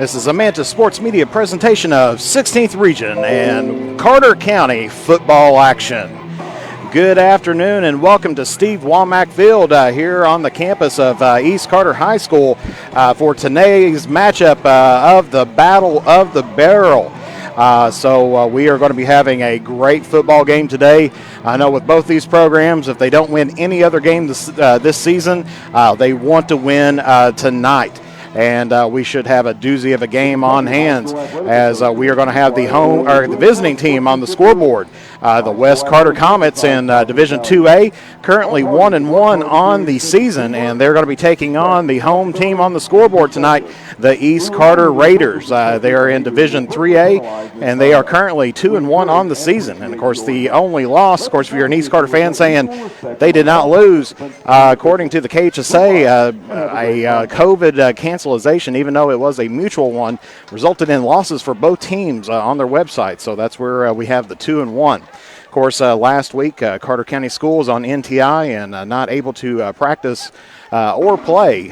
This is a Manta Sports Media presentation of 16th Region and Carter County football action. Good afternoon and welcome to Steve Womack Field here on the campus of East Carter High School for today's matchup of the Battle of the Barrel. So we are going to be having a great football game today. I know with both these programs, if they don't win any other game this season, they want to win tonight. And we should have a doozy of a game on hands as we are going to have the visiting team on the scoreboard. The West Carter Comets in Division 2A, currently 1-1 on the season, and they're going to be taking on the home team on the scoreboard tonight, the East Carter Raiders. They are in Division 3A, and they are currently 2-1 on the season. And, of course, the only loss, of course, if you're an East Carter fan saying they did not lose, according to the KHSAA, a COVID cancellation, even though it was a mutual one, resulted in losses for both teams on their website. So that's where we have the 2-1. Of course, last week, Carter County Schools on NTI and not able to practice or play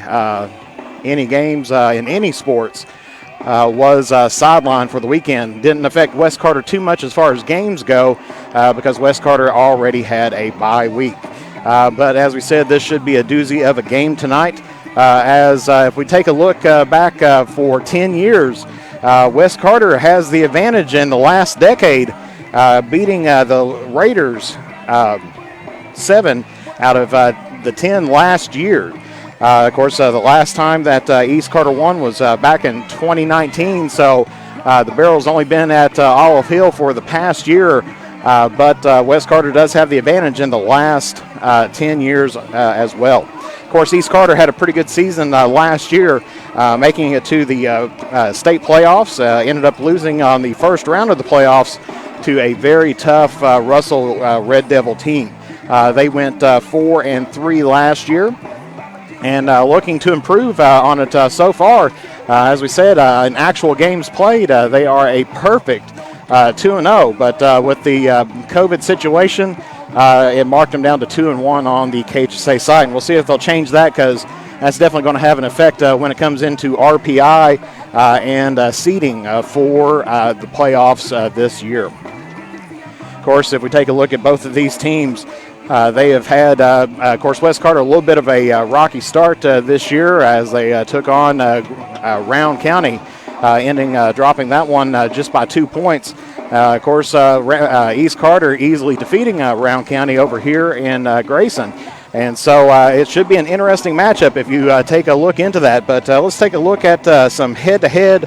any games in any sports was sidelined for the weekend. Didn't affect West Carter too much as far as games go because West Carter already had a bye week. But as we said, this should be a doozy of a game tonight. If we take a look back for 10 years, West Carter has the advantage in the last decade, beating the Raiders 7 out of the 10 last year. Of course, the last time that East Carter won was back in 2019, so the Barrel's only been at Olive Hill for the past year, but West Carter does have the advantage in the last 10 years as well. Of course, East Carter had a pretty good season last year, making it to the state playoffs, ended up losing on the first round of the playoffs to a very tough Russell Red Devil team. They went 4-3 last year and looking to improve on it so far. As we said, in actual games played, they are a perfect 2-0, but with the COVID situation, it marked them down to 2-1 on the KHSAA side, and we'll see if they'll change that because that's definitely going to have an effect when it comes into RPI and seeding for the playoffs this year. Of course, if we take a look at both of these teams, they have had, of course, West Carter a little bit of a rocky start this year as they took on Round County, ending dropping that one just by 2 points. Of course, East Carter easily defeating Round County over here in Grayson. And so it should be an interesting matchup if you take a look into that. But let's take a look at some head-to-head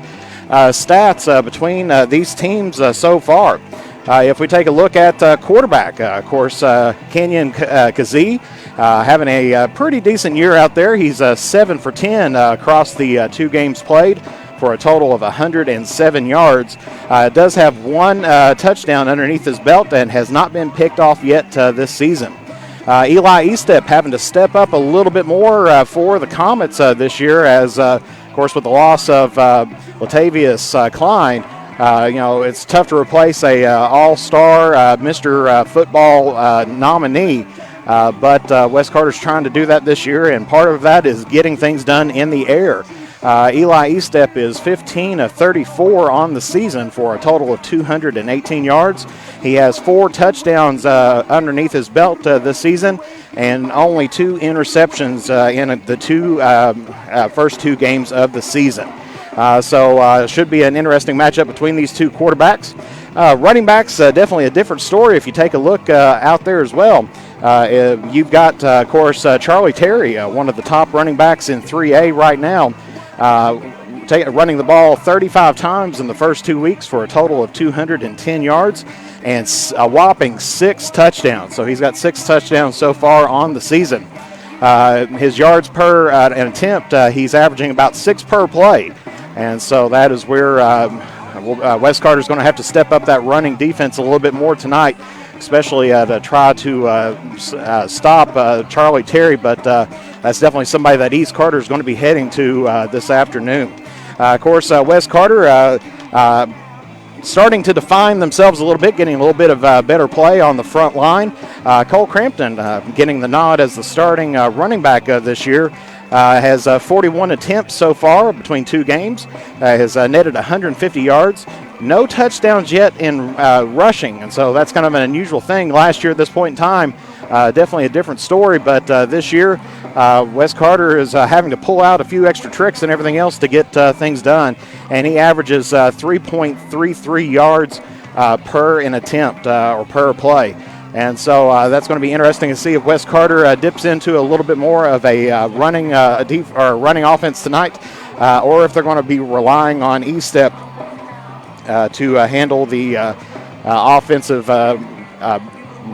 stats between these teams so far. If we take a look at quarterback, of course, Kenyon Kazee having a pretty decent year out there. He's 7 for 10 across the 2 games played, for a total of 107 yards. Does have one touchdown underneath his belt and has not been picked off yet this season. Eli Estep having to step up a little bit more for the Comets this year as, of course, with the loss of Latavius Klein, it's tough to replace a all-star Mr. Football nominee. But West Carter's trying to do that this year, and part of that is getting things done in the air. Eli Estep is 15 of 34 on the season for a total of 218 yards. He has 4 touchdowns underneath his belt this season and only 2 interceptions in the first 2 games of the season. So it should be an interesting matchup between these 2 quarterbacks. Running backs, definitely a different story if you take a look out there as well. You've got, of course, Charlie Terry, one of the top running backs in 3A right now. Running the ball 35 times in the first 2 weeks for a total of 210 yards and a whopping 6 touchdowns. So he's got 6 touchdowns so far on the season. His yards per an attempt, he's averaging about 6 per play. And so that is where West Carter's going to have to step up that running defense a little bit more tonight, especially to try to stop Charlie Terry. But that's definitely somebody that East Carter is going to be heading to this afternoon. Of course, West Carter starting to define themselves a little bit, getting a little bit of better play on the front line. Cole Crampton getting the nod as the starting running back this year. has 41 attempts so far between 2 games, has netted 150 yards. No touchdowns yet in rushing, and so that's kind of an unusual thing. Last year at this point in time, definitely a different story, but this year Wes Carter is having to pull out a few extra tricks and everything else to get things done, and he averages 3.33 yards per an attempt or per play. And so that's going to be interesting to see if Wes Carter dips into a little bit more of a running offense tonight, or if they're going to be relying on E-Step to handle the offensive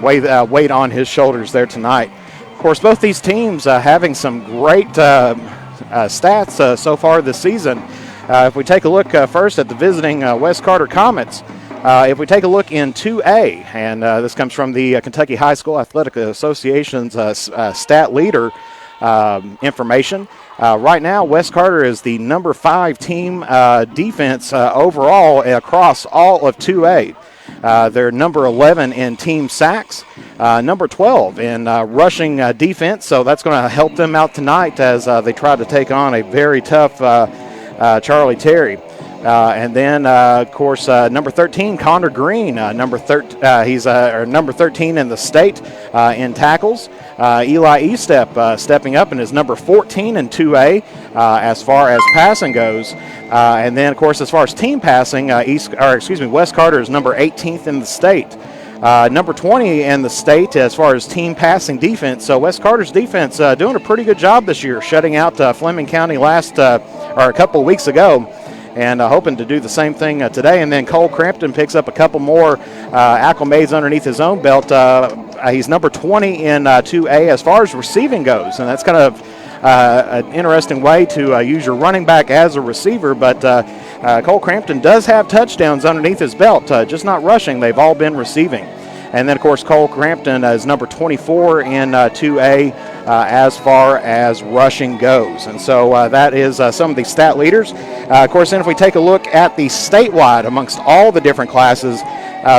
weight on his shoulders there tonight. Of course, both these teams having some great stats so far this season. If we take a look first at the visiting Wes Carter Comets, if we take a look in 2A, and this comes from the Kentucky High School Athletic Association's stat leader information. Right now, Wes Carter is the number 5 team defense overall across all of 2A. They're number 11 in team sacks, number 12 in rushing defense, so that's going to help them out tonight as they try to take on a very tough Charlie Terry. And then, of course, number 13, Connor Green. He's number 13 in the state in tackles. Eli Estep stepping up and is number 14 in 2A as far as passing goes. And then, of course, as far as team passing, Wes Carter is number 18th in the state. Number 20 in the state as far as team passing defense. So Wes Carter's defense doing a pretty good job this year, shutting out Fleming County a couple of weeks ago. And hoping to do the same thing today. And then Cole Crampton picks up a couple more acclimates underneath his own belt. He's number 20 in 2A as far as receiving goes. And that's kind of an interesting way to use your running back as a receiver. But Cole Crampton does have touchdowns underneath his belt, just not rushing. They've all been receiving. And then, of course, Cole Crampton is number 24 in 2A as far as rushing goes. And so that is some of the stat leaders. Of course, then if we take a look at the statewide amongst all the different classes,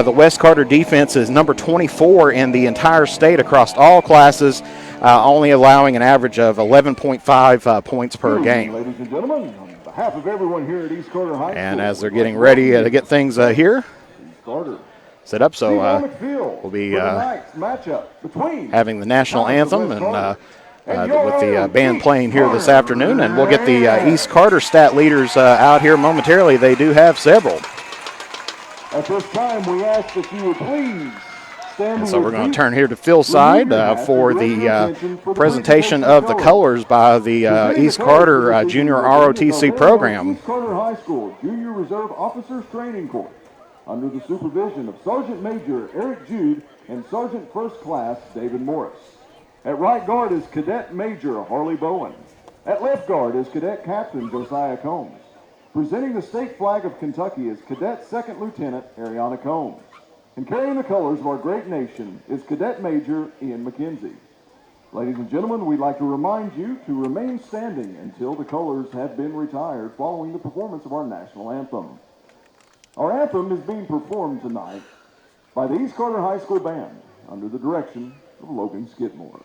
the Wes Carter defense is number 24 in the entire state across all classes, only allowing an average of 11.5 points per game. Ladies and gentlemen, on behalf of everyone here at East Carter High School, and as they're getting ready to get things here set up, so we'll be having the national anthem and with the band playing here this afternoon, and we'll get the East Carter stat leaders out here momentarily. They do have several. At this time, we ask that you would please stand. And so we're going to turn here to Phil's side for the presentation of the colors by the East Carter Junior ROTC program. East Carter High School Junior Reserve Officers Training Corps, under the supervision of Sergeant Major Eric Jude and Sergeant First Class David Morris. At right guard is Cadet Major Harley Bowen. At left guard is Cadet Captain Josiah Combs. Presenting the state flag of Kentucky is Cadet Second Lieutenant Ariana Combs. And carrying the colors of our great nation is Cadet Major Ian McKenzie. Ladies and gentlemen, we'd like to remind you to remain standing until the colors have been retired following the performance of our national anthem. Our anthem is being performed tonight by the East Carter High School Band under the direction of Logan Skidmore.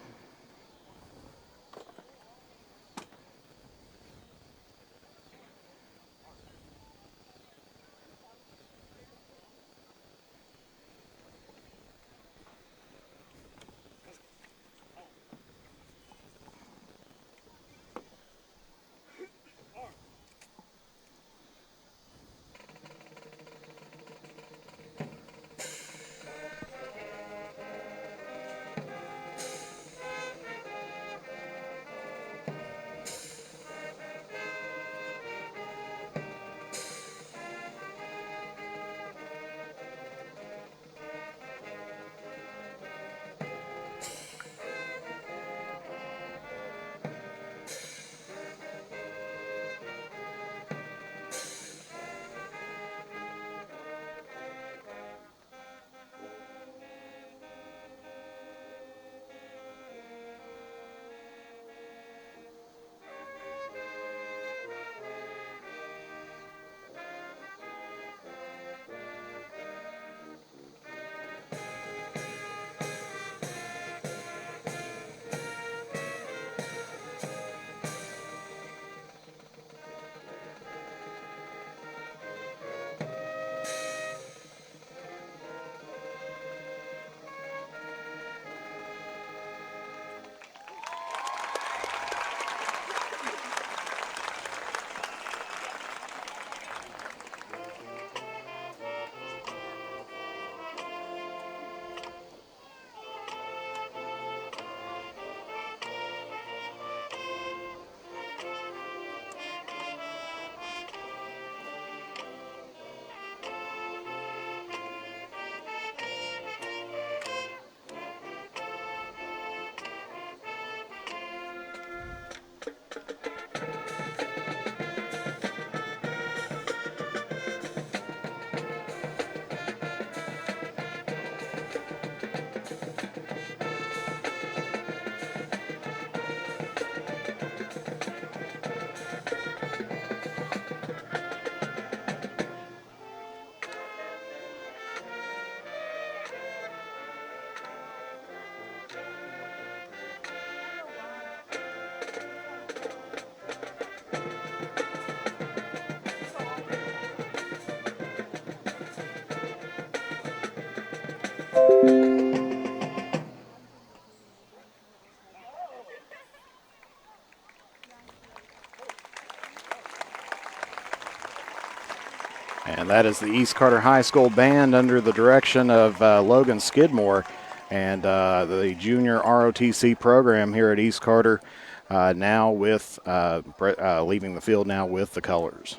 And that is the East Carter High School Band under the direction of Logan Skidmore and the junior ROTC program here at East Carter now with leaving the field now with the colors.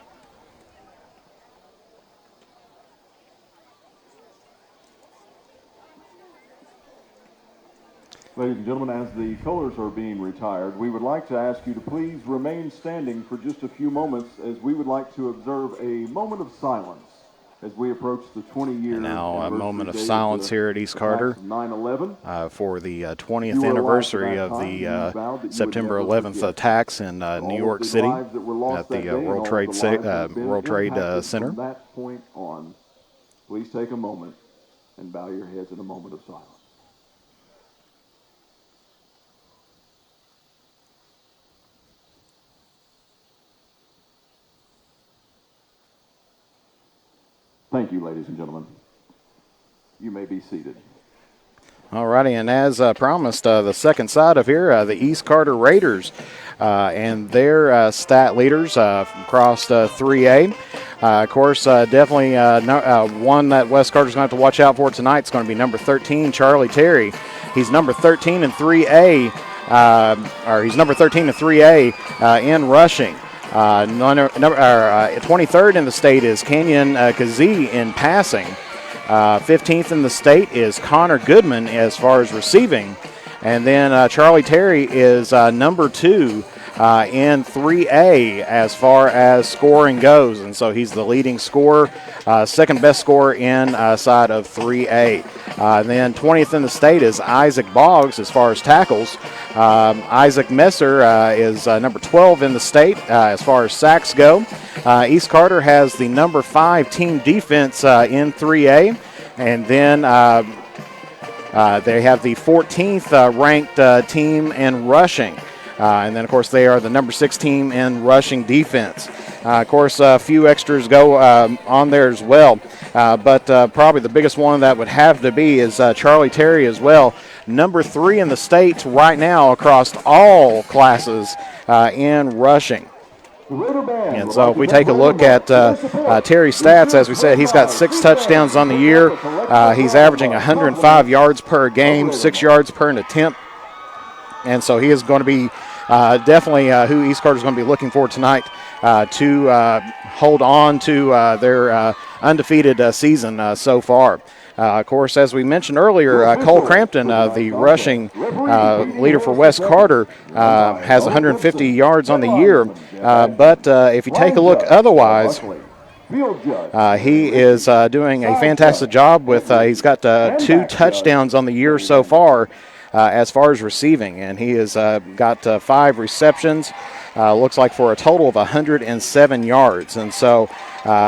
Ladies and gentlemen, as the colors are being retired, we would like to ask you to please remain standing for just a few moments as we would like to observe a moment of silence as we approach the 20-year now a moment of silence here at East Carter 9/11 for the 20th anniversary of the September 11th attacks in New York City at the World Trade Center. From that point on, please take a moment and bow your heads in a moment of silence. Thank you, ladies and gentlemen. You may be seated. All righty, and as promised, the second side of here, the East Carter Raiders and their stat leaders across 3A. Of course, definitely one that West Carter's going to have to watch out for tonight is going to be number 13, Charlie Terry. He's number 13 in 3A, he's number 13 in 3A in rushing. 23rd in the state is Kenyon Kazee in passing. 15th in the state is Connor Goodman as far as receiving. And then Charlie Terry is number 2 in 3A as far as scoring goes. And so he's the leading scorer, second best scorer inside of 3A. Then 20th in the state is Isaac Boggs as far as tackles. Isaac Messer is number 12 in the state as far as sacks go. East Carter has the number 5 team defense in 3A. And then they have the 14th ranked team in rushing. And then, of course, they are the number 6 team in rushing defense. Of course, a few extras go on there as well. But probably the biggest one that would have to be is Charlie Terry as well. Number 3 in the state right now across all classes in rushing. And so if we take a look at Terry's stats, as we said, he's got 6 touchdowns on the year. He's averaging 105 yards per game, 6 yards per an attempt. And so he is going to be definitely who East Carter is going to be looking for tonight to hold on to their undefeated season so far. Of course, as we mentioned earlier, Cole Crampton, the rushing leader for West Carter, has 150 yards on the year. But if you take a look otherwise, he is doing a fantastic job with, he's got 2 touchdowns on the year so far as receiving. And he has got 5 receptions, looks like for a total of 107 yards. And so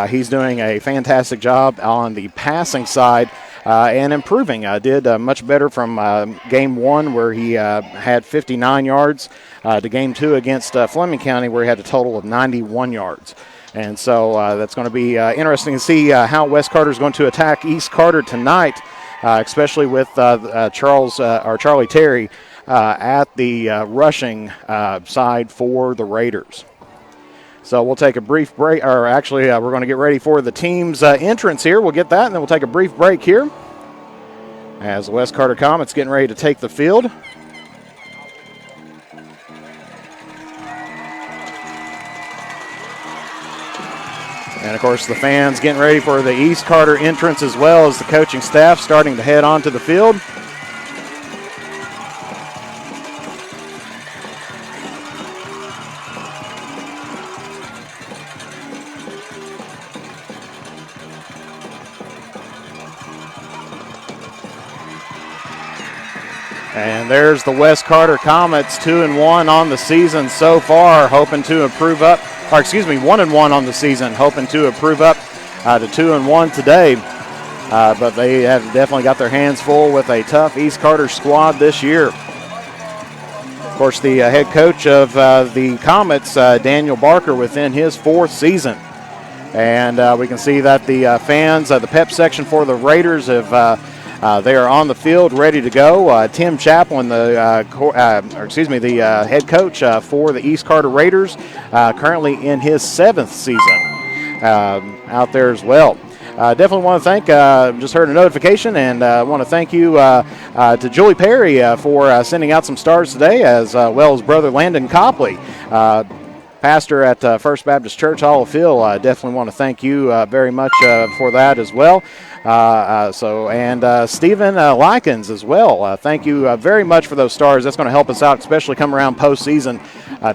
he's doing a fantastic job on the passing side and improving. Did much better from game 1 where he had 59 yards to game 2 against Fleming County where he had a total of 91 yards. And so that's going to be interesting to see how West Carter is going to attack East Carter tonight, especially with Charlie Terry at the rushing side for the Raiders. So we'll take a brief break, or actually we're going to get ready for the team's entrance here. We'll get that, and then we'll take a brief break here as the West Carter Comets getting ready to take the field. And, of course, the fans getting ready for the East Carter entrance as well as the coaching staff starting to head onto the field. And there's the West Carter Comets, 2-1 on the season so far, hoping to improve up. 1-1 on the season, hoping to improve up to 2-1 today. But they have definitely got their hands full with a tough East Carter squad this year. Of course, the head coach of the Comets, Daniel Barker, within his 4th season. And we can see that the fans, the pep section for the Raiders have they are on the field ready to go. Tim Chaplin, the head coach for the East Carter Raiders, currently in his 7th season. out there as well. Definitely want to thank, just heard a notification, and want to thank you to Julie Perry for sending out some stars today, as well as Brother Landon Copley, pastor at First Baptist Church, Hollow. Definitely want to thank you very much for that as well. And Stephen Likens as well. Thank you very much for those stars. That's going to help us out, especially come around postseason.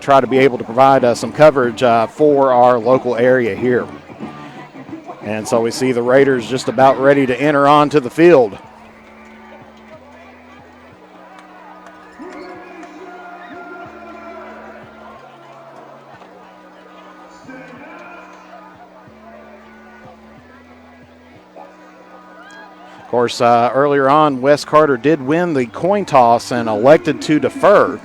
Try to be able to provide some coverage for our local area here. And so we see the Raiders just about ready to enter onto the field. Of course, earlier on, West Carter did win the coin toss and elected to defer.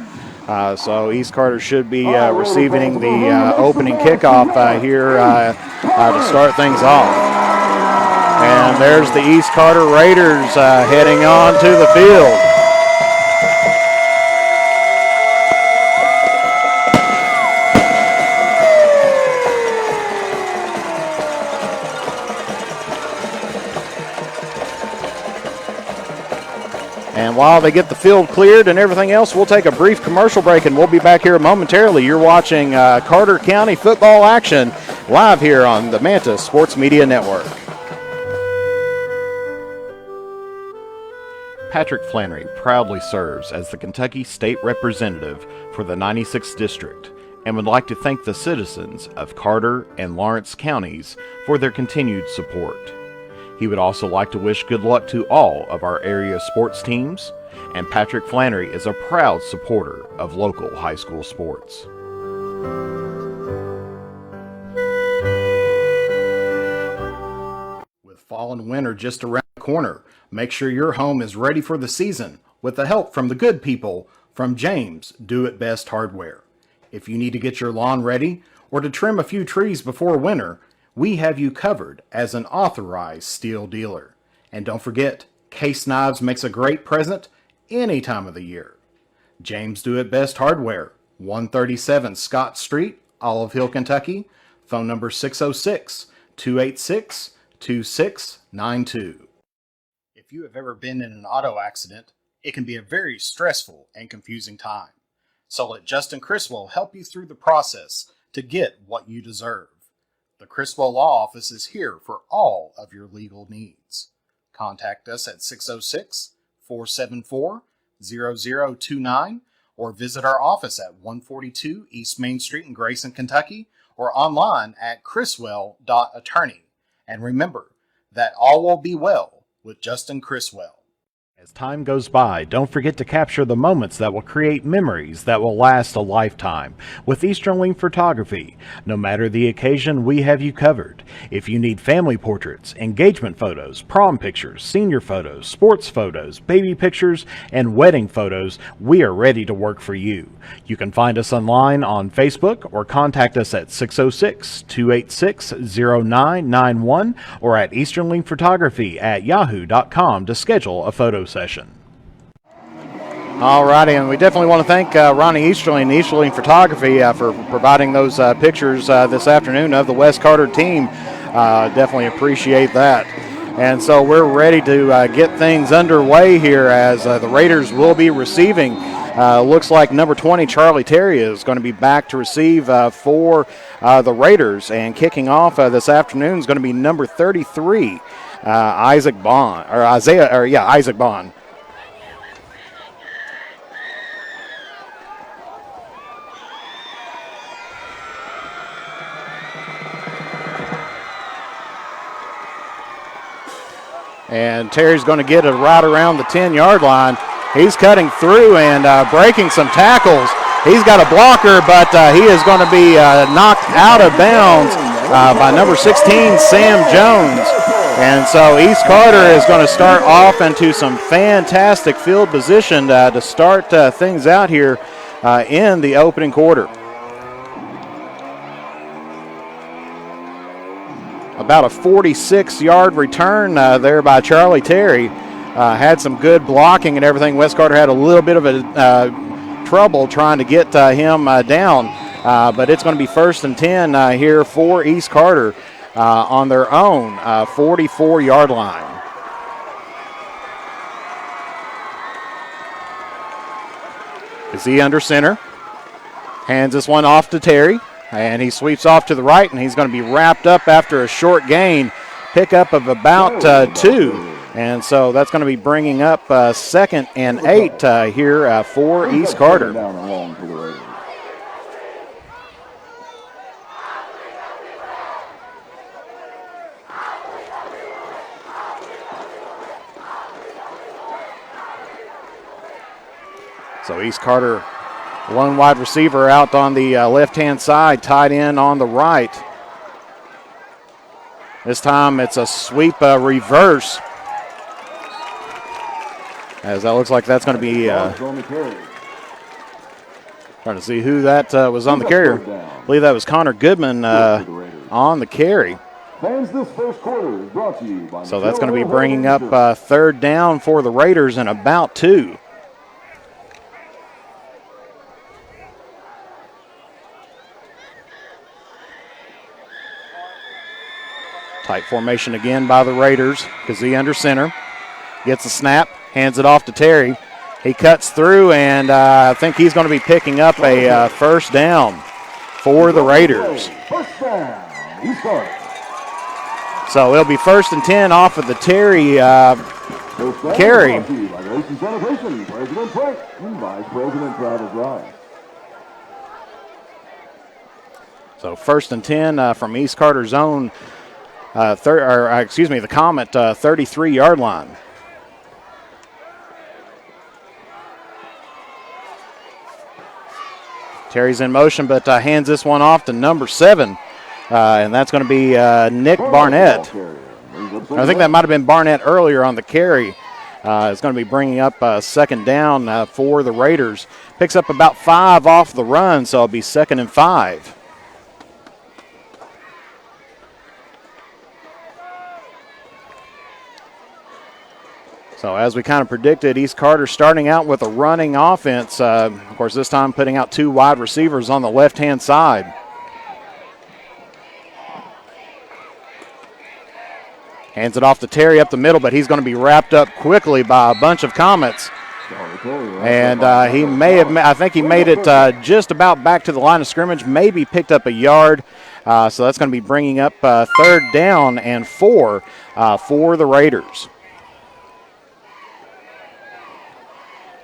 So East Carter should be receiving the opening kickoff here to start things off. And there's the East Carter Raiders heading on to the field. And while they get the field cleared and everything else, we'll take a brief commercial break, and we'll be back here momentarily. You're watching Carter County football action live here on the Manta Sports Media Network. Patrick Flannery proudly serves as the Kentucky State Representative for the 96th District and would like to thank the citizens of Carter and Lawrence counties for their continued support. He would also like to wish good luck to all of our area sports teams, and Patrick Flannery is a proud supporter of local high school sports. With fall and winter just around the corner, make sure your home is ready for the season with the help from the good people from James Do It Best Hardware. If you need to get your lawn ready or to trim a few trees before winter, we have you covered as an authorized steel dealer. And don't forget, Case Knives makes a great present any time of the year. James Do It Best Hardware, 137 Scott Street, Olive Hill, Kentucky. Phone number 606-286-2692. If you have ever been in an auto accident, it can be a very stressful and confusing time. So let Justin Criswell help you through the process to get what you deserve. The Criswell Law Office is here for all of your legal needs. Contact us at 606-474-0029 or visit our office at 142 East Main Street in Grayson, Kentucky, or online at criswell.attorney. And remember that all will be well with Justin Criswell. As time goes by, don't forget to capture the moments that will create memories that will last a lifetime with Eastern Photography. No matter the occasion, we have you covered. If you need family portraits, engagement photos, prom pictures, senior photos, sports photos, baby pictures, and wedding photos, we are ready to work for you. You can find us online on Facebook or contact us at 606-286-0991 or at easternlinkphotography@yahoo.com to schedule a photo session. All righty, and we definitely want to thank Ronnie Easterling and Easterling Photography for providing those pictures this afternoon of the West Carter team. Definitely appreciate that. And so we're ready to get things underway here as the Raiders will be receiving. Looks like number 20, Charlie Terry, is going to be back to receive for the Raiders. And kicking off this afternoon is going to be number 33, Isaac Bond. And Terry's going to get it right around the 10-yard line. He's cutting through and breaking some tackles. He's got a blocker, but he is going to be knocked out of bounds by number 16, Sam Jones. And so East Carter is going to start off into some fantastic field position to start things out here in the opening quarter. About a 46-yard return there by Charlie Terry. Had some good blocking and everything. West Carter had a little bit of a trouble trying to get him down, but it's going to be 1st and 10 here for East Carter. on their own 44-yard line. Kazee under center. Hands this one off to Terry. And he sweeps off to the right, and he's going to be wrapped up after a short gain. Pickup of about 2. And so that's going to be bringing up 2nd and 8 here for East Carter. So East Carter, one wide receiver out on the left-hand side, tight end on the right. This time it's a sweep reverse. As that looks like that's going to be trying to see who that was on the carrier. I believe that was Connor Goodman on the carry. This first quarter is brought to you by So that's going to be bringing up 3rd down for the Raiders and about 2. Tight formation again by the Raiders. Kazee under center. Gets a snap. Hands it off to Terry. He cuts through, and I think he's going to be picking up a first down for the Raiders. First down. East Carter. So it'll be 1st and 10 off of the Terry carry. President Frank and Vice President Travis Rice. So 1st and 10 from East Carter's own. The Comet 33-yard line. Terry's in motion, but hands this one off to number 7, and that's going to be Nick Barnett. I think that might have been Barnett earlier on the carry. It's going to be bringing up 2nd down for the Raiders. Picks up about 5 off the run, so it'll be 2nd and 5. So as we kind of predicted, East Carter starting out with a running offense. Of course, this time putting out 2 wide receivers on the left-hand side. Hands it off to Terry up the middle, but he's going to be wrapped up quickly by a bunch of Comets. And he may have, I think he made it just about back to the line of scrimmage, maybe picked up a yard. So that's going to be bringing up 3rd down and 4 for the Raiders.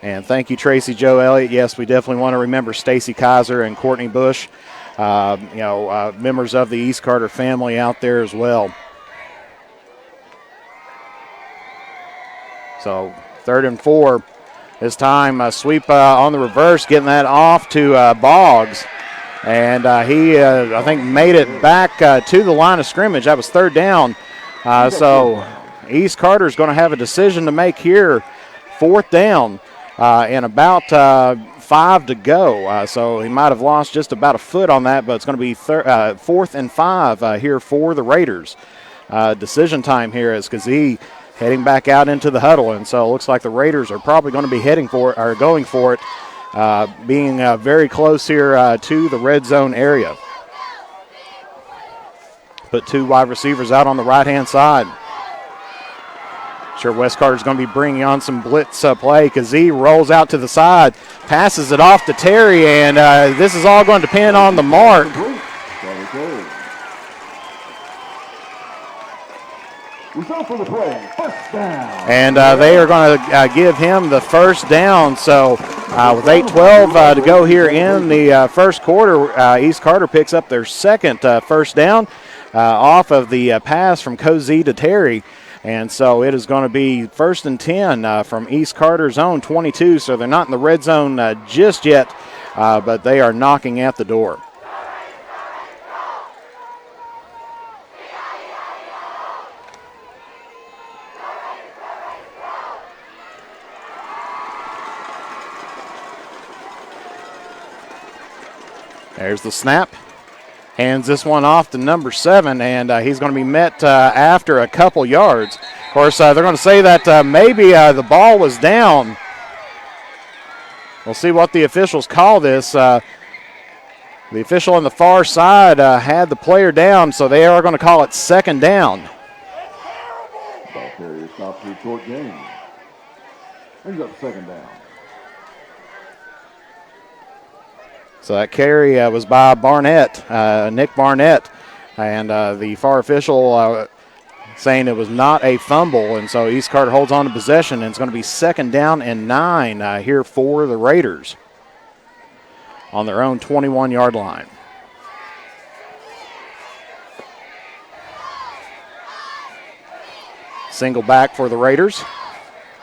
And thank you, Tracy Joe Elliott. Yes, we definitely want to remember Stacy Kaiser and Courtney Bush, members of the East Carter family out there as well. So 3rd and 4. This time a sweep on the reverse, getting that off to Boggs. And he, I think, made it back to the line of scrimmage. That was 3rd down. So East Carter's going to have a decision to make here. 4th down. And about 5 to go. So he might have lost just about a foot on that, but it's going to be 4th and 5 here for the Raiders. Decision time here as Kazee heading back out into the huddle. And so it looks like the Raiders are probably going to be going for it, being very close here to the red zone area. Put 2 wide receivers out on the right-hand side. Sure, West Carter's going to be bringing on some blitz play. Kazee rolls out to the side, passes it off to Terry, and this is all going to depend on the mark. And they are going to give him the first down. So with 8:12 to go here in the first quarter, East Carter picks up their second first down off of the pass from Kazee to Terry. And so it is going to be 1st and 10 from East Carter's own 22. So they're not in the red zone just yet, but they are knocking at the door. There's the snap. Hands this one off to number 7, and he's going to be met after a couple yards. Of course, they're going to say that maybe the ball was down. We'll see what the officials call this. The official on the far side had the player down, so they are going to call it second down. Ball carrier stops for a short gain. Brings up second down. So that carry was by Barnett, Nick Barnett, and the far official saying it was not a fumble, and so East Carter holds on to possession, and it's going to be second down and 9 here for the Raiders on their own 21-yard line. Single back for the Raiders.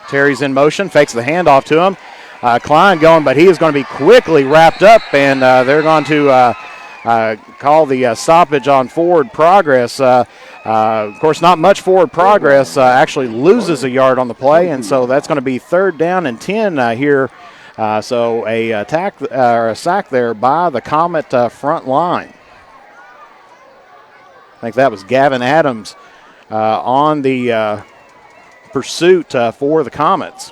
Terry's in motion, fakes the handoff to him. Klein going, but he is going to be quickly wrapped up, and they're going to call the stoppage on forward progress. Of course, not much forward progress. Actually loses a yard on the play, and so that's going to be third down and 10 here. So a sack there by the Comet front line. I think that was Gavin Adams on the pursuit for the Comets.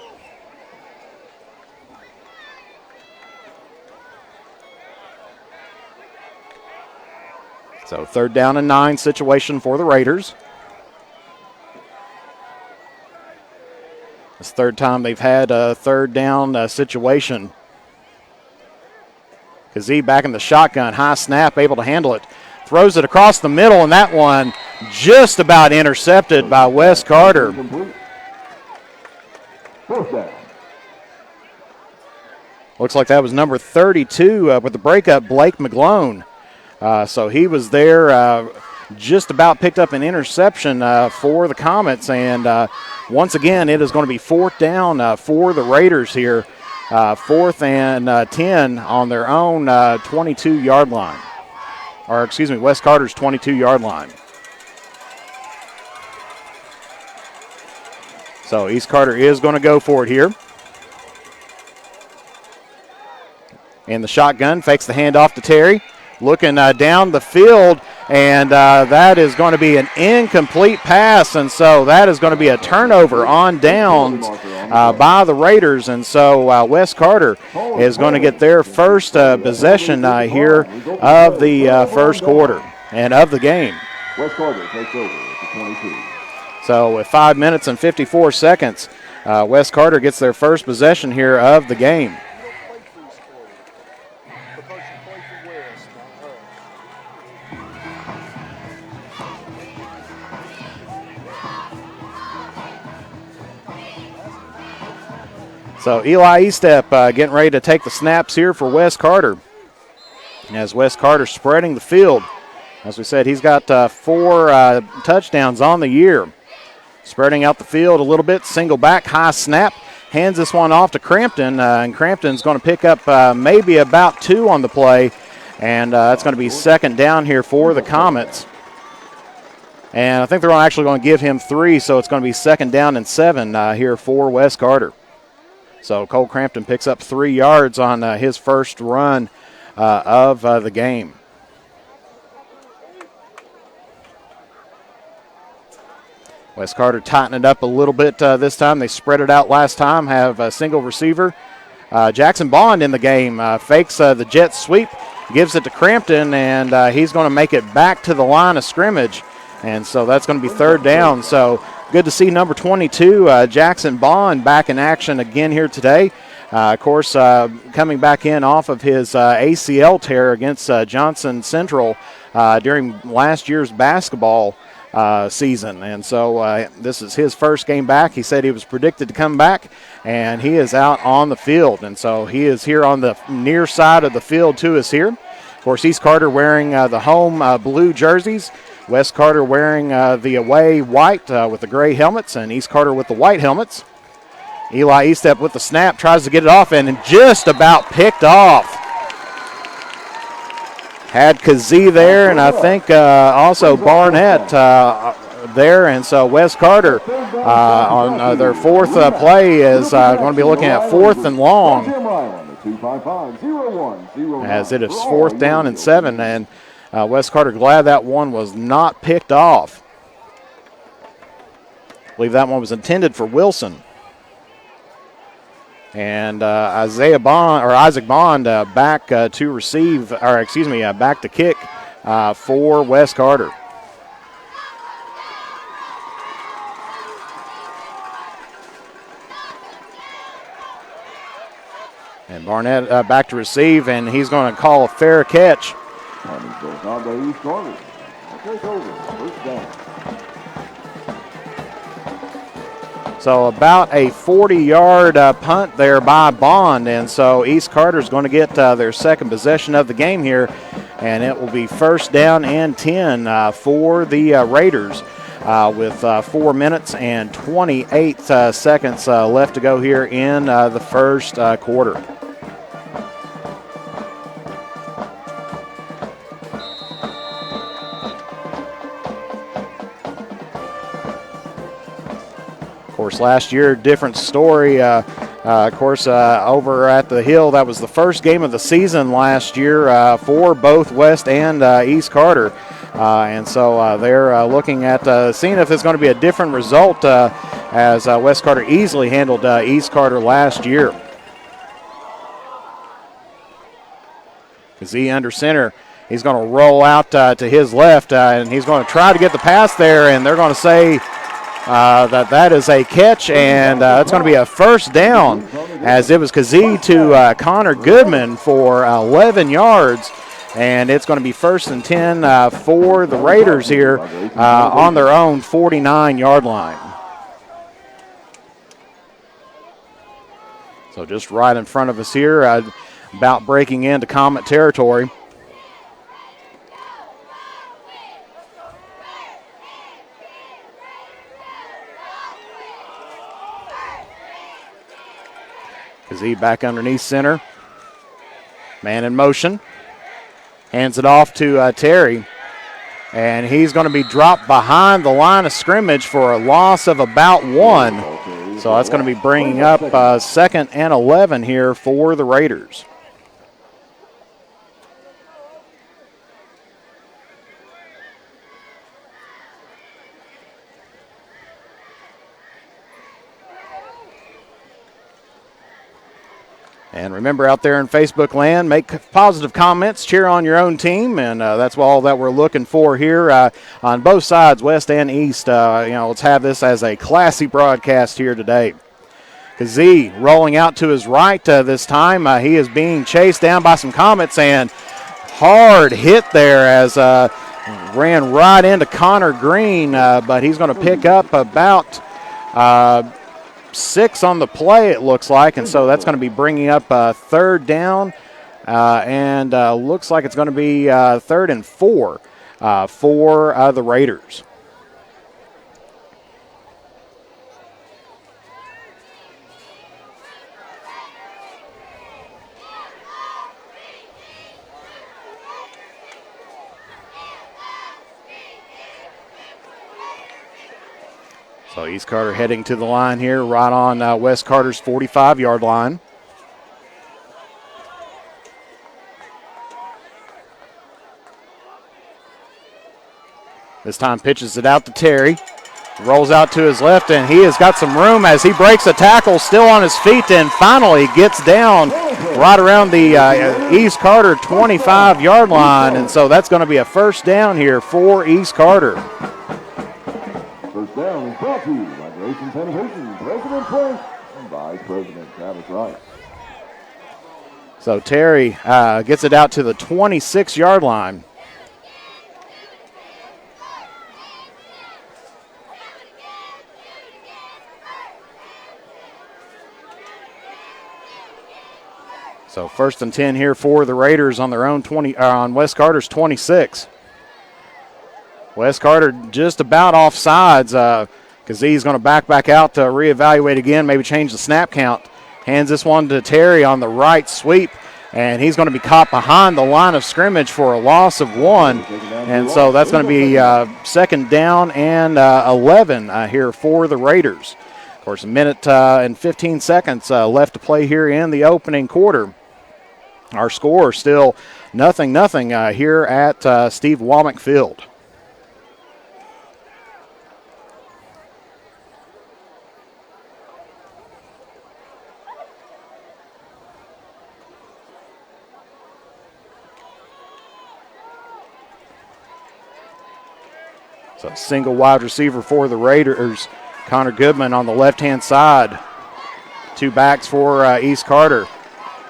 So third down and 9 situation for the Raiders. It's the third time they've had a third down situation. Kazee back in the shotgun, high snap, able to handle it. Throws it across the middle, and that one just about intercepted by Wes Carter. Fourth down. Looks like that was number 32 with the breakup, Blake McGlone. So he was there, just about picked up an interception for the Comets. And once again, it is going to be fourth down for the Raiders here. Fourth and 10 on their own 22-yard line. Or, excuse me, Wes Carter's 22-yard line. So East Carter is going to go for it here. And the shotgun fakes the handoff to Terry. Looking down the field, and that is going to be an incomplete pass, and so that is going to be a turnover on downs by the Raiders, and so Wes Carter is going to get their first possession here of the first quarter and of the game. Wes Carter takes over at the 22. So with 5 minutes and 54 seconds, Wes Carter gets their first possession here of the game. So Eli Estep getting ready to take the snaps here for Wes Carter. As Wes Carter spreading the field. As we said, he's got 4 touchdowns on the year. Spreading out the field a little bit, single back, high snap. Hands this one off to Crampton, and Crampton's going to pick up maybe about 2 on the play. And that's going to be second down here for the Comets. And I think they're actually going to give him 3, so it's going to be second down and 7 here for Wes Carter. So Cole Crampton picks up 3 yards on his first run of the game. Wes Carter tightening it up a little bit this time. They spread it out last time, have a single receiver. Jackson Bond in the game, fakes the jet sweep, gives it to Crampton, and he's going to make it back to the line of scrimmage. And so that's going to be third down. So good to see number 22, Jackson Bond, back in action again here today. Of course, coming back in off of his ACL tear against Johnson Central during last year's basketball season. And so this is his first game back. He said he was predicted to come back, and he is out on the field. And so he is here on the near side of the field to us here. Of course, East Carter wearing the home blue jerseys. Wes Carter wearing the away white with the gray helmets, and East Carter with the white helmets. Eli Estep with the snap, tries to get it off, and just about picked off. Had Kazee there, and I think also Barnett there, and so Wes Carter on their fourth play is going to be looking at fourth and long, as it is fourth down and 7, and Wes Carter glad that one was not picked off. I believe that one was intended for Wilson. And Isaac Bond back to receive, or excuse me, back to kick for West Carter. And Barnett back to receive, and he's going to call a fair catch. So about a 40-yard punt there by Bond, and so East Carter's going to get their second possession of the game here, and it will be first down and 10 for the Raiders with 4 minutes and 28 seconds left to go here in the first quarter. Of course, last year, different story. Over at the Hill, that was the first game of the season last year for both West and East Carter. And so they're looking at seeing if it's going to be a different result as West Carter easily handled East Carter last year. Kazee under center. He's going to roll out to his left, and he's going to try to get the pass there, and they're going to say that is a catch, and it's going to be a first down as it was Kazee to Connor Goodman for 11 yards, and it's going to be first and 10 for the Raiders here on their own 49-yard line. So just right in front of us here, about breaking into Comet territory. Kazee back underneath center. Man in motion. Hands it off to Terry. And he's going to be dropped behind the line of scrimmage for a loss of about 1. So that's going to be bringing up second and 11 here for the Raiders. And remember, out there in Facebook land, make positive comments, cheer on your own team, and that's all that we're looking for here on both sides, West and East. Let's have this as a classy broadcast here today. Kazee rolling out to his right this time. He is being chased down by some Comets, and hard hit there as ran right into Connor Green, but he's going to pick up about 6 on the play, it looks like, and so that's going to be bringing up third down, and looks like it's going to be 3rd and 4 for the Raiders. So East Carter heading to the line here, right on West Carter's 45-yard line. This time pitches it out to Terry. Rolls out to his left, and he has got some room as he breaks a tackle, still on his feet, and finally gets down right around the East Carter 25-yard line. And so that's going to be a first down here for East Carter. First down is brought to you by Grayson Sanitation, President Price, and Vice President Travis Rice. So Terry gets it out to the 26-yard line. So first and 10 here for the Raiders on their own on West Carter's 26. West Carter just about offsides because he's going to back out to reevaluate again, maybe change the snap count. Hands this one to Terry on the right sweep, and he's going to be caught behind the line of scrimmage for a loss of 1. And so that's going to be second down and 11 here for the Raiders. Of course, a minute and 15 seconds left to play here in the opening quarter. Our score still 0-0 here at Steve Womack Field. So single wide receiver for the Raiders. Connor Goodman on the left-hand side. Two backs for East Carter.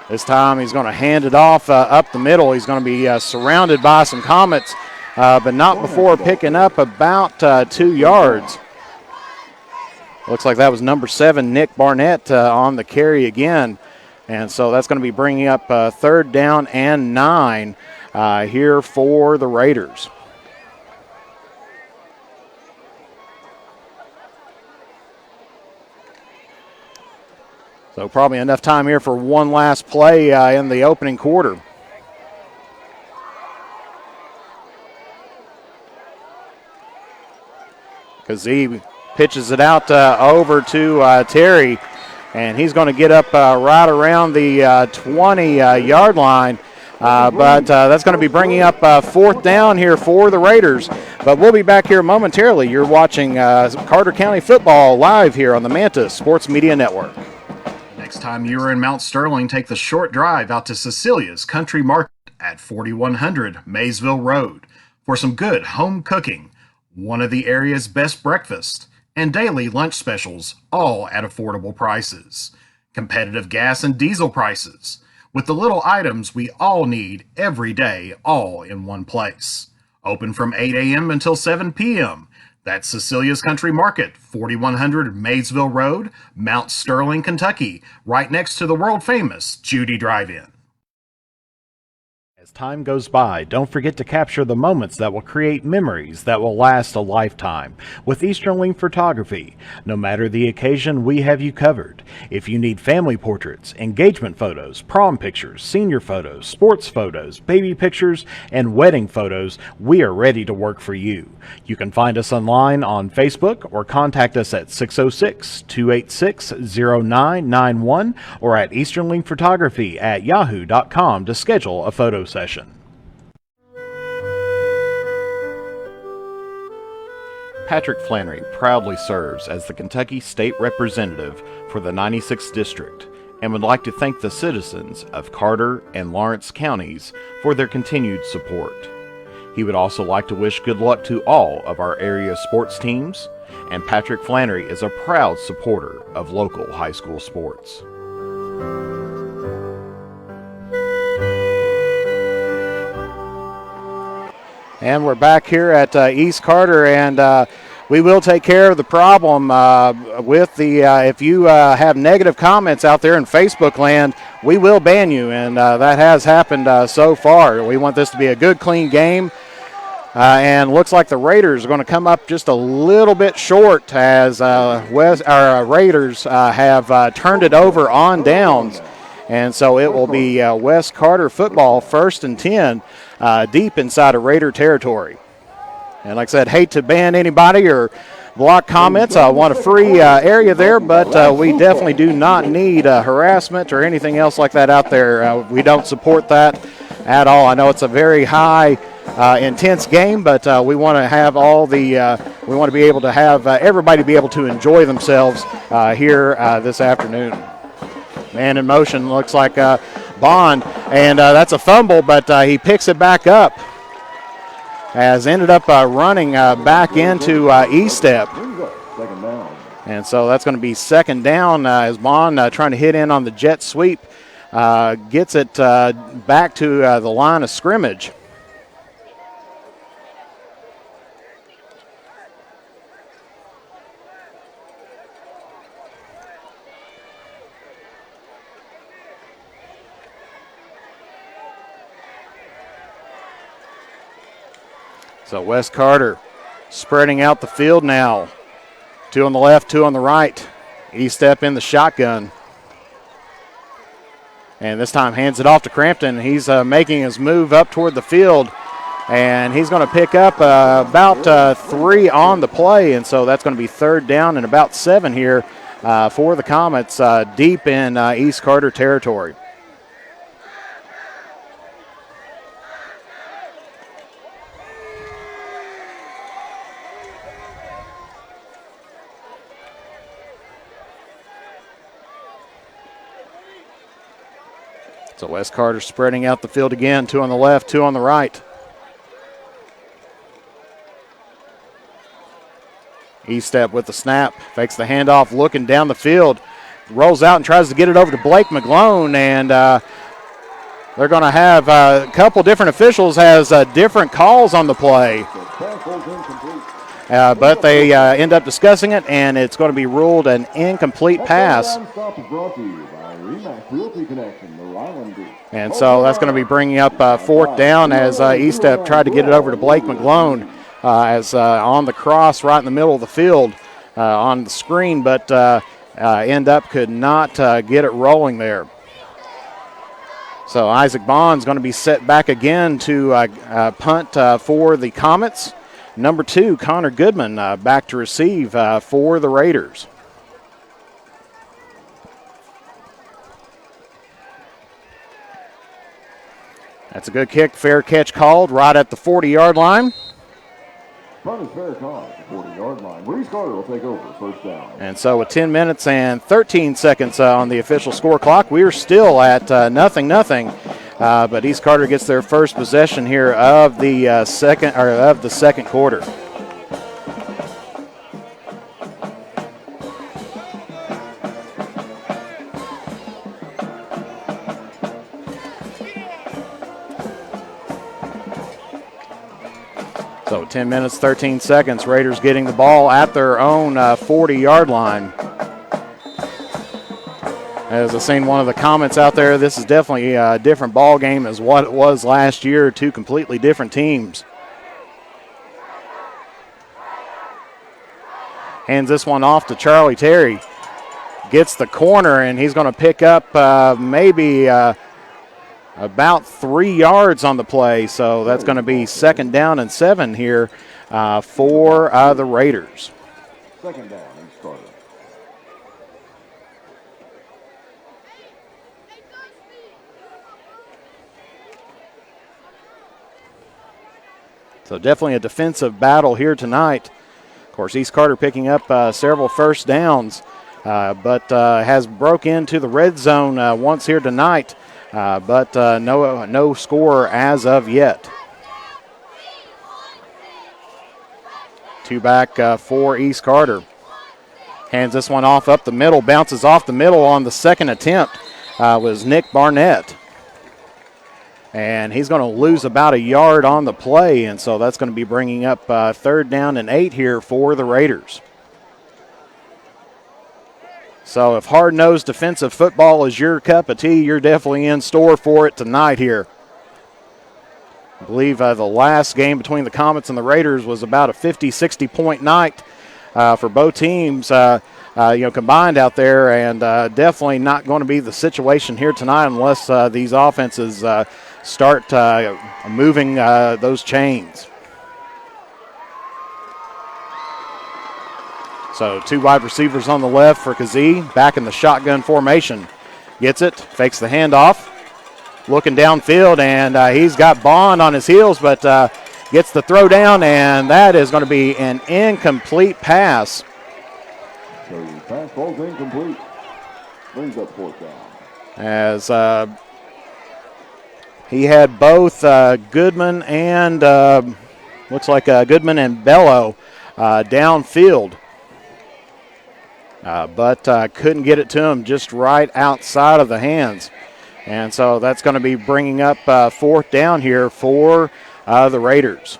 This time he's going to hand it off up the middle. He's going to be surrounded by some Comets, but not before picking up about 2 yards. Looks like that was number 7, Nick Barnett, on the carry again. And so that's going to be bringing up 3rd down and 9 here for the Raiders. So probably enough time here for one last play in the opening quarter. Kazee pitches it out over to Terry, and he's going to get up right around the 20-yard line. But that's going to be bringing up 4th down here for the Raiders. But we'll be back here momentarily. You're watching Carter County football live here on the Mantis Sports Media Network. Next time you're in Mount Sterling, take the short drive out to Cecilia's Country Market at 4100 Maysville Road for some good home cooking, one of the area's best breakfasts, and daily lunch specials, all at affordable prices. Competitive gas and diesel prices, with the little items we all need every day, all in one place. Open from 8 a.m. until 7 p.m. That's Cecilia's Country Market, 4100 Maysville Road, Mount Sterling, Kentucky, right next to the world-famous Judy Drive-In. As time goes by, don't forget to capture the moments that will create memories that will last a lifetime with Eastern Link Photography. No matter the occasion, we have you covered. If you need family portraits, engagement photos, prom pictures, senior photos, sports photos, baby pictures, and wedding photos, we are ready to work for you. You can find us online on Facebook or contact us at 606-286-0991 or at easternlinkphotography@yahoo.com to schedule a photo session. Patrick Flannery proudly serves as the Kentucky State Representative for the 96th District and would like to thank the citizens of Carter and Lawrence counties for their continued support. He would also like to wish good luck to all of our area sports teams, and Patrick Flannery is a proud supporter of local high school sports. And we're back here at East Carter, and we will take care of the problem with the, if you have negative comments out there in Facebook land, we will ban you, and that has happened so far. We want this to be a good, clean game, and looks like the Raiders are going to come up just a little bit short as Raiders have turned it over on downs. And so it will be West Carter football, 1st and 10, deep inside of Raider territory. And like I said, hate to ban anybody or block comments. I want a free area there, but we definitely do not need harassment or anything else like that out there. We don't support that at all. I know it's a very high, intense game, but we want to have all the, we want to be able to have everybody be able to enjoy themselves here this afternoon. Man in motion, looks like Bond, and that's a fumble, but he picks it back up. Has ended up running back into E-step. And so that's going to be 2nd down as Bond trying to hit in on the jet sweep. Gets it back to the line of scrimmage. So West Carter spreading out the field now. 2 on the left, 2 on the right. E-step in the shotgun. And this time hands it off to Crampton. He's making his move up toward the field. And he's going to pick up about 3 on the play. And so that's going to be 3rd down and about 7 here for the Comets deep in East Carter territory. So West Carter spreading out the field again, 2 on the left, 2 on the right. E-step with the snap, fakes the handoff, looking down the field, rolls out and tries to get it over to Blake McGlone, and they're going to have a couple different officials has different calls on the play. But they end up discussing it, and it's going to be ruled an incomplete pass. And so that's going to be bringing up 4th down as E-step tried to get it over to Blake McGlone as on the cross right in the middle of the field on the screen, but end up could not get it rolling there. So Isaac Bond's going to be set back again to punt for the Comets. Number 2, Connor Goodman, back to receive for the Raiders. That's a good kick, fair catch called right at the 40-yard line. Punt is fair call at the 40-yard line. Reese Carter will take over, 1st down. And so with 10 minutes and 13 seconds on the official score clock, we're still at 0-0. But East Carter gets their first possession here of the second quarter. So 10 minutes, 13 seconds. Raiders getting the ball at their own 40-yard line. As I've seen one of the comments out there, this is definitely a different ball game as what it was last year. 2 completely different teams. Hands this one off to Charlie Terry. Gets the corner, and he's going to pick up maybe about 3 yards on the play. So that's going to be 2nd down and 7 here for the Raiders. 2nd down and Carter. So definitely a defensive battle here tonight. Of course, East Carter picking up several first downs, but has broke into the red zone once here tonight, but no score as of yet. 2 back for East Carter. Hands this one off up the middle, bounces off the middle on the second attempt was Nick Barnett. And he's going to lose about 1 yard on the play, and so that's going to be bringing up 3rd down and 8 here for the Raiders. So if hard-nosed defensive football is your cup of tea, you're definitely in store for it tonight here. I believe the last game between the Comets and the Raiders was about a 50-60 point night for both teams combined out there, and definitely not going to be the situation here tonight unless these offenses start moving those chains. So 2 wide receivers on the left for Kazee, back in the shotgun formation. Gets it, fakes the handoff, looking downfield, and he's got Bond on his heels, but gets the throw down, and that is going to be an incomplete pass. So the pass falls incomplete. Brings up 4th down. As he had both Goodman and looks like Goodman and Bello downfield, but couldn't get it to him just right outside of the hands. And so that's going to be bringing up 4th down here for the Raiders.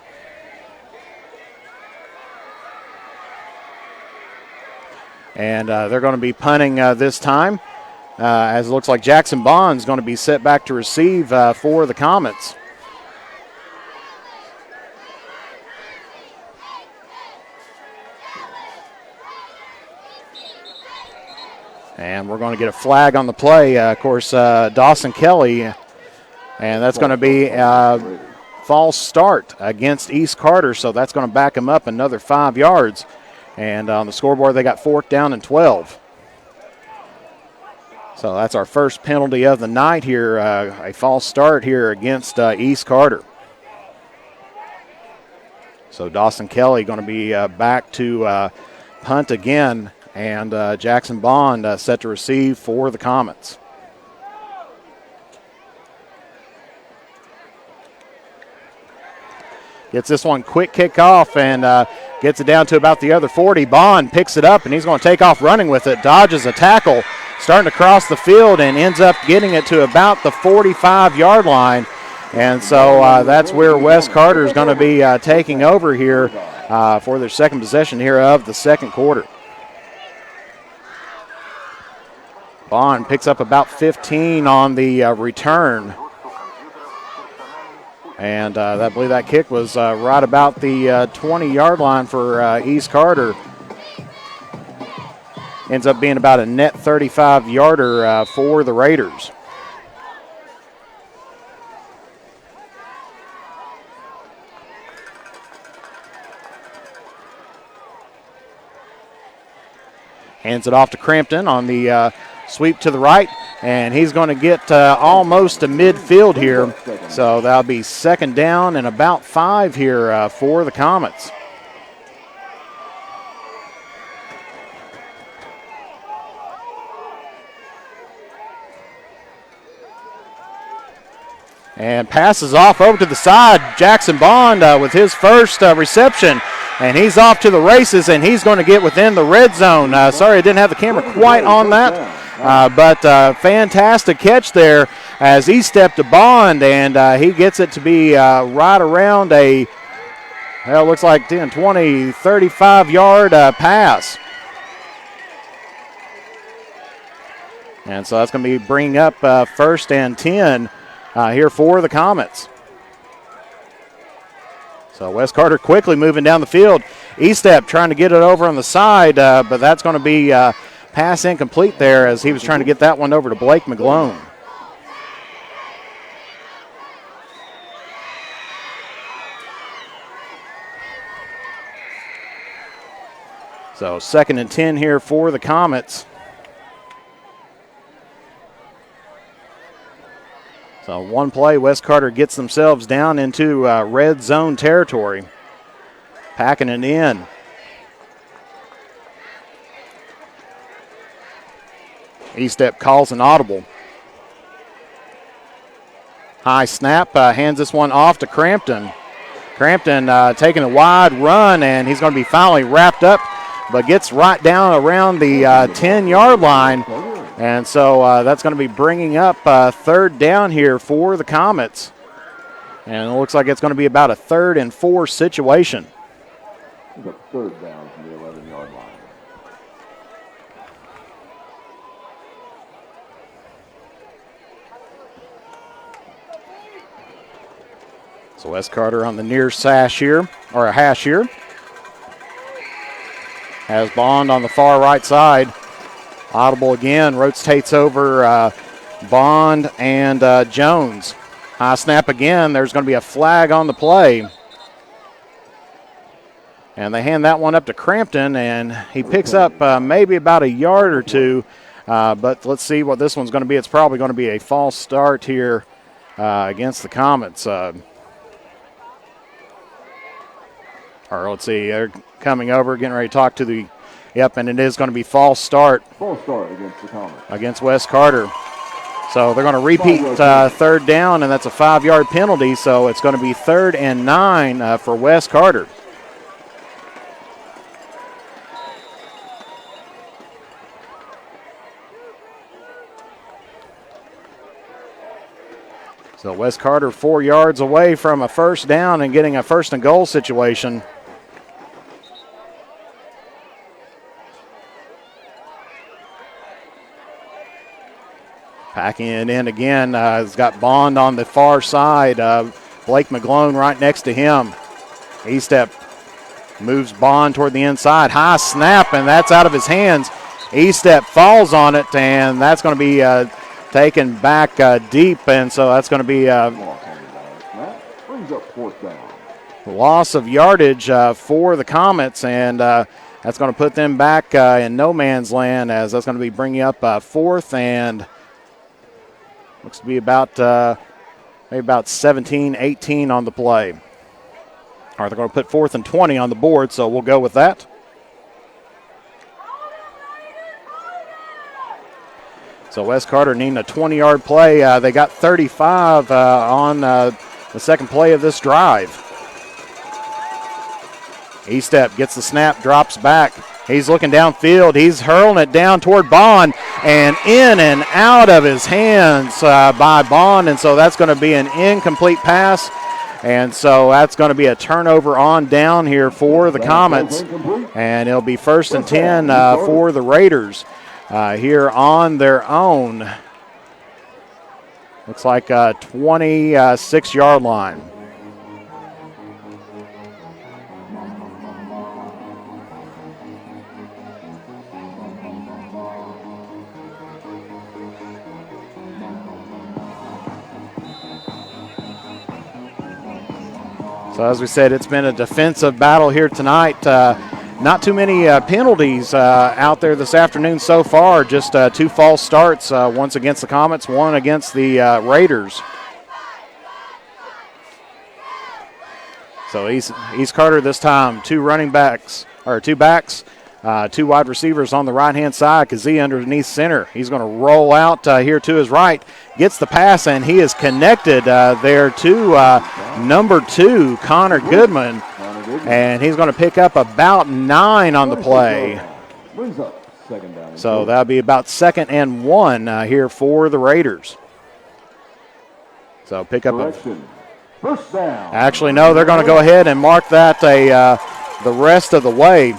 And they're going to be punting this time. As it looks like Jackson Bond's going to be set back to receive for the Comets. And we're going to get a flag on the play. Of course, Dawson Kelly, and that's going to be a false start against East Carter, so that's going to back him up another 5 yards. And on the scoreboard, they got 4th down and 12. So that's our first penalty of the night here, a false start here against East Carter. So Dawson Kelly going to be back to punt again, and Jackson Bond set to receive for the Comets. Gets this one quick kickoff, and Gets it down to about the other 40. Bond picks it up, and he's going to take off running with it. Dodges a tackle, starting to cross the field, and ends up getting it to about the 45-yard line. And so that's where Wes Carter is going to be taking over here for their second possession here of the second quarter. Bond picks up about 15 on the return. And I believe that kick was right about the 20-yard line for East Carter. Ends up being about a net 35-yarder for the Raiders. Hands it off to Crampton on the sweep to the right, and he's going to get almost to midfield here. So that'll be second down and about 5 here for the Comets. And passes off over to the side. Jackson Bond with his first reception. And he's off to the races, and he's going to get within the red zone. Sorry, I didn't have the camera quite on that. But fantastic catch there as he stepped to Bond, and he gets it to be right around a, well, looks like 10, 20, 35-yard pass. And so that's going to be bringing up first and 10 here for the Comets. So Wes Carter quickly moving down the field. Estep trying to get it over on the side, but that's going to be pass incomplete there as he was trying to get that one over to Blake McGlone. So second and 10 here for the Comets. So one play, Wes Carter gets themselves down into red zone territory. Packing it in. Estep calls an audible. High snap, hands this one off to Crampton. Crampton taking a wide run, and he's going to be finally wrapped up, but gets right down around the 10-yard line. And so that's going to be bringing up third down here for the Comets. And it looks like it's going to be about a 3rd and 4 situation. It's a third down from the 11-yard line. So Wes Carter on the near sash here, or a hash here. Has Bond on the far right side. Audible again, rotates over Bond and Jones. High snap again. There's going to be a flag on the play. And they hand that one up to Crampton, and he picks up maybe about a yard or two. But let's see what this one's going to be. It's probably going to be a false start here against the Comets. Or let's see, they're coming over, getting ready to talk to the, yep, and it is going to be false start. False start against the Comets. Against Wes Carter. So they're going to repeat third down, and that's a 5-yard penalty. So it's going to be 3rd and 9 for Wes Carter. So Wes Carter 4 yards away from a first down and getting a 1st and goal situation. Packing it in again. He's got Bond on the far side. Blake McGlone right next to him. Estep moves Bond toward the inside. High snap, and that's out of his hands. Estep falls on it, and that's going to be taken back deep, and so that's going to be brings up 4th down. Loss of yardage for the Comets, and that's going to put them back in no man's land, as that's going to be bringing up 4th and looks to be about maybe about 17, 18 on the play. All right, they're going to put 4th and 20 on the board, so we'll go with that. So Wes Carter needing a 20-yard play. They got 35 on the second play of this drive. E-step gets the snap, drops back. He's looking downfield. He's hurling it down toward Bond and in and out of his hands by Bond. And so that's going to be an incomplete pass. And so that's going to be a turnover on down here for the Comets. And it'll be 1st and 10 for the Raiders here on their own. Looks like a 26-yard line. So as we said, it's been a defensive battle here tonight. Not too many penalties out there this afternoon so far. Just 2 false starts, once against the Comets, one against the Raiders. So East Carter this time, 2 backs, 2 wide receivers on the right-hand side. Kazee underneath center. He's going to roll out here to his right. Gets the pass, and he is connected there to number 2, Connor Goodman. And he's going to pick up about 9 on the play. So that'll be about 2nd and 1 here for the Raiders. So pick up First down. Actually, no, they're going to go ahead and mark that the rest of the way.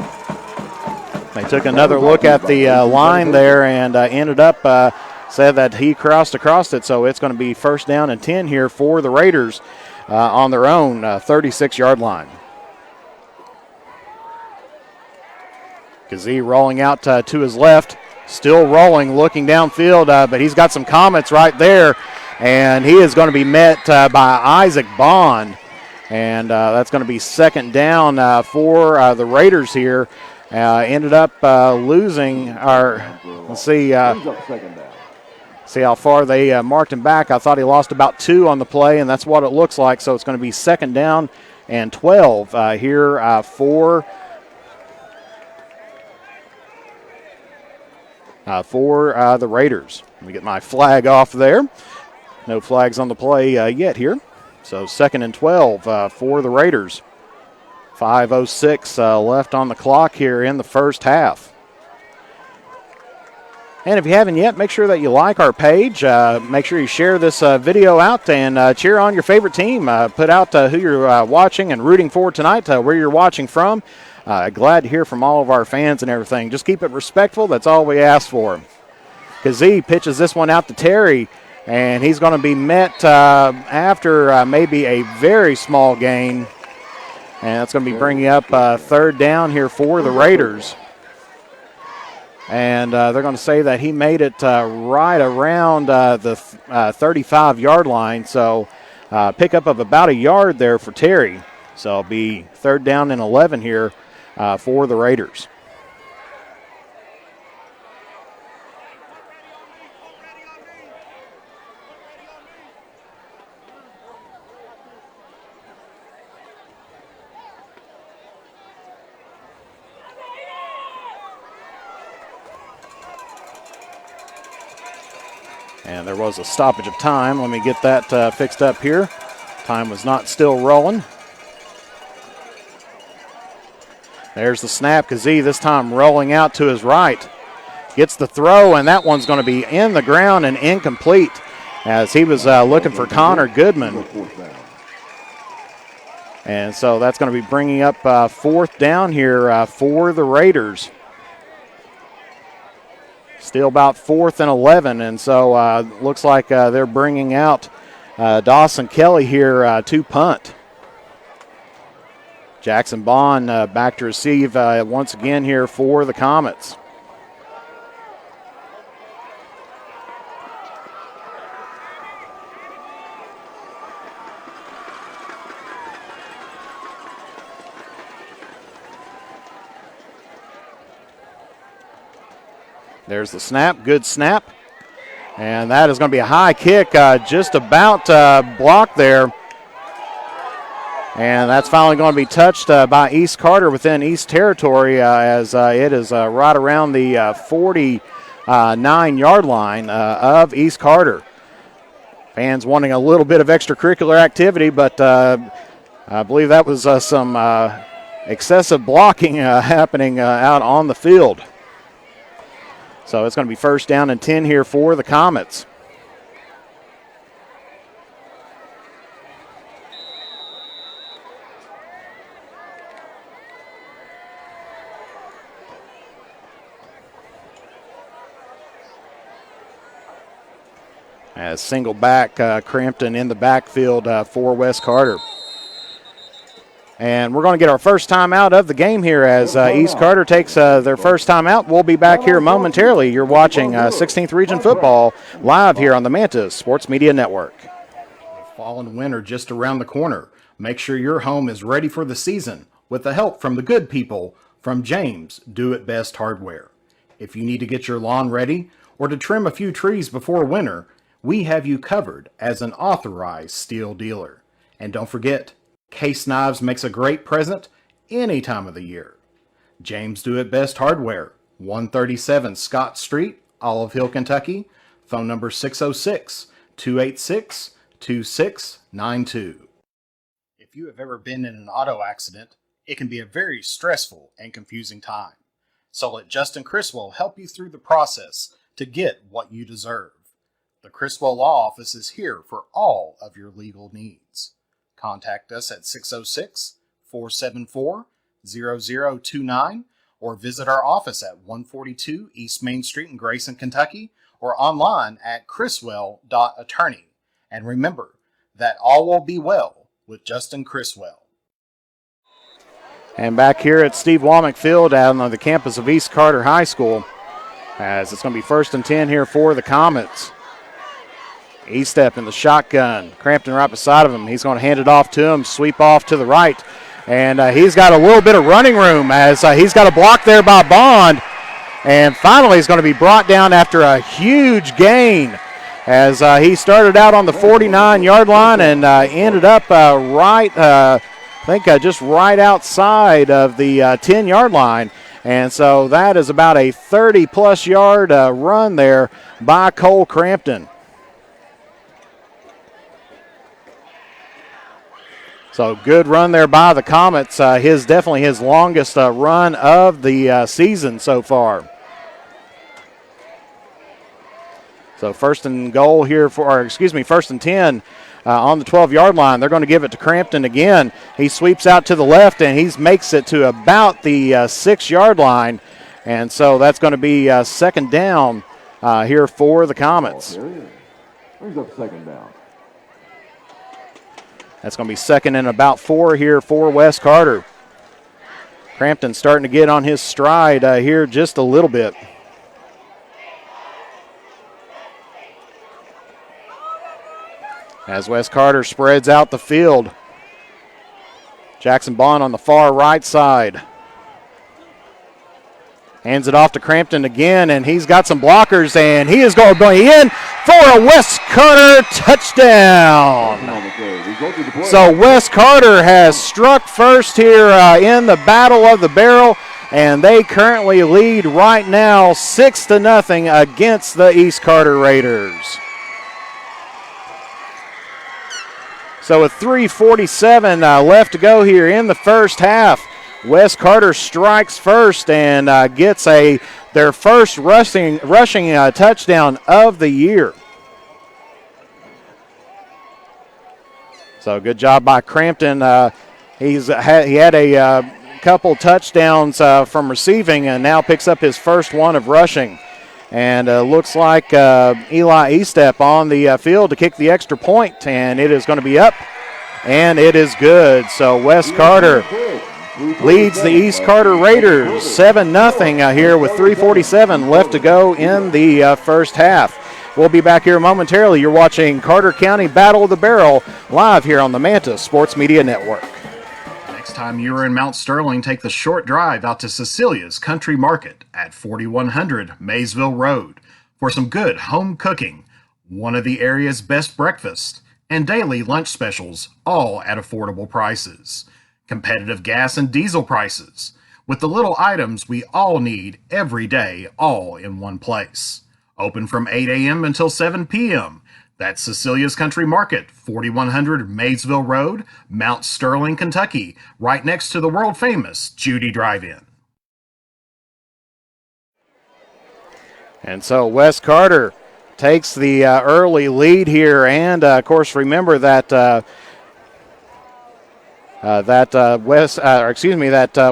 They took another look at the line there and ended up said that he crossed across it. So it's going to be 1st down and 10 here for the Raiders on their own 36-yard line. Kazee rolling out to his left, still rolling, looking downfield, but he's got some Comets right there, and he is going to be met by Isaac Bond, and that's going to be 2nd down for the Raiders here. Ended up losing our, let's see how far they marked him back. I thought he lost about 2 on the play, and that's what it looks like, so it's going to be 2nd down and 12 here for the Raiders. Let me get my flag off there. No flags on the play yet here. So 2nd and 12 for the Raiders. 5:06 left on the clock here in the first half. And if you haven't yet, make sure that you like our page. Make sure you share this video out and cheer on your favorite team. Put out who you're watching and rooting for tonight, where you're watching from. Glad to hear from all of our fans and everything. Just keep it respectful. That's all we ask for. Kazee pitches this one out to Terry, and he's going to be met after maybe a very small gain. And that's going to be bringing up 3rd down here for the Raiders. And they're going to say that he made it right around the 35-yard line. So pickup of about a yard there for Terry. So it'll be 3rd down and 11 here for the Raiders. And there was a stoppage of time. Let me get that fixed up here. Time was not still rolling. There's the snap. Kazee this time rolling out to his right. Gets the throw, and that one's going to be in the ground and incomplete as he was looking for Connor Goodman. And so that's going to be bringing up 4th down here for the Raiders. Still about 4th and 11, and so looks like they're bringing out Dawson Kelly here to punt. Jackson Bond back to receive once again here for the Comets. There's the snap, good snap. And that is going to be a high kick, just about blocked there. And that's finally going to be touched by East Carter within East territory as it is right around the 49-yard line of East Carter. Fans wanting a little bit of extracurricular activity, but I believe that was some excessive blocking happening out on the field. So it's going to be first down and 10 here for the Comets. As single back, Crampton in the backfield for Wes Carter. And we're going to get our first time out of the game here as East Carter takes their first time out. We'll be back here momentarily. You're watching 16th Region Football live here on the Mantis Sports Media Network. Fall and winter just around the corner. Make sure your home is ready for the season with the help from the good people from James Do It Best Hardware. If you need to get your lawn ready or to trim a few trees before winter, we have you covered as an authorized steel dealer. And don't forget, Case Knives makes a great present any time of the year. James Do It Best Hardware, 137 Scott Street, Olive Hill, Kentucky. Phone number 606-286-2692. If you have ever been in an auto accident, it can be a very stressful and confusing time. So let Justin Criswell help you through the process to get what you deserve. The Criswell Law Office is here for all of your legal needs. Contact us at 606-474-0029 or visit our office at 142 East Main Street in Grayson, Kentucky, or online at criswell.attorney. And remember that all will be well with Justin Criswell. And back here at Steve Womack Field out on the campus of East Carter High School, as it's going to be first and 10 here for the Comets. E-step in the shotgun. Crampton right beside of him. He's going to hand it off to him, sweep off to the right. And he's got a little bit of running room as he's got a block there by Bond. And finally he's going to be brought down after a huge gain as he started out on the 49-yard line and ended up just right outside of the 10-yard line. And so that is about a 30-plus yard run there by Cole Crampton. So good run there by the Comets. Definitely his longest run of the season so far. So first and 10 on the 12-yard line. They're going to give it to Crampton again. He sweeps out to the left and he makes it to about the 6-yard line. And so that's going to be second down here for the Comets. Brings up second down. That's going to be second and about 4 here for Wes Carter. Crampton starting to get on his stride here just a little bit. As Wes Carter spreads out the field. Jackson Bond on the far right side. Hands it off to Crampton again, and he's got some blockers, and he is going in for a Wes Carter touchdown. So Wes Carter has struck first here in the Battle of the Barrel, and they currently lead right now 6-0 against the East Carter Raiders. So with 3:47 left to go here in the first half, Wes Carter strikes first and gets their first rushing touchdown of the year. So good job by Crampton. He had a couple touchdowns from receiving and now picks up his first one of rushing. And looks like Eli Estep on the field to kick the extra point, and it is going to be up, and it is good. So Wes Carter leads the East Carter Raiders 7-0 here with 3:47 left to go in the first half. We'll be back here momentarily. You're watching Carter County Battle of the Barrel live here on the Mantis Sports Media Network. Next time you're in Mount Sterling, take the short drive out to Cecilia's Country Market at 4100 Maysville Road for some good home cooking, one of the area's best breakfasts, and daily lunch specials, all at affordable prices. Competitive gas and diesel prices, with the little items we all need every day, all in one place. Open from 8 a.m. until 7 p.m. That's Cecilia's Country Market, 4100 Maysville Road, Mount Sterling, Kentucky, right next to the world-famous Judy Drive-In. And so Wes Carter takes the early lead here, and of course, remember that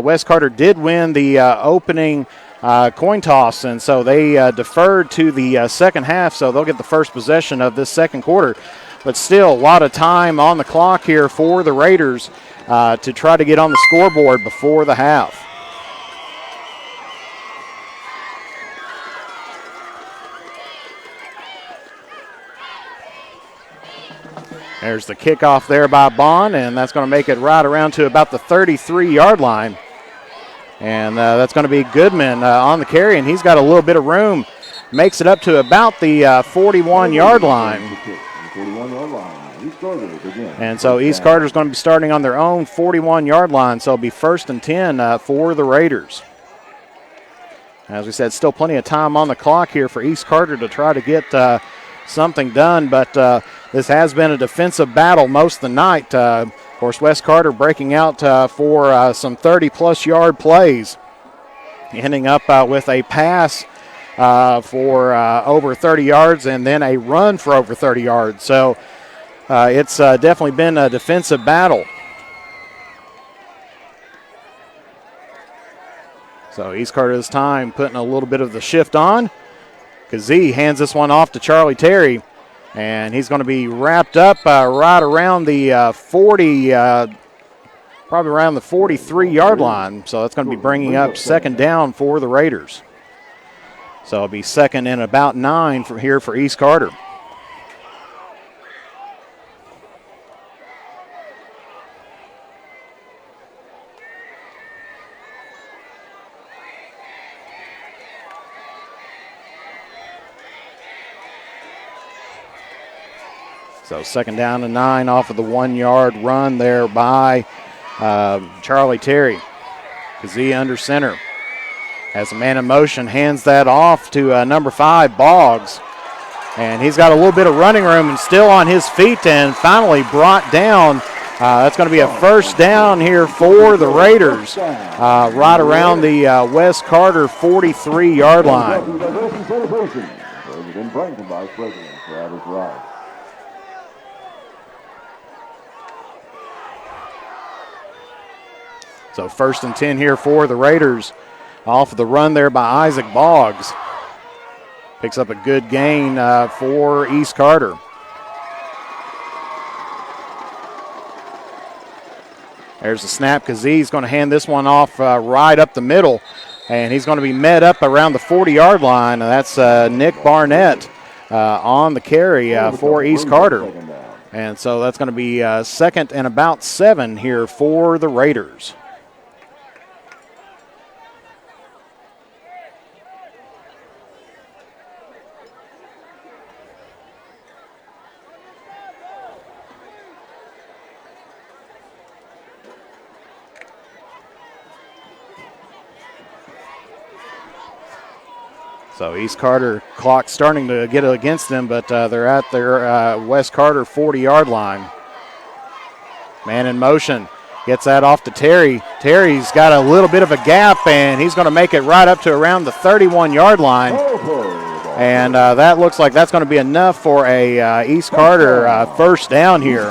Wes Carter did win the opening coin toss, and so they deferred to the second half, so they'll get the first possession of this second quarter. But still, a lot of time on the clock here for the Raiders to try to get on the scoreboard before the half. There's the kickoff there by Bond, and that's going to make it right around to about the 33-yard line. And that's going to be Goodman on the carry, and he's got a little bit of room. Makes it up to about the 41-yard line. And so East Carter's going to be starting on their own 41-yard line, so it'll be 1st and 10 for the Raiders. As we said, still plenty of time on the clock here for East Carter to try to get something done, but this has been a defensive battle most of the night. Of course, Wes Carter breaking out for some 30-plus yard plays, ending up with a pass for over 30 yards and then a run for over 30 yards. So it's definitely been a defensive battle. So East Carter this time putting a little bit of the shift on. Kazee hands this one off to Charlie Terry, and he's going to be wrapped up right around the 40, probably around the 43-yard line. So that's going to be bringing up second down for the Raiders. So it'll be second and about 9 from here for East Carter. So second down and 9 off of the 1-yard run there by Charlie Terry. Kazee under center. Has a man in motion, hands that off to number 5, Boggs. And he's got a little bit of running room and still on his feet and finally brought down. That's going to be a first down here for the Raiders, right around the Wes Carter 43-yard line. So 1st and 10 here for the Raiders. Off of the run there by Isaac Boggs. Picks up a good gain for East Carter. There's the snap. Kazee's going to hand this one off right up the middle. And he's going to be met up around the 40-yard line. And that's Nick Barnett on the carry for East Carter. And so that's going to be second and about 7 here for the Raiders. So East Carter clock starting to get against them, but they're at their West Carter 40-yard line. Man in motion. Gets that off to Terry. Terry's got a little bit of a gap, and he's going to make it right up to around the 31-yard line. And that looks like that's going to be enough for a East Carter first down here.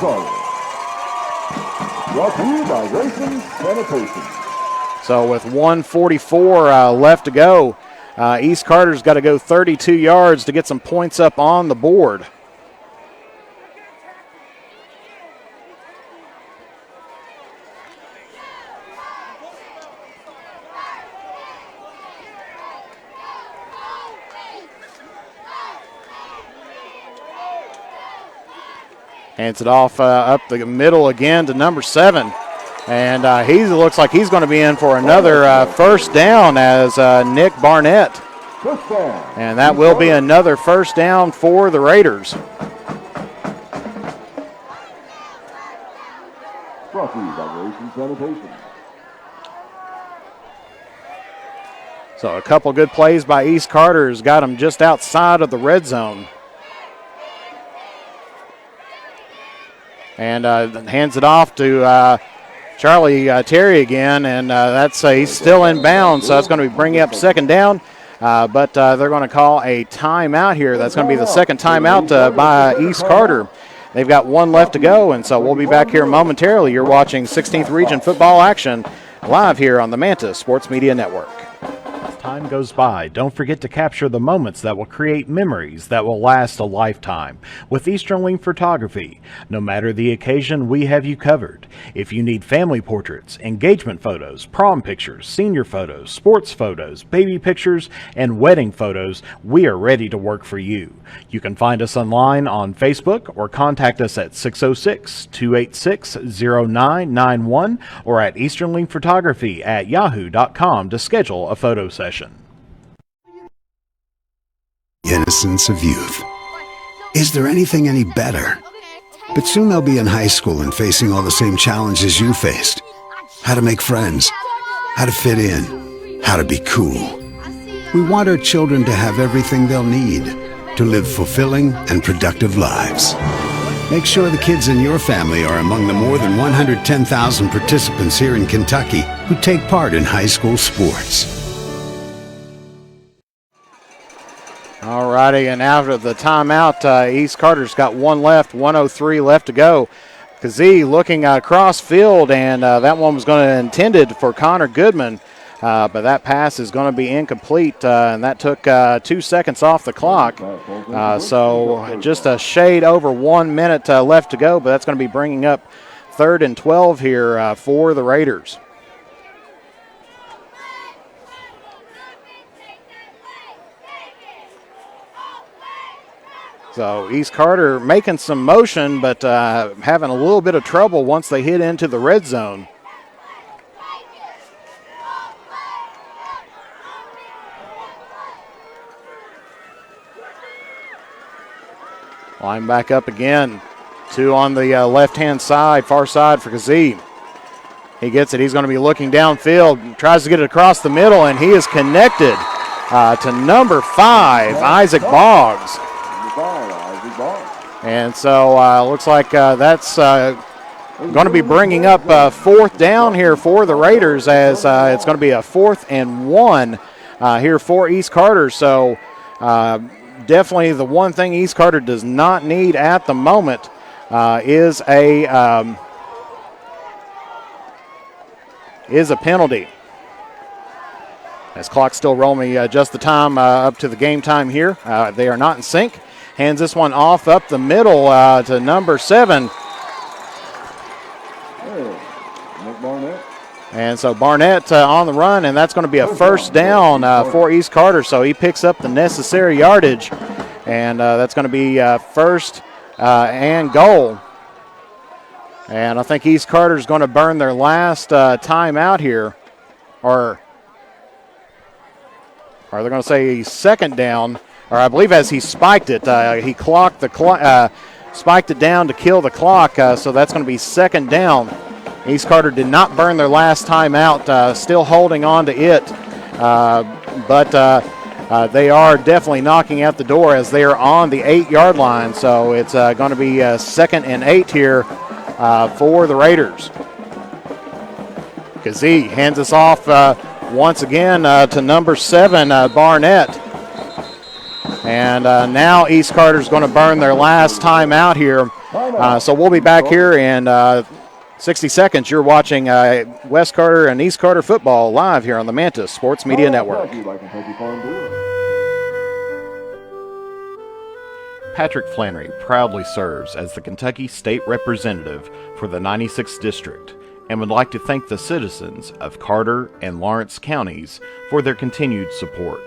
So with 1:44 left to go, East Carter's got to go 32 yards to get some points up on the board. Hands it off up the middle again to number 7. And he looks like he's going to be in for another first down as Nick Barnett. And that will be another first down for the Raiders. So a couple good plays by East Carter has got them just outside of the red zone. and hands it off to Charlie Terry again, and he's still in bounds, so it's going to be bringing up second down. But they're going to call a timeout here. That's going to be the second timeout by East Carter. They've got one left to go, and so we'll be back here momentarily. You're watching 16th Region football action live here on the Manta Sports Media Network. Time goes by, don't forget to capture the moments that will create memories that will last a lifetime with Easterling Photography. No matter the occasion, we have you covered. If you need family portraits, engagement photos, prom pictures, senior photos, sports photos, baby pictures, and wedding photos, we are ready to work for you. You can find us online on Facebook or contact us at 606-286-0991 or at easterlingphotography@yahoo.com to schedule a photo session. Innocence of youth. Is there anything any better? But soon they'll be in high school and facing all the same challenges you faced. How to make friends, how to fit in, how to be cool. We want our children to have everything they'll need to live fulfilling and productive lives. Make sure the kids in your family are among the more than 110,000 participants here in Kentucky who take part in high school sports. All righty, and out of the timeout, East Carter's got one left, 1:03 left to go. Kazee looking across field, and that one was going to intended for Connor Goodman, but that pass is going to be incomplete, and that took 2 seconds off the clock. So just a shade over 1 minute left to go, but that's going to be bringing up 3rd and 12 here for the Raiders. So East Carter making some motion, but having a little bit of trouble once they hit into the red zone. Line back up again. 2 on the left-hand side, far side for Kazee. He gets it. He's going to be looking downfield. Tries to get it across the middle, and he is connected to number 5, Isaac Boggs. And so looks like that's going to be bringing up 4th down here for the Raiders, as it's going to be a 4th and 1 here for East Carter. So definitely the one thing East Carter does not need at the moment is a penalty. As clock's still rolling, just the time up to the game time here. They are not in sync. Hands this one off up the middle to number 7. And so Barnett on the run, and that's going to be a first down for East Carter. So he picks up the necessary yardage, and that's going to be first and goal. And I think East Carter's going to burn their last timeout here, or they're going to say second down. Or I believe as he spiked it, he clocked the spiked it down to kill the clock. So that's going to be second down. East Carter did not burn their last time out, still holding on to it. But they are definitely knocking at the door as they are on the 8-yard line. So it's going to be 2nd and 8 here for the Raiders. Kazee hands us off once again to number 7, Barnett. And now East Carter's going to burn their last time out here. So we'll be back here in 60 seconds. You're watching West Carter and East Carter football live here on the Manta Sports Media Network. Patrick Flannery proudly serves as the Kentucky State Representative for the 96th District and would like to thank the citizens of Carter and Lawrence counties for their continued support.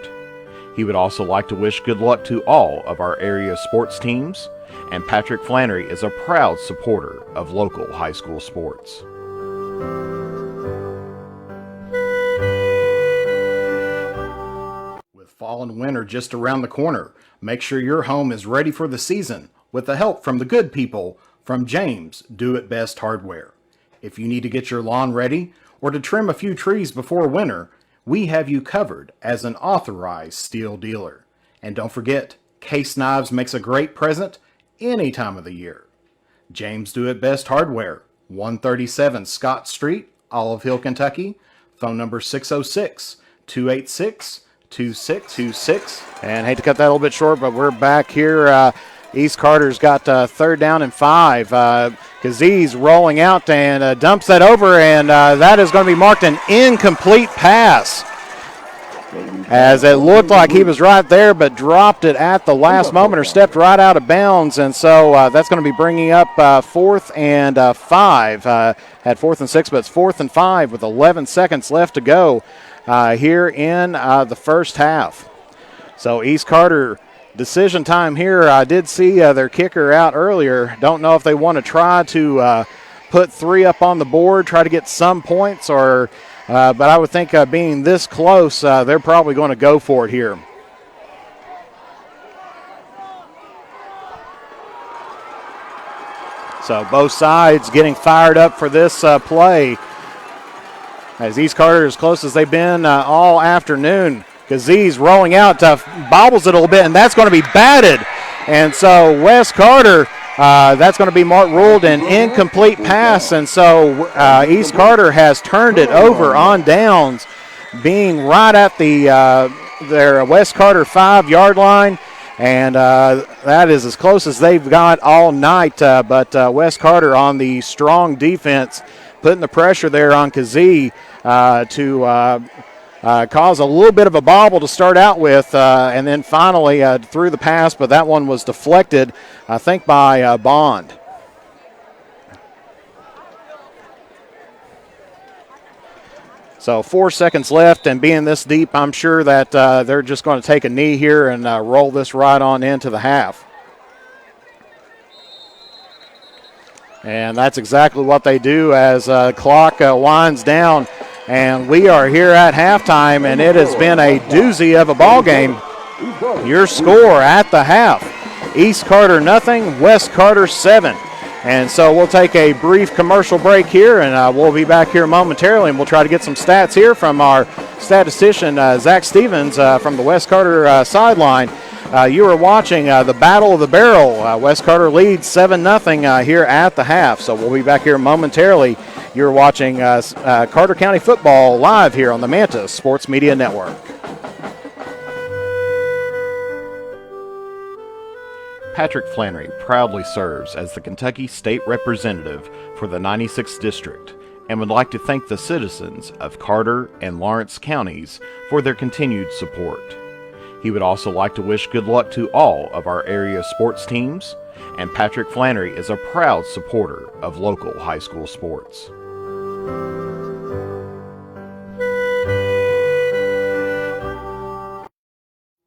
He would also like to wish good luck to all of our area sports teams, and Patrick Flannery is a proud supporter of local high school sports. With fall and winter just around the corner, make sure your home is ready for the season with the help from the good people from James Do It Best Hardware. If you need to get your lawn ready or to trim a few trees before winter, we have you covered as an authorized steel dealer. And don't forget, case knives makes a great present any time of the year. James Do It Best Hardware, 137 Scott Street, Olive Hill, Kentucky. Phone number 606-286-2626. And hate to cut that a little bit short, but we're back here. East Carter's got 3rd down and 5. Kazee rolling out and dumps that over, and that is going to be marked an incomplete pass, as it looked like he was right there but dropped it at the last moment or stepped right out of bounds. And so that's going to be bringing up 4th and 5. Had 4th and 6, but it's 4th and 5 with 11 seconds left to go here in the first half. So East Carter, decision time here. I did see their kicker out earlier. Don't know if they want to try to put 3 up on the board, try to get some points, or but I would think being this close, they're probably going to go for it here. So both sides getting fired up for this play, as East Carter as close as they've been all afternoon. Kazee's rolling out, bobbles it a little bit, and that's going to be batted. And so West Carter, that's going to be ruled an incomplete pass. And so East Carter has turned it over on downs, being right at their West Carter 5-yard line. And that is as close as they've got all night. But West Carter on the strong defense, putting the pressure there on Kazee to cause a little bit of a bobble to start out with, and then finally threw the pass, but that one was deflected, I think, by Bond. So 4 seconds left, and being this deep, I'm sure that they're just going to take a knee here and roll this right on into the half. And that's exactly what they do as clock winds down. And we are here at halftime, and it has been a doozy of a ball game. Your score at the half: East Carter 0, West Carter 7. And so we'll take a brief commercial break here, and we'll be back here momentarily, and we'll try to get some stats here from our statistician, Zach Stevens, from the West Carter sideline. You are watching the Battle of the Barrel. West Carter leads 7-0 here at the half. So we'll be back here momentarily. You're watching Carter County football live here on the Mantis Sports Media Network. Patrick Flannery proudly serves as the Kentucky State Representative for the 96th District and would like to thank the citizens of Carter and Lawrence counties for their continued support. He would also like to wish good luck to all of our area sports teams, and Patrick Flannery is a proud supporter of local high school sports.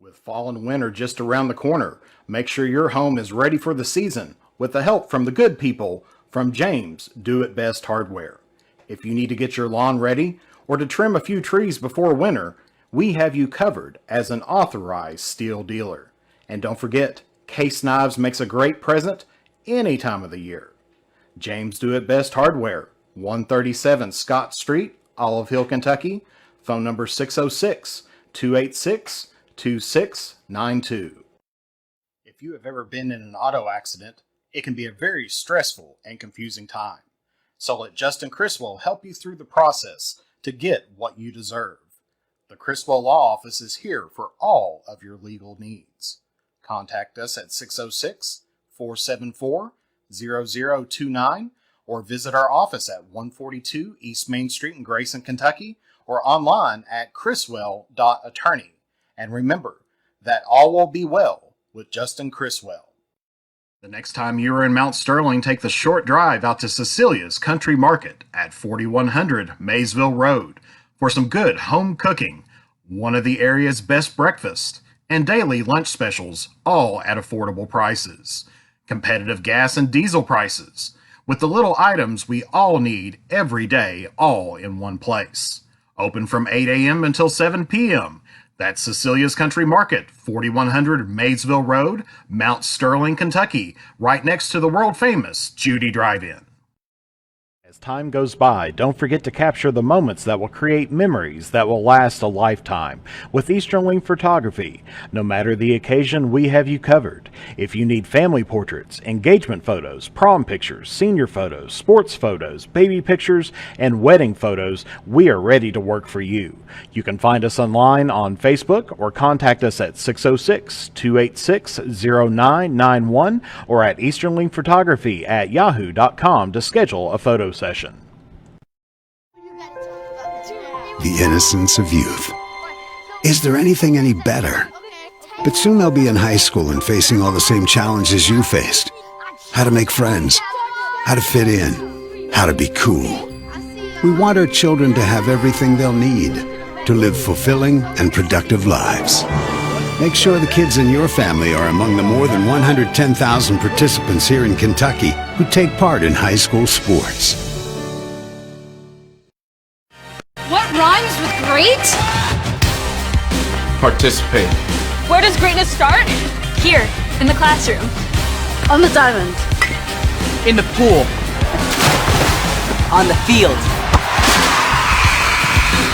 With fall and winter just around the corner, make sure your home is ready for the season with the help from the good people from James Do It Best Hardware. If you need to get your lawn ready or to trim a few trees before winter, we have you covered as an authorized steel dealer. And don't forget, case knives makes a great present any time of the year. James Do It Best Hardware, 137 Scott Street, Olive Hill, Kentucky. Phone number 606-286-2692. If you have ever been in an auto accident, it can be a very stressful and confusing time. So let Justin Criswell help you through the process to get what you deserve. The Criswell Law Office is here for all of your legal needs. Contact us at 606-474-0029 or visit our office at 142 East Main Street in Grayson, Kentucky, or online at criswell.attorney. And remember that all will be well with Justin Criswell. The next time you are in Mount Sterling, take the short drive out to Cecilia's Country Market at 4100 Maysville Road for some good home cooking, one of the area's best breakfasts, and daily lunch specials, all at affordable prices. Competitive gas and diesel prices, with the little items we all need every day, all in one place. Open from 8 a.m. until 7 p.m. That's Cecilia's Country Market, 4100 Maysville Road, Mount Sterling, Kentucky, right next to the world-famous Judy Drive-In. As time goes by, don't forget to capture the moments that will create memories that will last a lifetime. With Easternling Photography, no matter the occasion, we have you covered. If you need family portraits, engagement photos, prom pictures, senior photos, sports photos, baby pictures, and wedding photos, we are ready to work for you. You can find us online on Facebook or contact us at 606-286-0991 or at easternlingphotography@yahoo.com to schedule a photo session. The innocence of youth. Is there anything any better? But soon they'll be in high school and facing all the same challenges you faced. How to make friends, how to fit in, how to be cool. We want our children to have everything they'll need to live fulfilling and productive lives. Make sure the kids in your family are among the more than 110,000 participants here in Kentucky who take part in high school sports. What rhymes with great? Participate. Where does greatness start? Here, in the classroom. On the diamond. In the pool. On the field.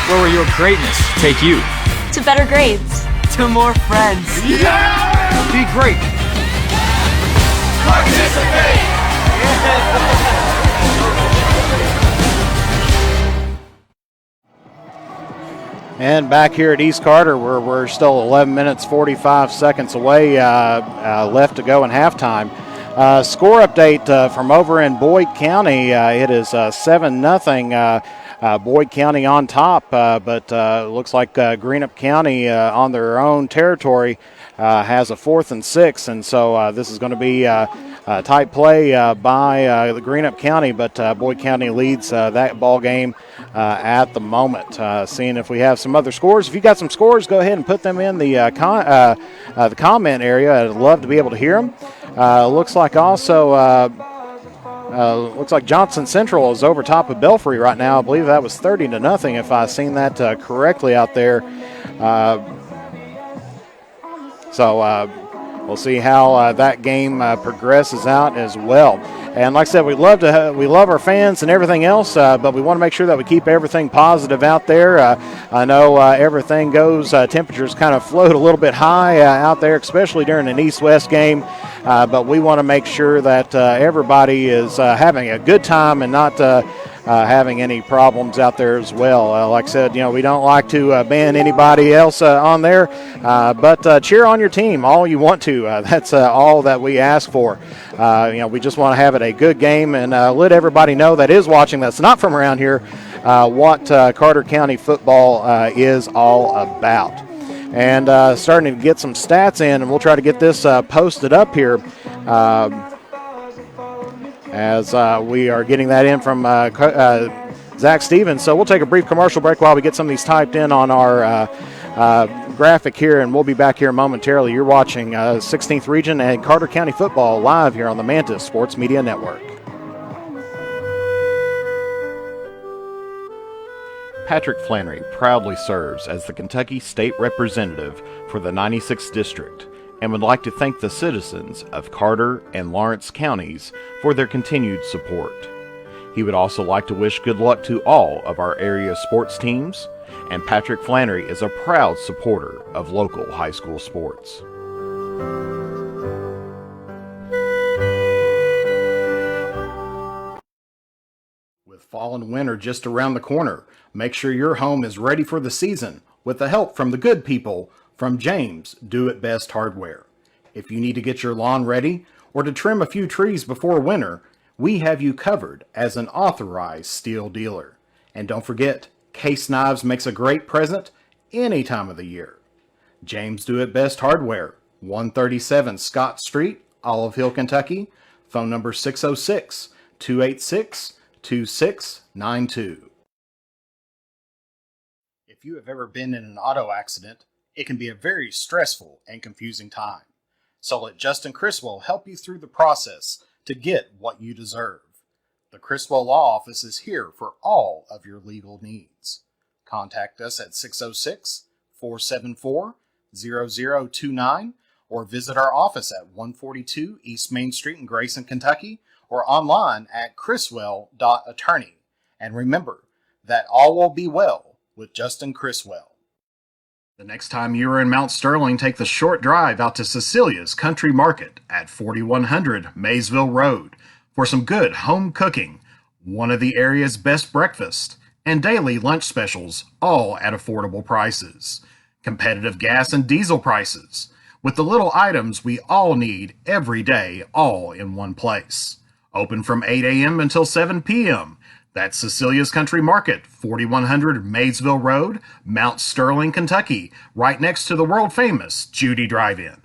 Where will your greatness take you? To better grades. To more friends. Yeah! Be great. Participate! And back here at East Carter, we're still 11 minutes 45 seconds away left to go in halftime. Score update from over in Boyd County. It is 7-0. Boyd County on top, but looks like Greenup County on their own territory has a 4th and 6, and so this is going to be tight play by the Greenup County, but Boyd County leads that ball game at the moment. Seeing if we have some other scores. If you got some scores, go ahead and put them in the comment area. I'd love to be able to hear them. Looks like also. Looks like Johnson Central is over top of Belfry right now. I believe that was 30-0 if I've seen that correctly out there. So we'll see how that game progresses out as well. And like I said, we love our fans and everything else, but we want to make sure that we keep everything positive out there. I know everything goes, temperatures kind of float a little bit high out there, especially during an east-west game. But we want to make sure that everybody is having a good time and not having any problems out there as well. Like I said, we don't like to ban anybody else on there, but cheer on your team all you want to. That's all that we ask for. We just want to have it a good game and let everybody know that is watching that's not from around here what Carter County football is all about. And starting to get some stats in, and we'll try to get this posted up here as we are getting that in from Zach Stevens. So we'll take a brief commercial break while we get some of these typed in on our graphic here, and we'll be back here momentarily. You're watching 16th Region and Carter County football live here on the Mantis Sports Media Network. Patrick Flannery proudly serves as the Kentucky State Representative for the 96th District and would like to thank the citizens of Carter and Lawrence counties for their continued support. He would also like to wish good luck to all of our area sports teams, and Patrick Flannery is a proud supporter of local high school sports. With fall and winter just around the corner, make sure your home is ready for the season with the help from the good people from James Do It Best Hardware. If you need to get your lawn ready or to trim a few trees before winter, we have you covered as an authorized steel dealer. And don't forget, case knives makes a great present any time of the year. James Do It Best Hardware, 137 Scott Street, Olive Hill, Kentucky. Phone number 606-286-2692. If you have ever been in an auto accident, it can be a very stressful and confusing time. So let Justin Criswell help you through the process to get what you deserve. The Criswell Law Office is here for all of your legal needs. Contact us at 606-474-0029 or visit our office at 142 East Main Street in Grayson, Kentucky, or online at criswell.attorney. And remember that all will be well with Justin Criswell. The next time you are in Mount Sterling, take the short drive out to Cecilia's Country Market at 4100 Maysville Road for some good home cooking, one of the area's best breakfasts, and daily lunch specials, all at affordable prices. Competitive gas and diesel prices, with the little items we all need every day, all in one place. Open from 8 a.m. until 7 p.m. That's Cecilia's Country Market, 4100 Maysville Road, Mount Sterling, Kentucky, right next to the world-famous Judy Drive-In.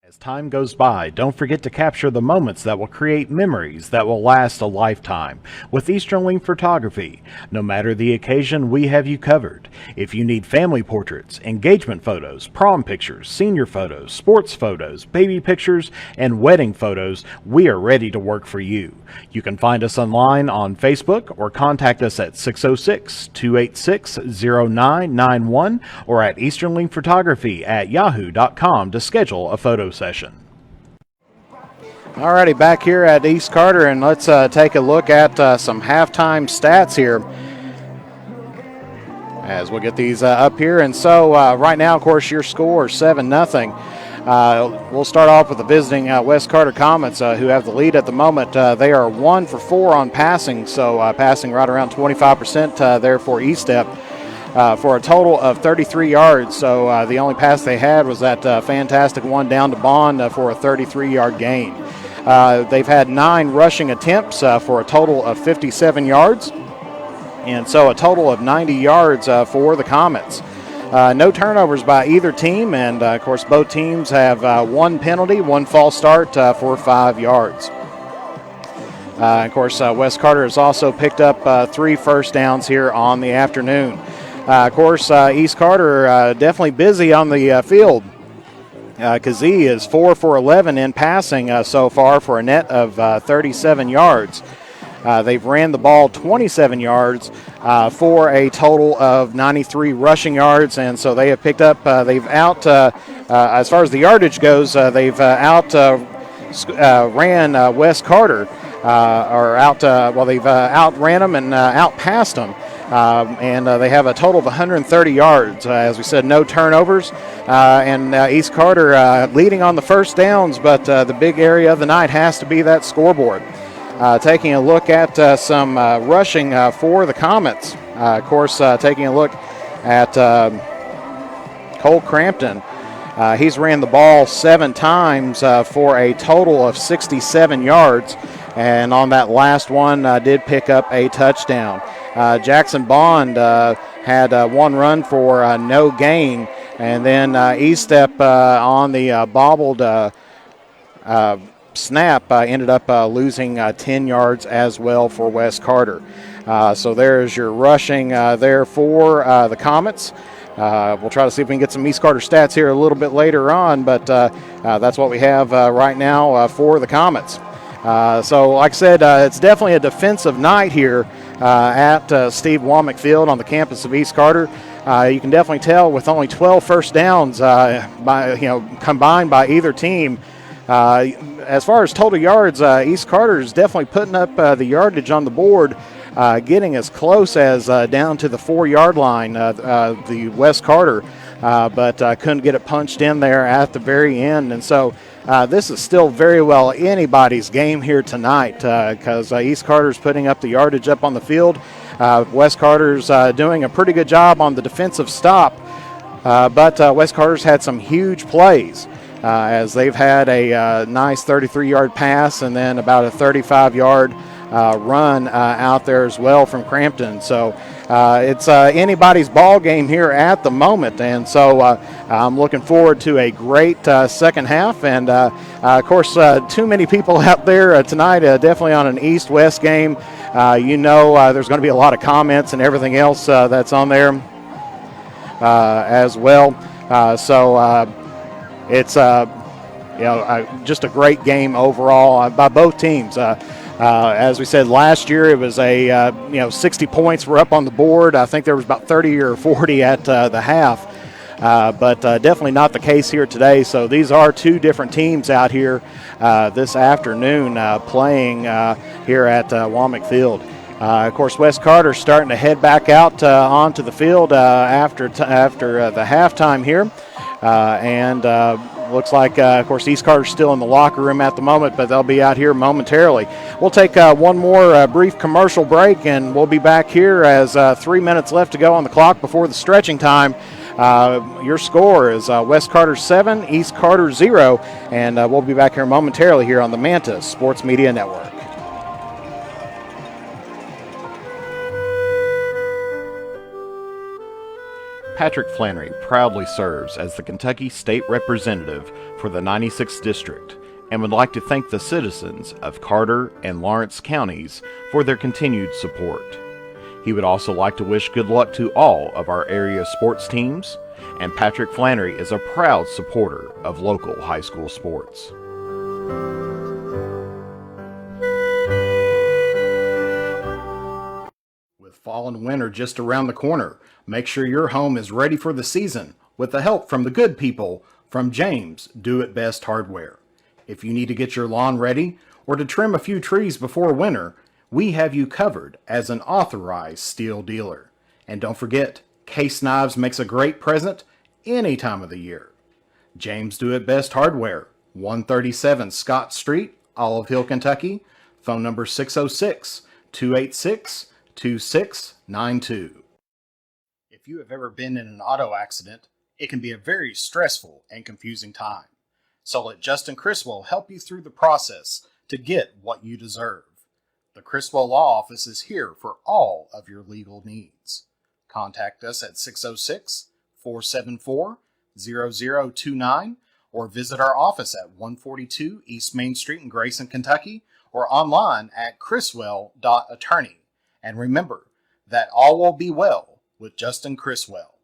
As time goes by, don't forget to capture the moments that will create memories that will last a lifetime with Easternling Photography. No matter the occasion, we have you covered. If you need family portraits, engagement photos, prom pictures, senior photos, sports photos, baby pictures, and wedding photos, we are ready to work for you. You can find us online on Facebook or contact us at 606-286-0991 or at easternlingphotography@yahoo.com to schedule a photo session. Alrighty, back here at East Carter, and let's take a look at some halftime stats here as we'll get these up here. And so right now, of course, your score is 7-0. We'll start off with the visiting West Carter Comets, who have the lead at the moment. They are 1 for 4 on passing, so passing right around 25% there for ESTEP. For a total of 33 yards. So the only pass they had was that fantastic one down to Bond for a 33-yard gain. They've had 9 rushing attempts for a total of 57 yards. And so a total of 90 yards for the Comets. No turnovers by either team. And, of course, both teams have 1 penalty, 1 false start for 5 yards. Of course, West Carter has also picked up 3 first downs here on the afternoon. Of course, East Carter definitely busy on the field. Kazee is 4 for 11 in passing so far for a net of 37 yards. They've ran the ball 27 yards for a total of 93 rushing yards, and so they have picked up, they've out, as far as the yardage goes, they've ran West Carter, they've outran them and outpassed them. And they have a total of 130 yards. As we said, no turnovers. And East Carter leading on the first downs, but the big area of the night has to be that scoreboard. Taking a look at some rushing for the Comets. Of course, taking a look at Cole Crampton. He's ran the ball 7 times for a total of 67 yards. And on that last one, did pick up a touchdown. Jackson Bond had 1 run for no gain. And then ESTEP on the bobbled snap ended up losing 10 yards as well for West Carter. So there's your rushing there for the Comets. We'll try to see if we can get some East Carter stats here a little bit later on, but that's what we have right now for the Comets. So like I said, it's definitely a defensive night here at Steve Womack Field on the campus of East Carter. You can definitely tell with only 12 first downs combined by either team. As far as total yards, East Carter is definitely putting up the yardage on the board, getting as close as down to the 4-yard line, the West Carter, but couldn't get it punched in there at the very end. And so this is still very well anybody's game here tonight because East Carter's putting up the yardage up on the field. West Carter's doing a pretty good job on the defensive stop, but West Carter's had some huge plays. As they've had a nice 33-yard pass and then about a 35-yard run out there as well from Crampton. So it's anybody's ball game here at the moment, and so I'm looking forward to a great second half. And of course, too many people out there tonight, definitely on an East-West game. There's going to be a lot of comments and everything else that's on there as well. It's just a great game overall by both teams. As we said last year, it was 60 points were up on the board. I think there was about 30 or 40 at the half. but definitely not the case here today. So these are two different teams out here this afternoon playing here at Womack Field. Of course, West Carter's starting to head back out onto the field after the halftime here. And looks like, of course, East Carter's still in the locker room at the moment, but they'll be out here momentarily. We'll take one more brief commercial break, and we'll be back here as 3 minutes left to go on the clock before the stretching time. Your score is West Carter 7, East Carter 0, and we'll be back here momentarily here on the Mantis Sports Media Network. Patrick Flannery proudly serves as the Kentucky State Representative for the 96th District and would like to thank the citizens of Carter and Lawrence counties for their continued support. He would also like to wish good luck to all of our area sports teams, and Patrick Flannery is a proud supporter of local high school sports. With fall and winter just around the corner, make sure your home is ready for the season with the help from the good people from James Do It Best Hardware. If you need to get your lawn ready or to trim a few trees before winter, we have you covered as an authorized steel dealer. And don't forget, Case Knives makes a great present any time of the year. James Do It Best Hardware, 137 Scott Street, Olive Hill, Kentucky. Phone number 606-286-2692. If you have ever been in an auto accident, it can be a very stressful and confusing time. So let Justin Criswell help you through the process to get what you deserve. The Criswell Law Office is here for all of your legal needs. Contact us at 606-474-0029 or visit our office at 142 East Main Street in Grayson, Kentucky, or online at criswell.attorney. And remember that all will be well with Justin Criswell.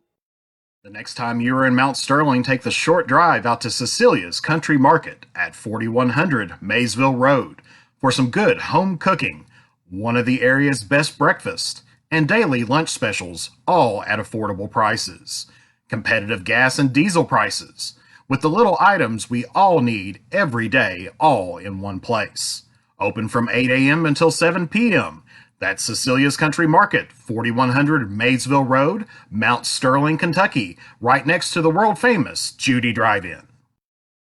The next time you are in Mount Sterling, take the short drive out to Cecilia's Country Market at 4100 Maysville Road for some good home cooking, one of the area's best breakfasts, and daily lunch specials, all at affordable prices. Competitive gas and diesel prices, with the little items we all need every day, all in one place. Open from 8 a.m. until 7 p.m. That's Cecilia's Country Market, 4100 Maysville Road, Mount Sterling, Kentucky, right next to the world-famous Judy Drive-In.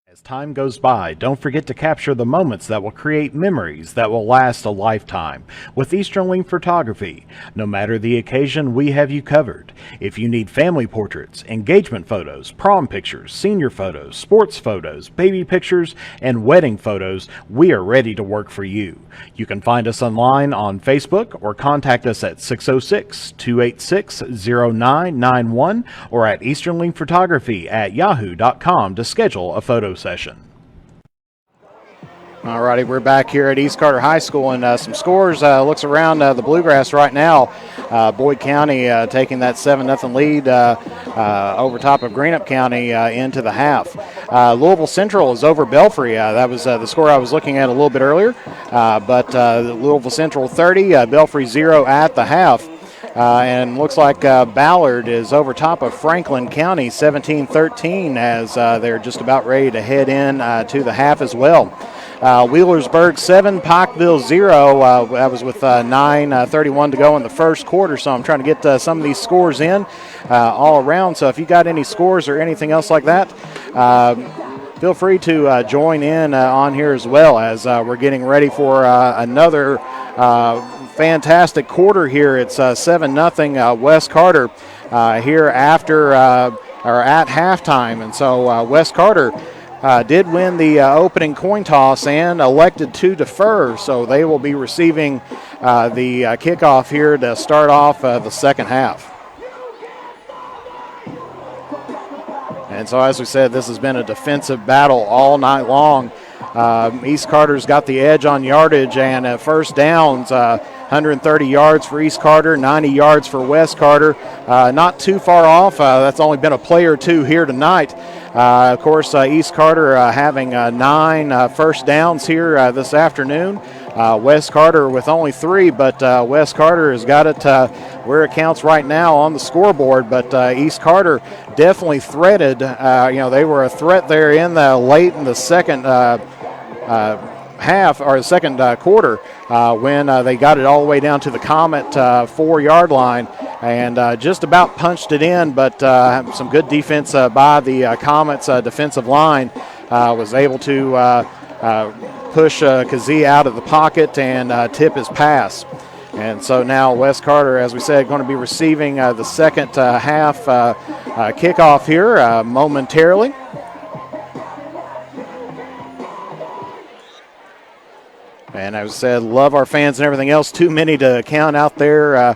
As time goes by, don't forget to capture the moments that will create memories that will last a lifetime with Easterling Photography. No matter the occasion, we have you covered. If you need family portraits, engagement photos, prom pictures, senior photos, sports photos, baby pictures, and wedding photos, we are ready to work for you. You can find us online on Facebook or contact us at 606-286-0991 or at easterlingphotography@yahoo.com to schedule a photo session. All righty, we're back here at East Carter High School, and some scores. Looks around the Bluegrass right now. Boyd County taking that 7-0 lead over top of Greenup County into the half. Louisville Central is over Belfry. That was the score I was looking at a little bit earlier. But Louisville Central 30, Belfry 0 at the half. And looks like Ballard is over top of Franklin County 17-13 as they're just about ready to head in to the half as well. Wheelersburg 7, Pikeville 0. That was with 9:31 to go in the first quarter, so I'm trying to get some of these scores in all around. So if you got any scores or anything else like that, feel free to join in on here as well as we're getting ready for another fantastic quarter here. It's 7-0 West Carter here after or at halftime, and so West Carter did win the opening coin toss and elected to defer, so they will be receiving the kickoff here to start off the second half. And so, as we said, this has been a defensive battle all night long. East Carter's got the edge on yardage, and at first downs, 130 yards for East Carter, 90 yards for West Carter. Not too far off. That's only been a play or two here tonight. Of course, East Carter having 9 first downs here this afternoon. Wes Carter with only 3, but Wes Carter has got it where it counts right now on the scoreboard. But East Carter definitely threated. They were a threat there in the late in the second half or the second quarter when they got it all the way down to the Comet 4-yard line and just about punched it in, but some good defense by the Comets defensive line was able to push Kazee out of the pocket and tip his pass. And so now Wes Carter, as we said, going to be receiving the second half kickoff here momentarily. And as I said, love our fans and everything else. Too many to count out there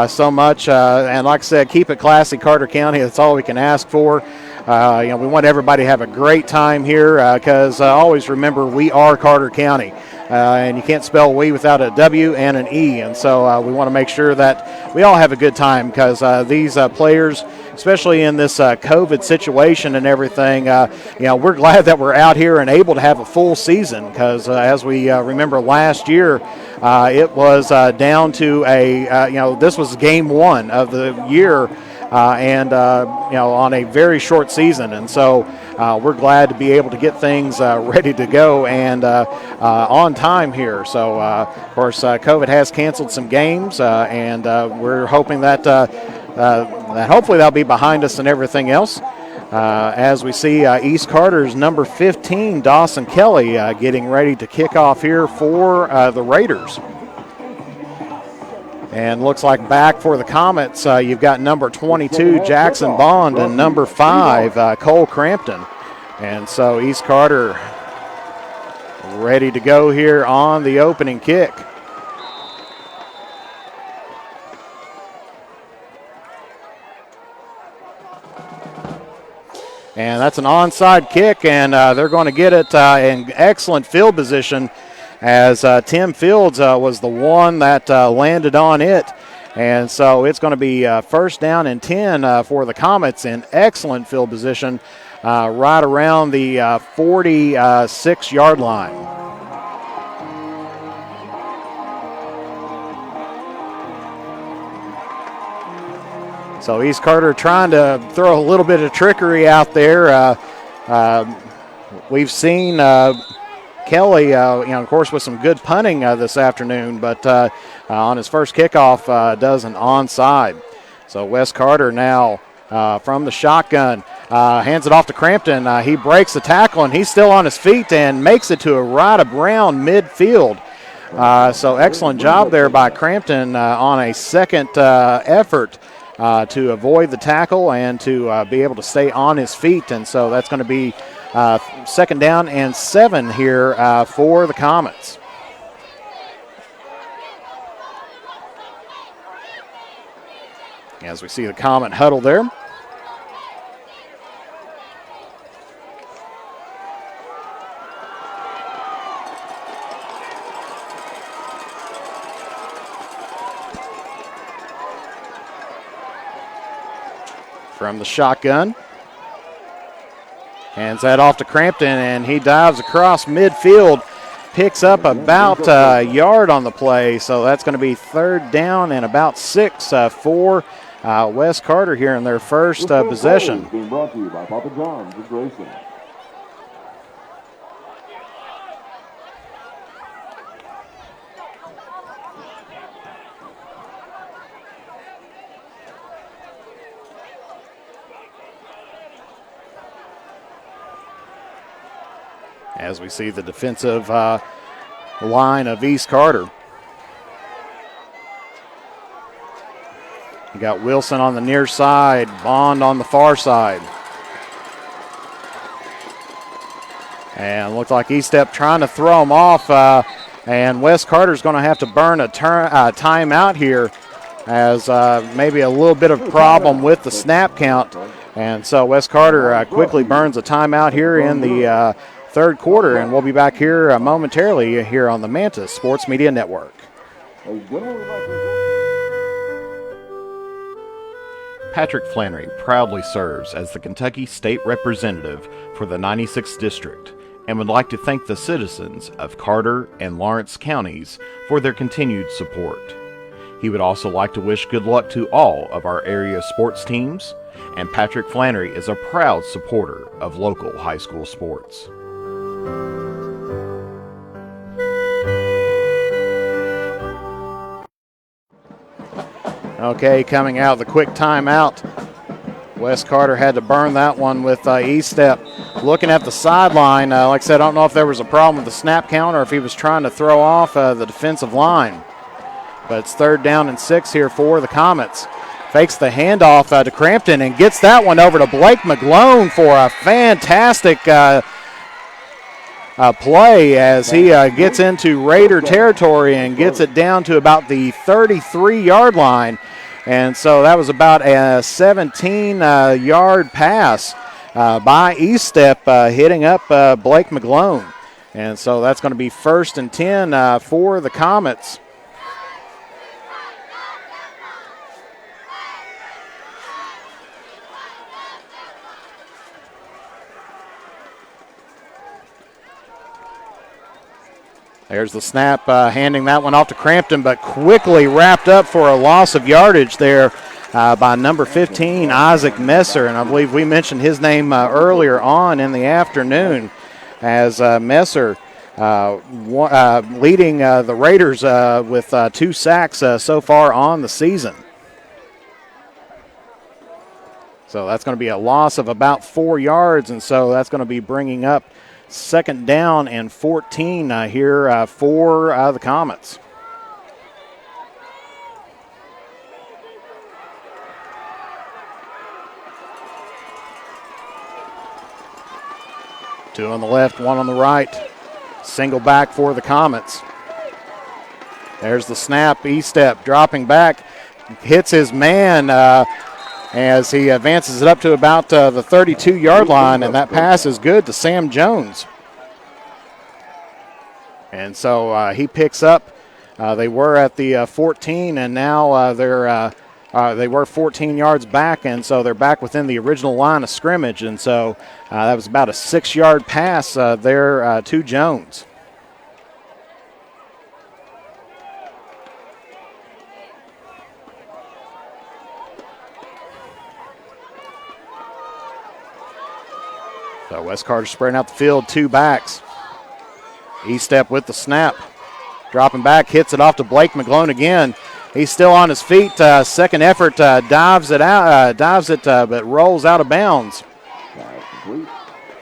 so much. And like I said, keep it classy, Carter County. That's all we can ask for. We want everybody to have a great time here because always remember we are Carter County. And you can't spell we without a W and an E. And so we want to make sure that we all have a good time because these players, especially in this COVID situation and everything, we're glad that we're out here and able to have a full season because as we remember last year, it was down to this was game 1 of the year. On a very short season. And so we're glad to be able to get things ready to go and on time here. So, of course, COVID has canceled some games, and we're hoping that hopefully that'll be behind us and everything else. As we see East Carter's number 15, Dawson Kelly, getting ready to kick off here for the Raiders. And looks like back for the Comets, you've got number 22, Jackson Bond, and number 5, Cole Crampton. And so East Carter ready to go here on the opening kick. And that's an onside kick, and they're going to get it in excellent field position as Tim Fields was the one that landed on it. And so it's going to be first down and 10 for the Comets in excellent field position right around the 46-yard line. So East Carter trying to throw a little bit of trickery out there. We've seen Kelly, of course, with some good punting this afternoon, but on his first kickoff does an onside. So Wes Carter now from the shotgun hands it off to Crampton. He breaks the tackle, and he's still on his feet and makes it to a right around midfield. So excellent job there by Crampton on a second effort to avoid the tackle and to be able to stay on his feet. And so that's going to be second down and 7 here for the Comets. As we see the Comet huddle there. From the shotgun. Hands that off to Crampton, and he dives across midfield, picks up about a yard on the play. So that's going to be third down and about 6 for Wes Carter here in their first possession. Being brought to you by Papa John's of Grayson. As we see the defensive line of East Carter. You got Wilson on the near side, Bond on the far side. And looked like E-Step trying to throw him off, and Wes Carter's going to have to burn a timeout here as maybe a little bit of problem with the snap count. And so Wes Carter quickly burns a timeout here in the third quarter, and we'll be back here momentarily here on the Mantis Sports Media Network. Patrick Flannery proudly serves as the Kentucky State Representative for the 96th District and would like to thank the citizens of Carter and Lawrence counties for their continued support. He would also like to wish good luck to all of our area sports teams, and Patrick Flannery is a proud supporter of local high school sports. Okay, coming out the quick timeout. Wes Carter had to burn that one with E-Step. Looking at the sideline, like I said, I don't know if there was a problem with the snap count or if he was trying to throw off the defensive line. But it's 3rd down and 6 here for the Comets. Fakes the handoff to Crampton and gets that one over to Blake McGlone for a fantastic play as he gets into Raider territory and gets it down to about the 33-yard line. And so that was about a 17-yard pass by E-Step hitting up Blake McGlone. And so that's going to be 1st and 10 for the Comets. There's the snap, handing that one off to Crampton, but quickly wrapped up for a loss of yardage there by number 15, Isaac Messer. And I believe we mentioned his name earlier on in the afternoon as Messer leading the Raiders with 2 sacks so far on the season. So that's going to be a loss of about 4 yards, and so that's going to be bringing up 2nd down and 14 here for the Comets. Two on the left, one on the right. Single back for the Comets. There's the snap, E-Step dropping back, hits his man as he advances it up to about the 32-yard line, and that pass is good to Sam Jones. And so he picks up. They were at the 14, and now they were 14 yards back, and so they're back within the original line of scrimmage. And so that was about a 6-yard pass there to Jones. So Wes Carter spreading out the field, 2 backs. E-Step with the snap. Dropping back, hits it off to Blake McGlone again. He's still on his feet. Second effort, dives it, but rolls out of bounds.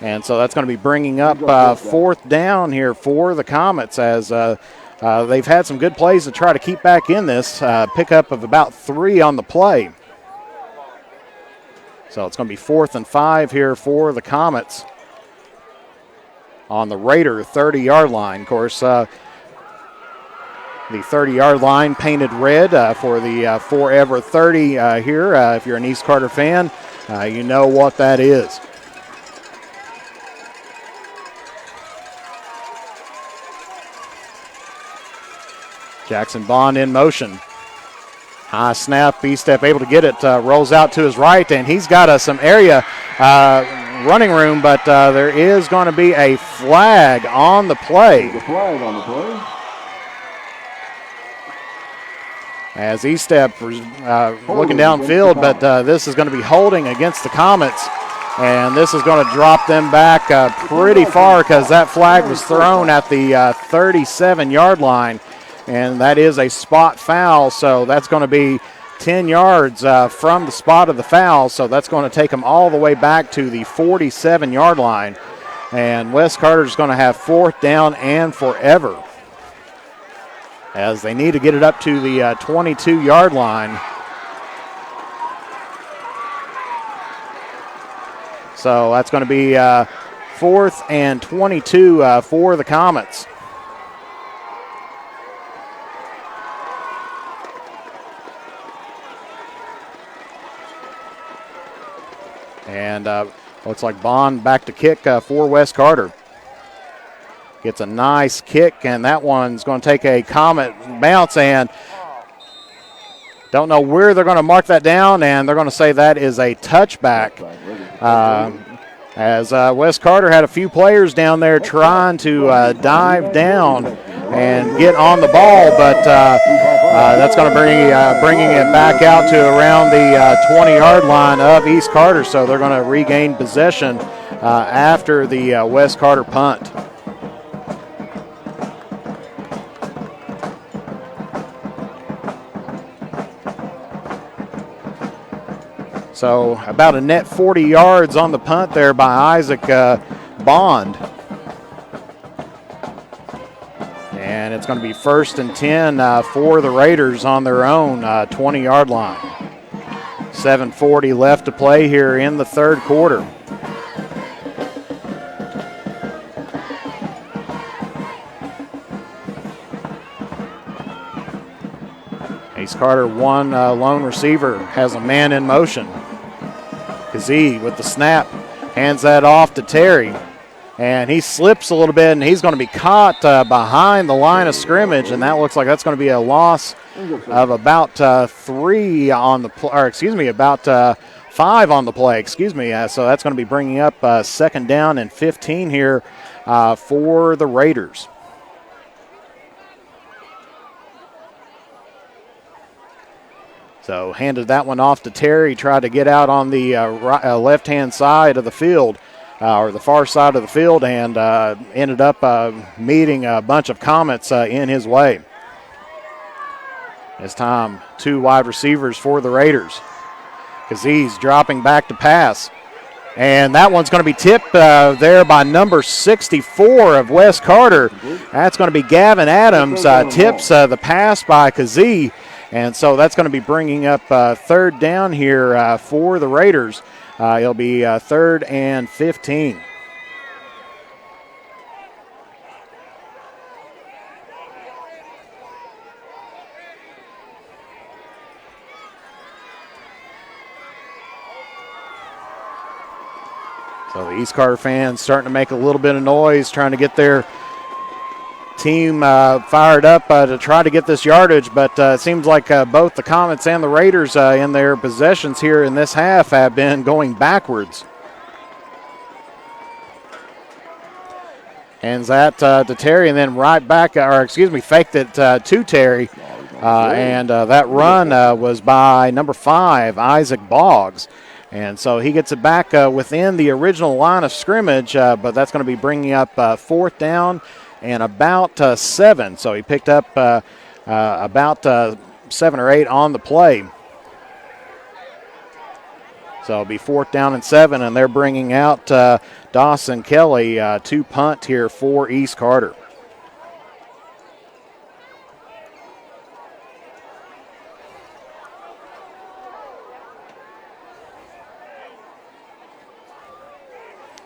And so that's going to be bringing up 4th down here for the Comets as they've had some good plays to try to keep back in this. Pickup of about 3 on the play. So it's going to be 4th and 5 here for the Comets on the Raider 30-yard line. Of course, the 30-yard line painted red for the Forever 30 here. If you're an East Carter fan, you know what that is. Jackson Bond in motion. High snap, E-Step able to get it, rolls out to his right, and he's got some area running room, but there is going to be a flag on the play. The flag on the play. As E-Step looking downfield, but this is going to be holding against the Comets, and this is going to drop them back pretty far because that flag was thrown at the 37-yard line. And that is a spot foul, so that's going to be 10 yards from the spot of the foul. So that's going to take them all the way back to the 47-yard line. And Wes Carter's going to have 4th down and forever, as they need to get it up to the 22-yard line. So that's going to be 4th and 22 for the Comets. And looks like Bond back to kick for Wes Carter. Gets a nice kick, and that one's going to take a Comet bounce, and don't know where they're going to mark that down, and they're going to say that is a touchback as Wes Carter had a few players down there trying to dive down and get on the ball, but that's going to bringing it back out to around the 20-yard line of East Carter, so they're going to regain possession after the Wes Carter punt. So about a net 40 yards on the punt there by Isaac Bond. And it's going to be 1st and 10 for the Raiders on their own 20-yard line. 7:40 left to play here in the third quarter. East Carter, one lone receiver, has a man in motion. Kazee with the snap, hands that off to Terry. And he slips a little bit, and he's going to be caught behind the line of scrimmage, and that looks like that's going to be a loss of about 5 on the play, so that's going to be bringing up 2nd down and 15 here for the Raiders. So handed that one off to Terry, tried to get out on the left-hand side of the field, or the far side of the field, and ended up meeting a bunch of Comets in his way. This time, 2 wide receivers for the Raiders. Kazee's dropping back to pass. And that one's going to be tipped there by number 64 of Wes Carter. That's going to be Gavin Adams, tips the pass by Kazee. And so that's going to be bringing up 3rd down here for the Raiders. It'll be 3rd and 15. So the East Carter fans starting to make a little bit of noise, trying to get their team fired up to try to get this yardage, but it seems like both the Comets and the Raiders in their possessions here in this half have been going backwards. Hands that to Terry, and then faked it to Terry, and that run was by number 5, Isaac Boggs. And so he gets it back within the original line of scrimmage, but that's going to be bringing up 4th down and about 7. So he picked up about 7 or 8 on the play. So it'll be 4th down and 7, and they're bringing out Dawson Kelly to punt here for East Carter.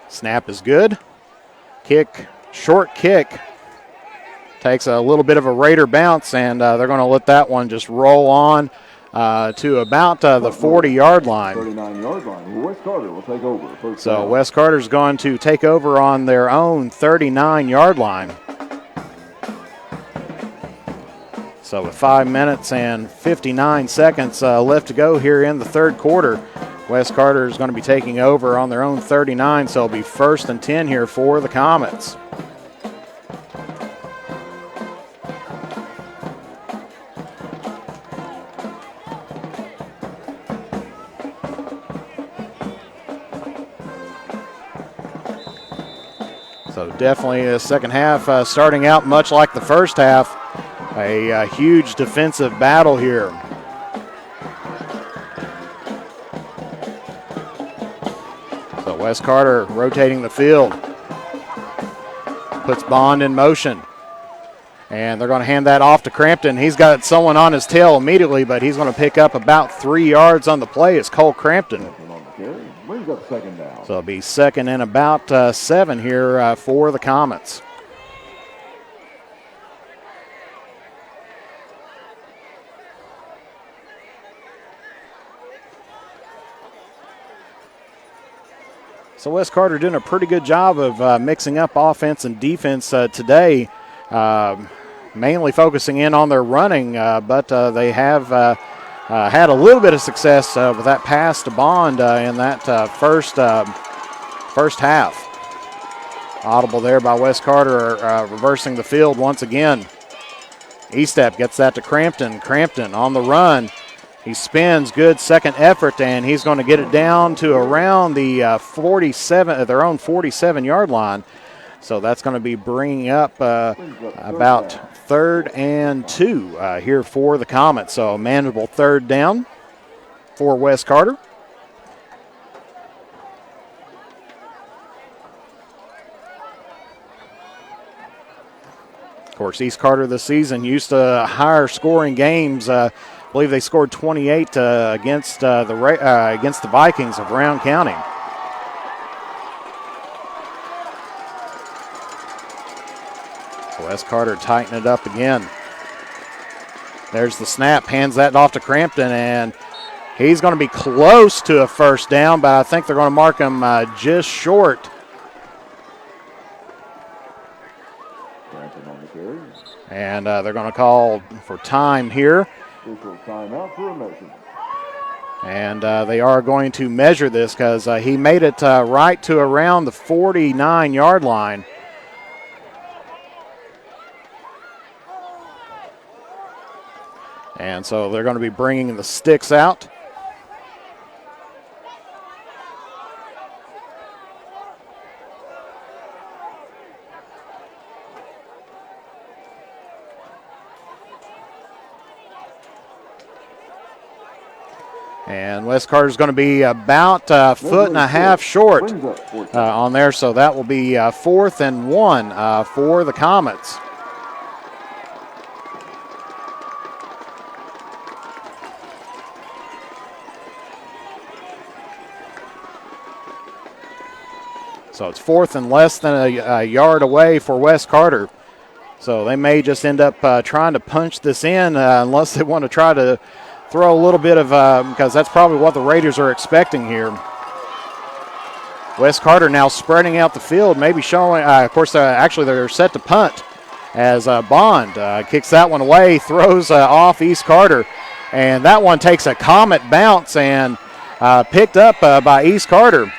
Snap is good. Short kick. Takes a little bit of a Raider bounce, and they're going to let that one just roll on to about the 40-yard line. 39-yard line. Wes Carter will take over. So Wes Carter's going to take over on their own 39-yard line. So with 5 minutes and 59 seconds left to go here in the third quarter, Wes Carter is going to be taking over on their own 39, so it'll be 1st and 10 here for the Comets. So definitely a second half starting out much like the first half. A huge defensive battle here. So Wes Carter rotating the field. Puts Bond in motion. And they're going to hand that off to Crampton. He's got someone on his tail immediately, but he's going to pick up about 3 yards on the play. It's Cole Crampton. Brings up 2nd down. So it'll be 2nd and about 7 here for the Comets. So Wes Carter doing a pretty good job of mixing up offense and defense today, mainly focusing in on their running, but they have had a little bit of success with that pass to Bond in that first half. Audible there by Wes Carter, reversing the field once again. Estep gets that to Crampton. Crampton on the run. He spins, good second effort, and he's going to get it down to around the 47, their own 47-yard line. So that's going to be bringing up about 3rd and 2 here for the Comets. So a manageable 3rd down for Wes Carter. Of course, East Carter this season used to higher scoring games. I believe they scored 28 against the Vikings of Round County. Wes Carter tighten it up again. There's the snap, hands that off to Crampton, and he's going to be close to a first down, but I think they're going to mark him just short. And they're going to call for time here. And they are going to measure this because he made it right to around the 49-yard line. And so they're going to be bringing the sticks out. And Wes Carter's going to be about a foot and a half short on there, so that will be 4th and 1 for the Comets. So it's 4th and less than a yard away for Wes Carter. So they may just end up trying to punch this in unless they want to try to throw a little bit of, because that's probably what the Raiders are expecting here. Wes Carter now spreading out the field, maybe showing, of course, actually they're set to punt as Bond kicks that one away, throws off East Carter. And that one takes a Comet bounce and picked up by East Carter.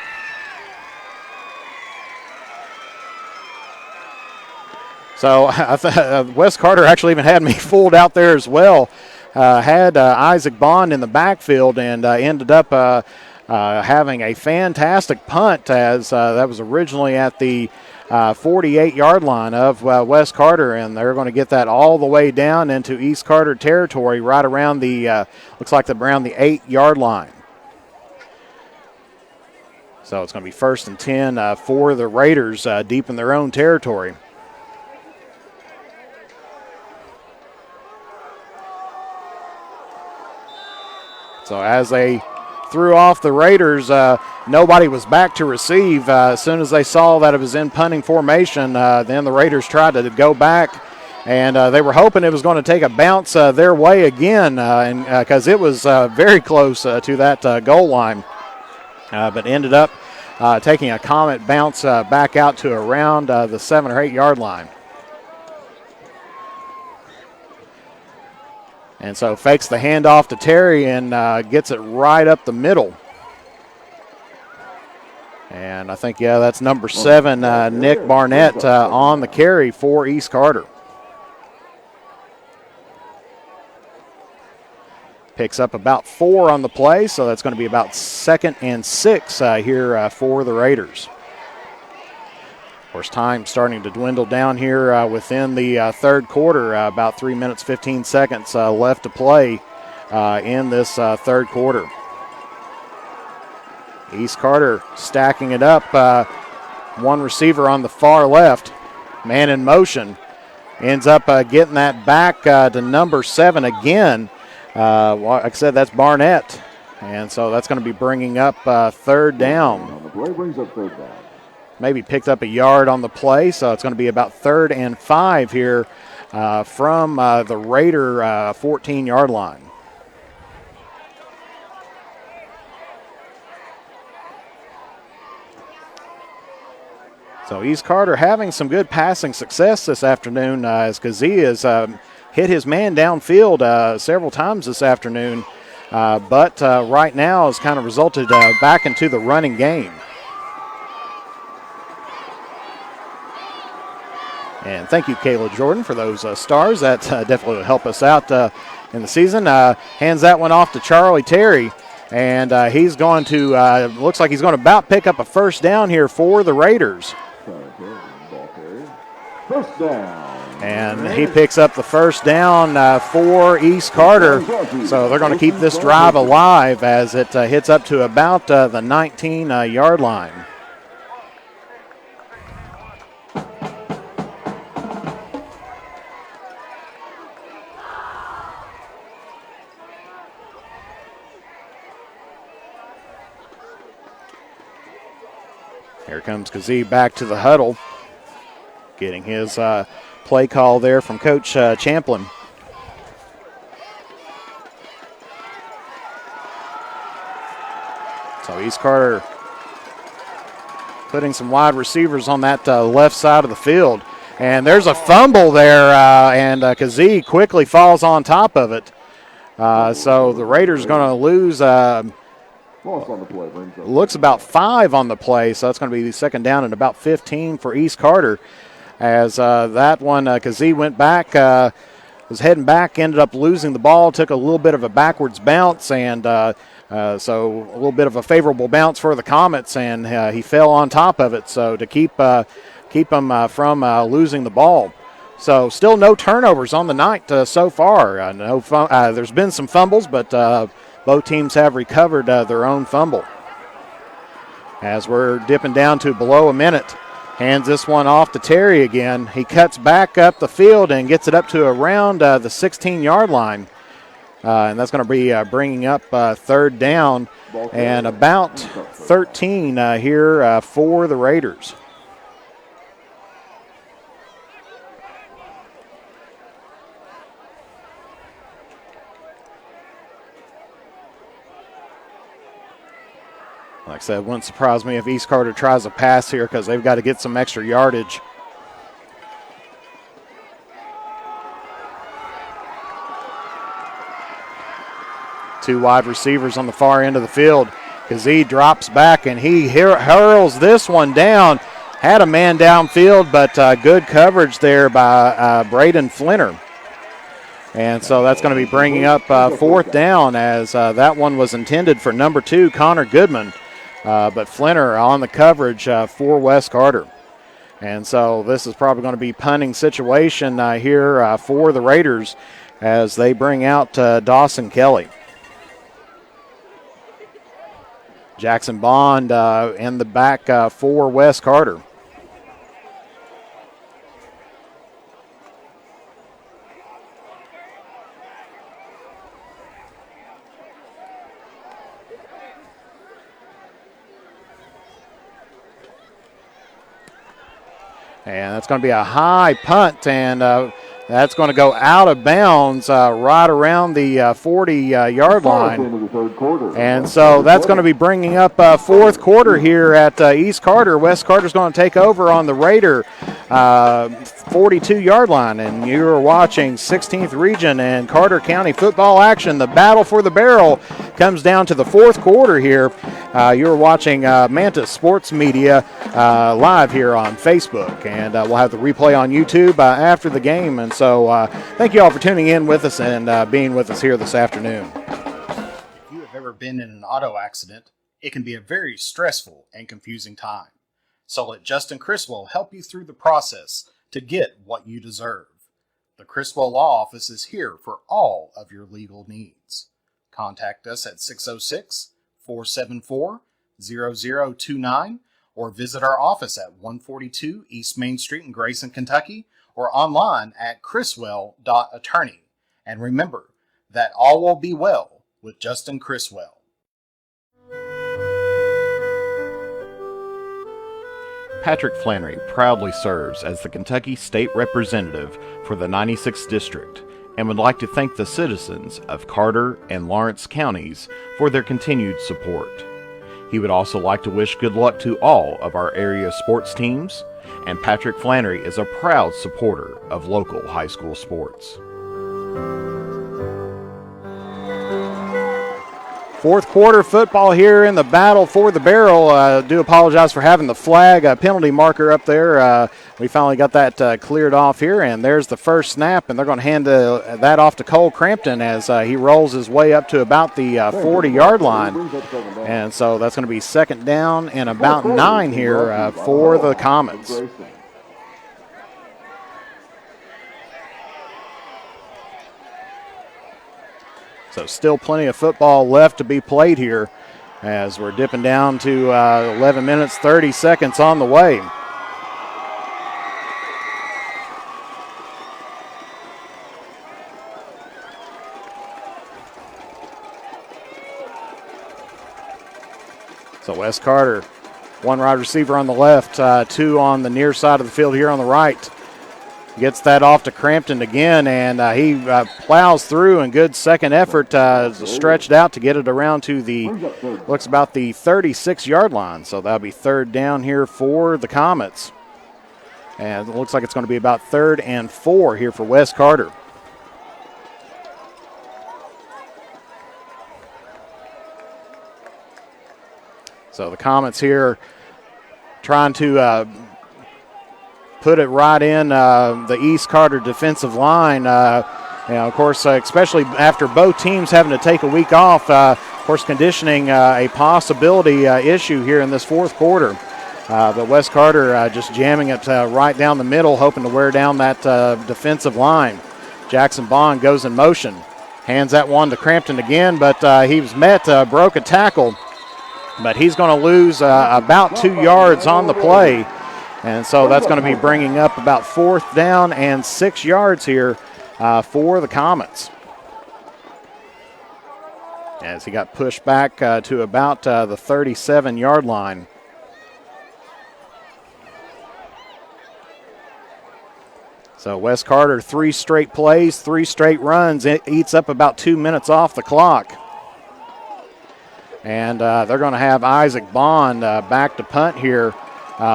So Wes Carter actually even had me fooled out there as well. Had Isaac Bond in the backfield and ended up having a fantastic punt as that was originally at the 48-yard line of Wes Carter, and they're going to get that all the way down into East Carter territory right around the, looks like around the 8-yard line. So it's going to be 1st and 10 for the Raiders deep in their own territory. So as they threw off the Raiders, nobody was back to receive. As soon as they saw that it was in punting formation, then the Raiders tried to go back, and they were hoping it was going to take a bounce their way again because it was very close to that goal line, but ended up taking a Comet bounce back out to around the 7 or 8 yard line. And so fakes the handoff to Terry and gets it right up the middle. And I think, yeah, that's number 7, Nick Barnett, on the carry for East Carter. Picks up about 4 on the play, so that's going to be about 2nd and 6 here for the Raiders. Of course, time starting to dwindle down here within the third quarter. About 3 minutes, 15 seconds left to play in this third quarter. East Carter stacking it up. One receiver on the far left, man in motion. Ends up getting that back to number 7 again. Like I said, that's Barnett. And so that's going to be bringing up 3rd down. The play brings up 3rd down. Maybe picked up a yard on the play, so it's going to be about 3rd and 5 here from the Raider 14-yard line. So East Carter having some good passing success this afternoon as Kazee has hit his man downfield several times this afternoon, but right now has kind of resulted back into the running game. And thank you, Kayla Jordan, for those stars. That definitely will help us out in the season. Hands that one off to Charlie Terry. And he's going to, looks like he's going to about pick up a first down here for the Raiders. First down. And he picks up the first down for East Carter. So they're going to keep this drive alive as it hits up to about the 19-yard line. Here comes Kazee back to the huddle, getting his play call there from Coach Champlin. So East Carter putting some wide receivers on that left side of the field. And there's a fumble there, and Kazee quickly falls on top of it. So the Raiders are going to lose, looks about 5 on the play, so that's going to be second down and about 15 for East Carter. As that one, Kazee went back, was heading back, ended up losing the ball, took a little bit of a backwards bounce, and so a little bit of a favorable bounce for the Comets, and he fell on top of it, so to keep him from losing the ball. So still no turnovers on the night so far. There's been some fumbles, but both teams have recovered their own fumble. As we're dipping down to below a minute. Hands this one off to Terry again. He cuts back up the field and gets it up to around the 16-yard line. And that's going to be bringing up third down and about 13 here for the Raiders. Like I said, it wouldn't surprise me if East Carter tries a pass here because they've got to get some extra yardage. Two wide receivers on the far end of the field. Kazee drops back and he hurls this one down. Had a man downfield, but good coverage there by Braden Flinner. And so that's going to be bringing up fourth down as that one was intended for number 2, Connor Goodman. But Flinner on the coverage for West Carter. And so this is probably going to be punting situation here for the Raiders as they bring out Dawson Kelly. Jackson Bond in the back for West Carter. And that's going to be a high punt, and that's going to go out of bounds right around the 40-yard line. And so that's going to be bringing up fourth quarter here at East Carter. West Carter's going to take over on the Raider 42-yard line. And you're watching 16th Region and Carter County football action. The battle for the barrel comes down to the fourth quarter here. You're watching Manta Sports Media live here on Facebook. And we'll have the replay on YouTube after the game. And so thank you all for tuning in with us and being with us here this afternoon. If you have ever been in an auto accident, it can be a very stressful and confusing time. So let Justin Criswell help you through the process to get what you deserve. The Criswell Law Office is here for all of your legal needs. Contact us at 606-474-0029 or visit our office at 142 East Main Street in Grayson, Kentucky, or online at criswell.attorney. And remember that all will be well with Justin Criswell. Patrick Flannery proudly serves as the Kentucky State Representative for the 96th District and would like to thank the citizens of Carter and Lawrence counties for their continued support. He would also like to wish good luck to all of our area sports teams, and Patrick Flannery is a proud supporter of local high school sports. Fourth quarter football here in the battle for the barrel. Do apologize for having the flag penalty marker up there we finally got that cleared off here, and there's the first snap, and they're going to hand that off to Cole Crampton as he rolls his way up to about the 40-yard line. And so that's going to be second down and about 9 here for the Comets. So still plenty of football left to be played here as we're dipping down to 11 minutes, 30 seconds on the way. So Wes Carter, one wide receiver on the left, two on the near side of the field here on the right. Gets that off to Crampton again, and he plows through, and good second effort, stretched out to get it around to the, looks about the 36-yard line. So that'll be third down here for the Comets. And it looks like it's going to be about 3rd and 4 here for Wes Carter. So the Comets here trying to put it right in the East Carter defensive line. Of course, especially after both teams having to take a week off, of course, conditioning a possibility issue here in this fourth quarter. But Wes Carter just jamming it right down the middle, hoping to wear down that defensive line. Jackson Bond goes in motion, hands that one to Crampton again, but he was met, broke a tackle. But he's going to lose about 2 yards on the play. And so that's going to be bringing up about 4th down and 6 yards here for the Comets. As he got pushed back to about the 37-yard line. So Wes Carter, 3 straight plays, 3 straight runs. It eats up about 2 minutes off the clock. And they're going to have Isaac Bond back to punt here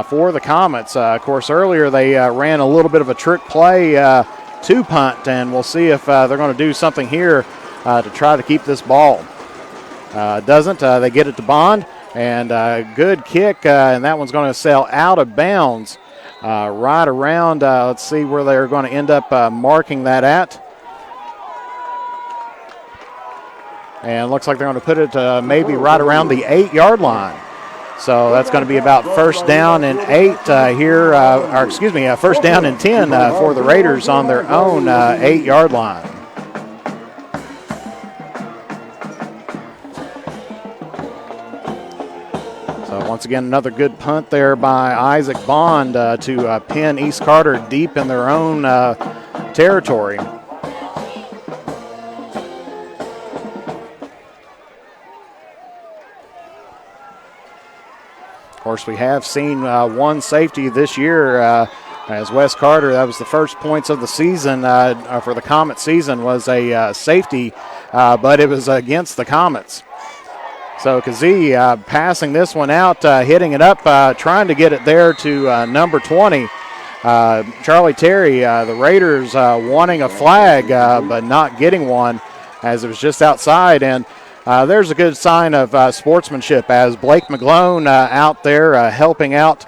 for the Comets. Of course, earlier they ran a little bit of a trick play to punt, and we'll see if they're going to do something here to try to keep this ball. Doesn't. They get it to Bond, and good kick, and that one's going to sail out of bounds right around. Let's see where they're going to end up marking that at. And looks like they're going to put it maybe right around the 8-yard line. So that's going to be about 1st down and 8 here, or excuse me, 1st down and 10 for the Raiders on their own 8-yard line. So once again, another good punt there by Isaac Bond to pin East Carter deep in their own territory. Of course, we have seen one safety this year as Wes Carter. That was the first points of the season for the Comet season was a safety, but it was against the Comets. So Kazee passing this one out, hitting it up, trying to get it there to number 20. Charlie Terry, the Raiders wanting a flag, but not getting one as it was just outside. And there's a good sign of sportsmanship as Blake McGlone out there helping out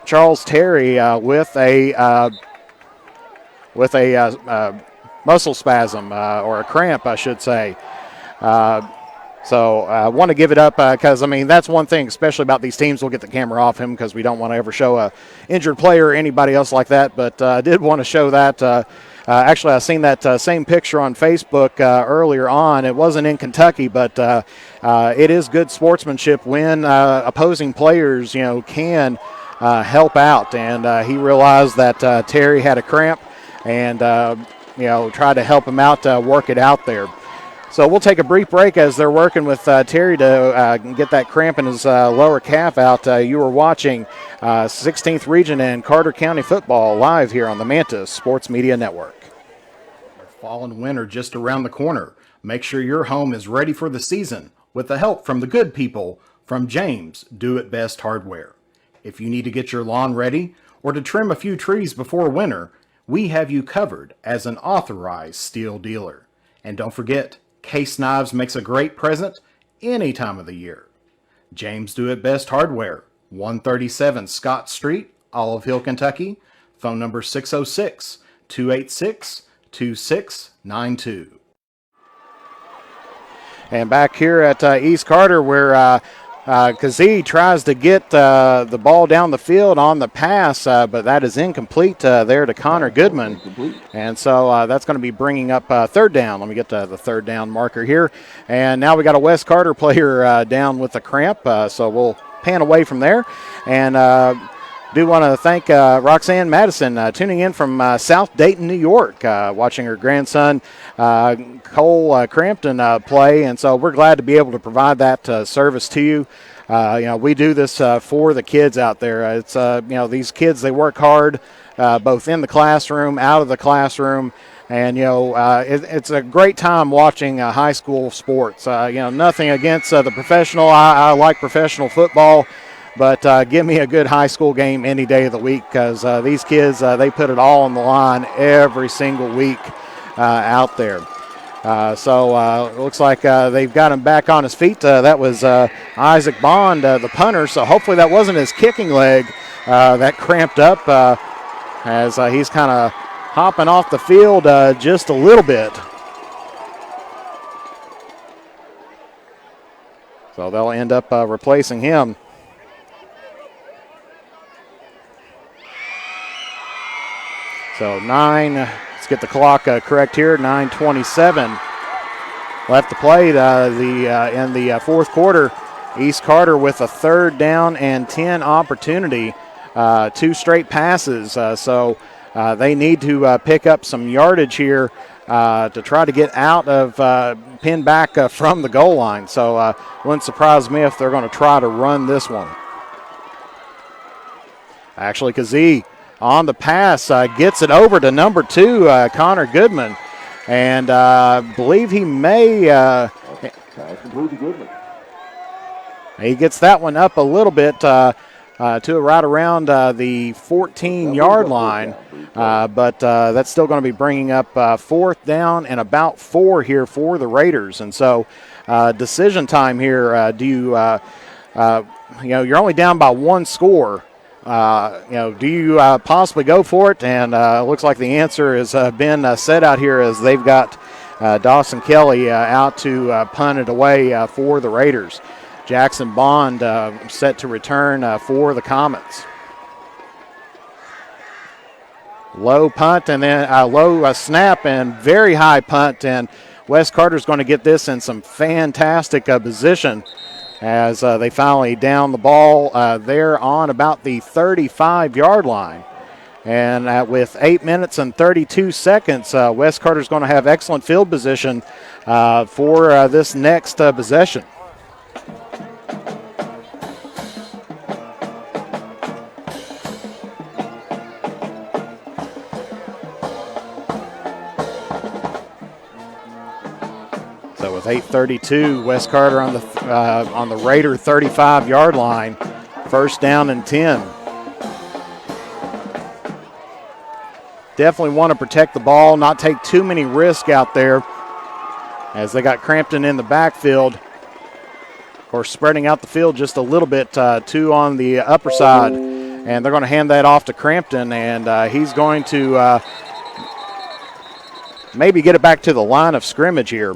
Charles Terry with a muscle spasm or a cramp, I should say. So I want to give it up because, I mean, that's one thing, especially about these teams. We'll get the camera off him because we don't want to ever show a injured player or anybody else like that. But I did want to show that. Actually, I seen that same picture on Facebook earlier on. It wasn't in Kentucky, but it is good sportsmanship when opposing players, can help out. And he realized that Terry had a cramp and, tried to help him out, work it out there. So we'll take a brief break as they're working with Terry to get that cramp in his lower calf out. You are watching 16th Region and Carter County football live here on the Mantis Sports Media Network. Fall and winter just around the corner. Make sure your home is ready for the season with the help from the good people from James Do It Best Hardware. If you need to get your lawn ready or to trim a few trees before winter, we have you covered as an authorized steel dealer. And don't forget, Case Knives makes a great present any time of the year. James Do It Best Hardware, 137 Scott Street, Olive Hill, Kentucky. Phone number 606-286-2692. And back here at East Carter, where Kazee tries to get the ball down the field on the pass, but that is incomplete there to Connor Goodman. And so that's going to be bringing up third down. Let me get the third down marker here. And now we got a West Carter player down with a cramp, so we'll pan away from there. And do want to thank Roxanne Madison tuning in from South Dayton, New York, watching her grandson Cole Crampton play, and so we're glad to be able to provide that service to you. We do this for the kids out there. It's these kids, they work hard both in the classroom, out of the classroom, and it's a great time watching high school sports. Nothing against the professional. I like professional football. But give me a good high school game any day of the week, because these kids, they put it all on the line every single week out there. So it looks like they've got him back on his feet. That was Isaac Bond, the punter. So hopefully that wasn't his kicking leg that cramped up as he's kind of hopping off the field just a little bit. So they'll end up replacing him. So let's get the clock correct here, 9:27 left to play in the fourth quarter. East Carter with a 3rd down and 10 opportunity, 2 straight passes. So they need to pick up some yardage here to try to get out of pinned back from the goal line. So wouldn't surprise me if they're going to try to run this one. Actually, Kazee on the pass, gets it over to number 2, Connor Goodman. And I believe he may. He gets that one up a little bit to right around the 14-yard line. But that's still going to be bringing up 4th down and about 4 here for the Raiders. And so decision time here. You're only down by 1 score. Do you possibly go for it? And looks like the answer has been set out here, as they've got Dawson Kelly out to punt it away for the Raiders. Jackson Bond set to return for the Comets. Low punt and then low snap and very high punt, and West Carter's going to get this in some fantastic position as they finally down the ball there on about the 35-yard line. And with 8 minutes and 32 seconds, West Carter's going to have excellent field position for this next possession. So with 8:32, West Carter on the Raider 35-yard line, 1st down and 10. Definitely want to protect the ball, not take too many risks out there, as they got Crampton in the backfield. Of course, spreading out the field just a little bit, 2 on the upper side, and they're going to hand that off to Crampton, and he's going to maybe get it back to the line of scrimmage here.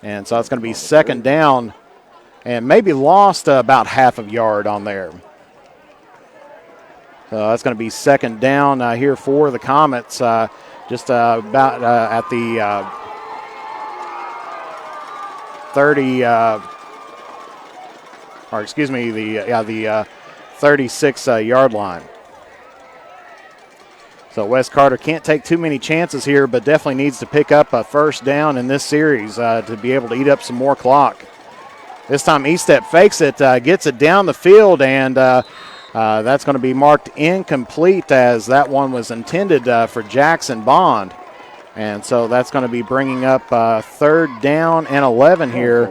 And so it's going to be 2nd down and maybe lost about half a yard on there. So that's going to be 2nd down here for the Comets, just about at the 36-yard line. So West Carter can't take too many chances here, but definitely needs to pick up a 1st down in this series to be able to eat up some more clock. This time Estep fakes it, gets it down the field, and that's going to be marked incomplete, as that one was intended for Jackson Bond. And so that's going to be bringing up 3rd down and 11 here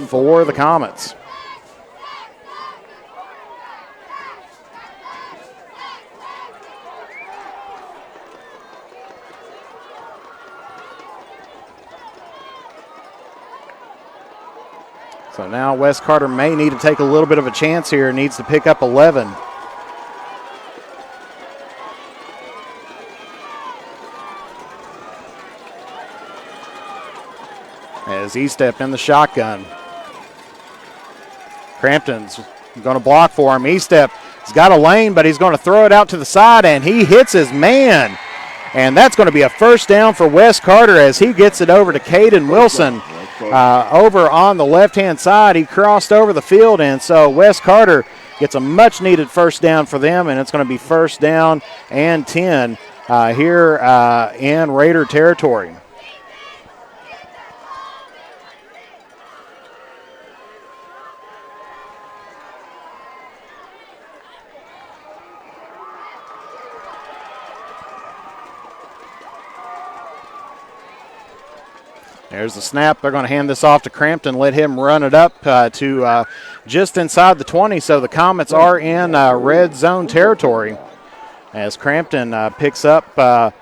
for the Comets. So now Wes Carter may need to take a little bit of a chance here. Needs to pick up 11. As E-Step in the shotgun. Crampton's going to block for him. E-Step has got a lane, but he's going to throw it out to the side, and he hits his man. And that's going to be a first down for Wes Carter as he gets it over to Caden Wilson. Over on the left-hand side, he crossed over the field, and so Wes Carter gets a much-needed first down for them, and it's going to be first down and 10 here in Raider territory. There's the snap. They're going to hand this off to Crampton, let him run it up to just inside the 20. So the Comets are in red zone territory as Crampton picks up,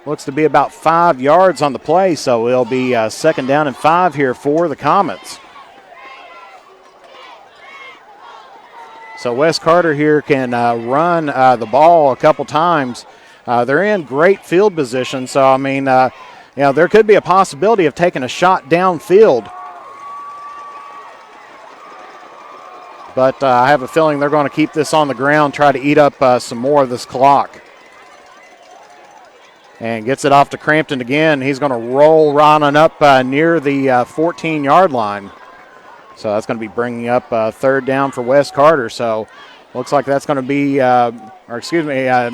looks to be about 5 yards on the play. So it'll be second down and 5 here for the Comets. So Wes Carter here can run the ball a couple times. They're in great field position. So, I mean, there could be a possibility of taking a shot downfield. But I have a feeling they're going to keep this on the ground, try to eat up some more of this clock. And gets it off to Crampton again. He's going to roll Ronnan up near the 14-yard line. So that's going to be bringing up third down for Wes Carter. So looks like that's going to be,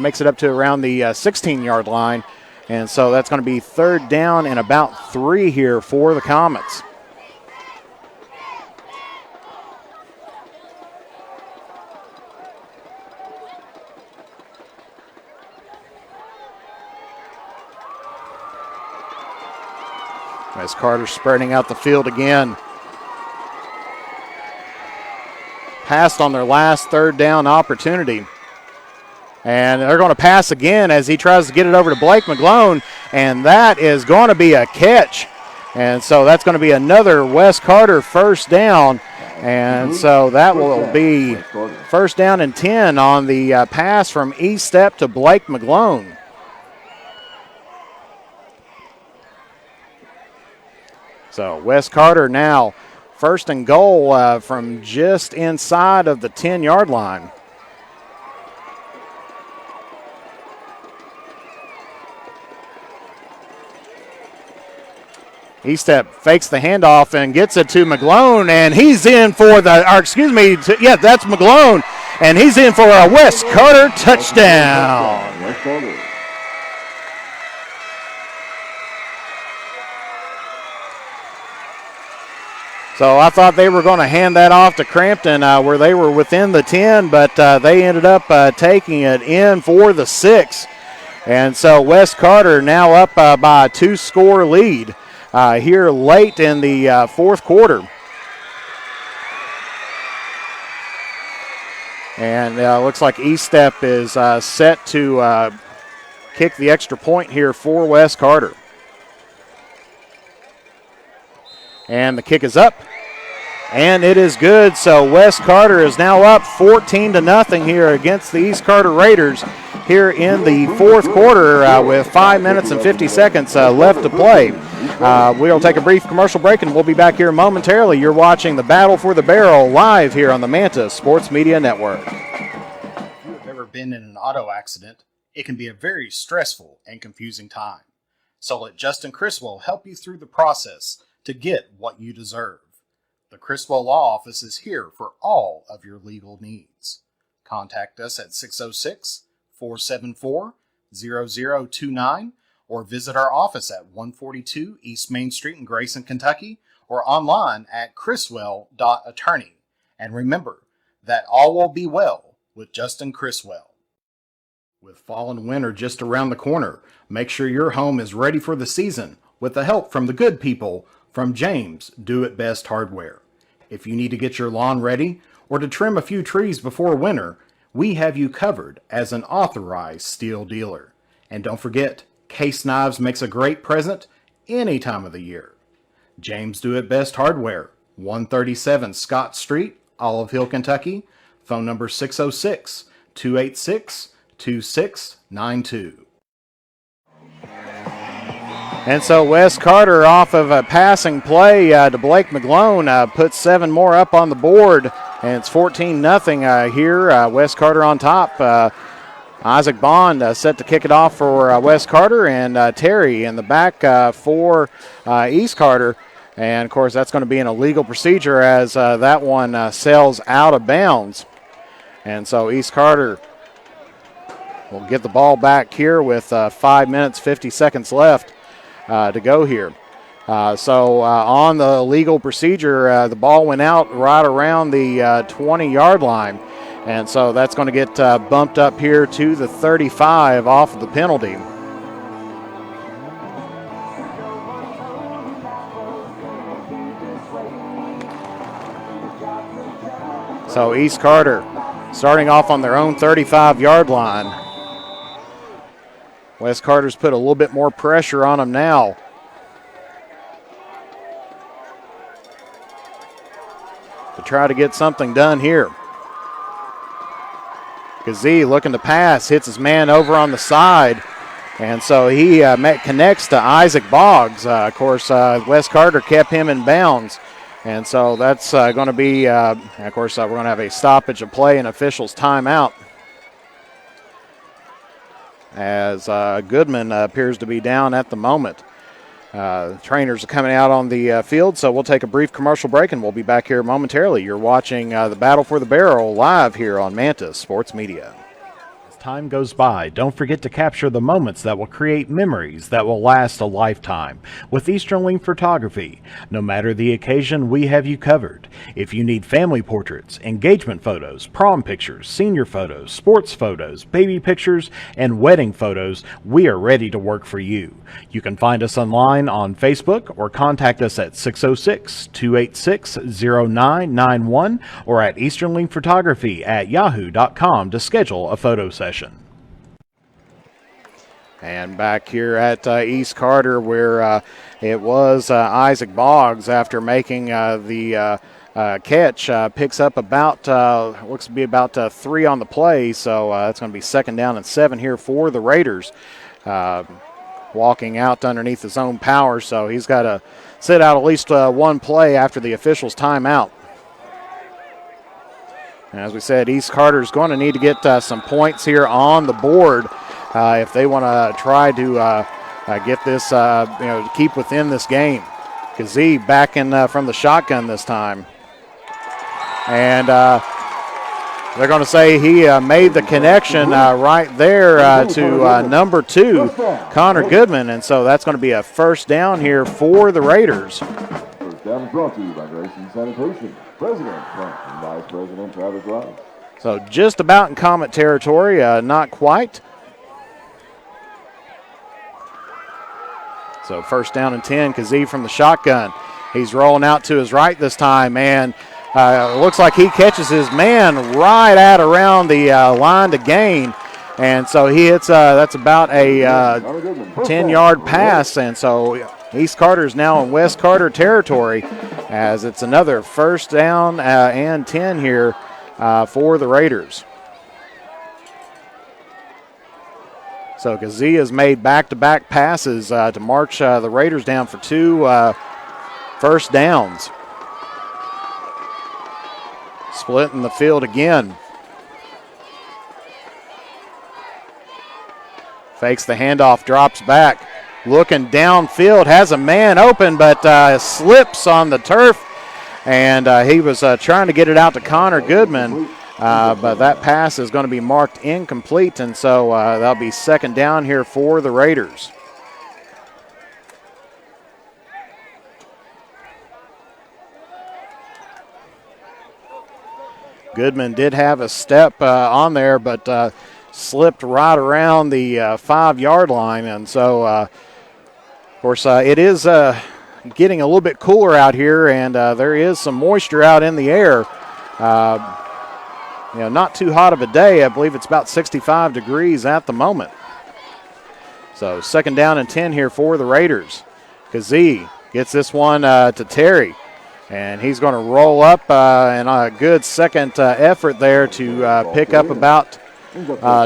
makes it up to around the 16-yard line. And so that's going to be third down and about 3 here for the Comets. As Carter spreading out the field again. Passed on their last third down opportunity. And they're going to pass again as he tries to get it over to Blake McGlone, and that is going to be a catch. And so that's going to be another Wes Carter first down. And so that will be first down and 10 on the pass from E-Step to Blake McGlone. So Wes Carter now first and goal from just inside of the 10-yard line. E-Step fakes the handoff and gets it to McGlone, and he's in for that's McGlone, and he's in for a Wes Carter touchdown. So I thought they were going to hand that off to Crampton where they were within the 10, but they ended up taking it in for the 6. And so Wes Carter now up by a 2-score lead. Here late in the fourth quarter. And looks like E-Step is set to kick the extra point here for Wes Carter. And the kick is up. And it is good. So Wes Carter is now up 14-0 here against the East Carter Raiders here in the fourth quarter with 5 minutes and 50 seconds left to play. We'll take a brief commercial break and we'll be back here momentarily. You're watching the Battle for the Barrel live here on the Manta Sports Media Network. If you have ever been in an auto accident, it can be a very stressful and confusing time. So let Justin Criswell help you through the process to get what you deserve. The Criswell Law Office is here for all of your legal needs. Contact us at 606-474-0029 or visit our office at 142 East Main Street in Grayson, Kentucky, or online at criswell.attorney. And remember that all will be well with Justin Criswell. With fall and winter just around the corner, make sure your home is ready for the season with the help from the good people from James Do It Best Hardware. If you need to get your lawn ready or to trim a few trees before winter, we have you covered as an authorized steel dealer. And don't forget, Case Knives makes a great present any time of the year. James Do It Best Hardware, 137 Scott Street, Olive Hill, Kentucky. Phone number 606-286-2692. And so Wes Carter off of a passing play to Blake McGlone puts 7 more up on the board, and it's 14-0 here. Wes Carter on top. Isaac Bond set to kick it off for Wes Carter, and Terry in the back for East Carter. And, of course, that's going to be an illegal procedure as that one sails out of bounds. And so East Carter will get the ball back here with 5 minutes, 50 seconds left to go here. So on the legal procedure, the ball went out right around the 20-yard line. And so that's going to get bumped up here to the 35 off of the penalty. So East Carter starting off on their own 35-yard line. Wes Carter's put a little bit more pressure on him now. To try to get something done here. Kazee looking to pass, hits his man over on the side. And so he connects to Isaac Boggs. Of course, Wes Carter kept him in bounds. And so that's going to be, of course, we're going to have a stoppage of play and officials timeout. As Goodman appears to be down at the moment. Trainers are coming out on the field, so we'll take a brief commercial break and we'll be back here momentarily. You're watching the Battle for the Barrel live here on Mantis Sports Media. As time goes by, don't forget to capture the moments that will create memories that will last a lifetime with Easterling Photography. No matter the occasion, we have you covered. If you need family portraits, engagement photos, prom pictures, senior photos, sports photos, baby pictures, and wedding photos, we are ready to work for you. You can find us online on Facebook or contact us at 606-286-0991 or at easterlingphotography@yahoo.com to schedule a photo session. And back here at East Carter, where it was Isaac Boggs, after making the catch, picks up about, looks to be about 3 on the play, so that's going to be 2nd down and 7 here for the Raiders. Walking out underneath his own power, so he's got to sit out at least one play after the officials' timeout. And as we said, East Carter's going to need to get some points here on the board if they want to try to get this, keep within this game. Kazee back in from the shotgun this time. And they're going to say he made the connection right there to number 2, Connor Goodman. And so that's going to be a 1st down here for the Raiders. First down is brought to you by Grayson Sanitation. President and Vice President Travis Rice. So just about in Comet territory, not quite. So 1st down and 10, Kazee from the shotgun. He's rolling out to his right this time, and looks like he catches his man right at around the line to gain. And so he hits, that's about a 10-yard pass, and so East Carter is now in West Carter territory as it's another 1st down and 10 here for the Raiders. So Kazee has made back-to-back passes to march the Raiders down for 2 1st downs. Splitting the field again. Fakes the handoff, drops back. Looking downfield, has a man open, but slips on the turf. And he was trying to get it out to Connor Goodman. But that pass is going to be marked incomplete, and so that'll be 2nd down here for the Raiders. Goodman did have a step on there, but slipped right around the 5-yard line, and so, of course, it is getting a little bit cooler out here, and there is some moisture out in the air. Not too hot of a day. I believe it's about 65 degrees at the moment. So 2nd down and 10 here for the Raiders. Kazee gets this one to Terry. And he's going to roll up and a good second effort there to pick up about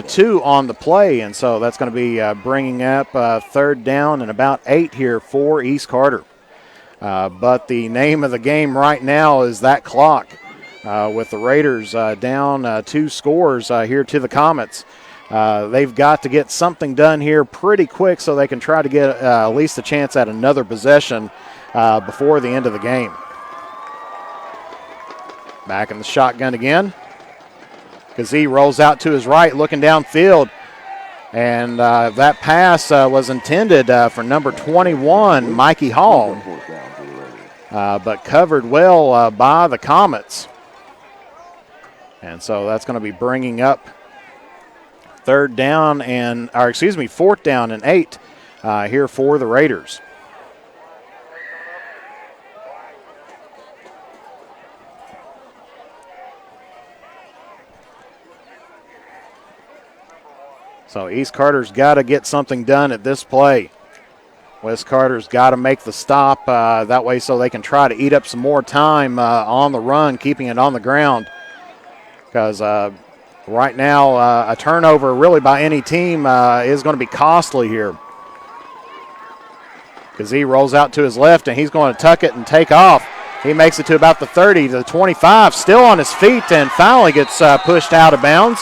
2 on the play. And so that's going to be bringing up 3rd down and about 8 here for East Carter. But the name of the game right now is that clock with the Raiders down 2 scores here to the Comets. They've got to get something done here pretty quick so they can try to get at least a chance at another possession before the end of the game. Back in the shotgun again. Kazee rolls out to his right, looking downfield. And that pass was intended for number 21, Mikey Hall, but covered well by the Comets. And so that's going to be bringing up 4th down and 8 here for the Raiders. So East Carter's got to get something done at this play. West Carter's got to make the stop that way so they can try to eat up some more time on the run, keeping it on the ground. Because right now a turnover really by any team is going to be costly here. Kazee rolls out to his left, and he's going to tuck it and take off. He makes it to about the 30, to the 25, still on his feet, and finally gets pushed out of bounds.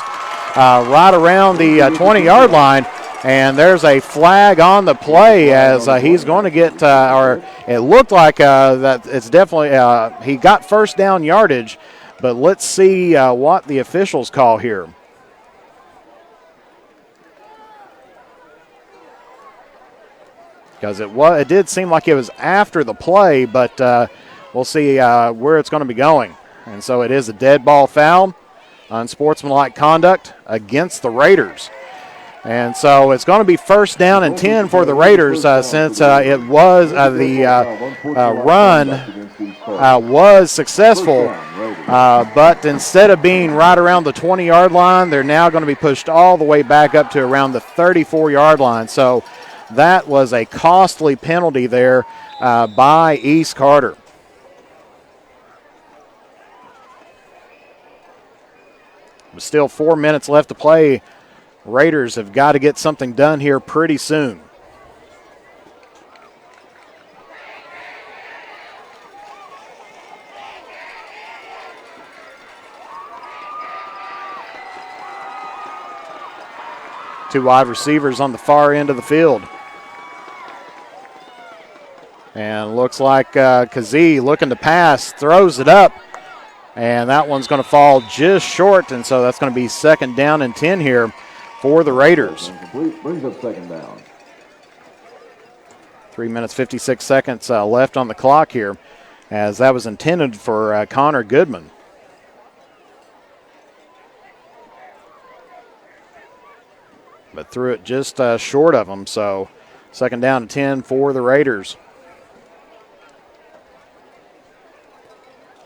Right around the 20-yard line, and there's a flag on the play as he's going to get, or it looked like that it's definitely, he got 1st down yardage, but let's see what the officials call here. Because it did seem like it was after the play, but we'll see where it's going to be going. And so it is a dead ball foul. Unsportsmanlike conduct against the Raiders. And so it's going to be 1st down and 10 for the Raiders since it was the run was successful. But instead of being right around the 20-yard line, they're now going to be pushed all the way back up to around the 34-yard line. So that was a costly penalty there by East Carter. With still 4 minutes left to play, Raiders have got to get something done here pretty soon. Two wide receivers on the far end of the field. And looks like Kazee looking to pass, throws it up. And that one's going to fall just short, and so that's going to be 2nd down and 10 here for the Raiders. Brings up 2nd down. 3 minutes, 56 seconds left on the clock here, as that was intended for Connor Goodman. But threw it just short of him, so 2nd down and 10 for the Raiders.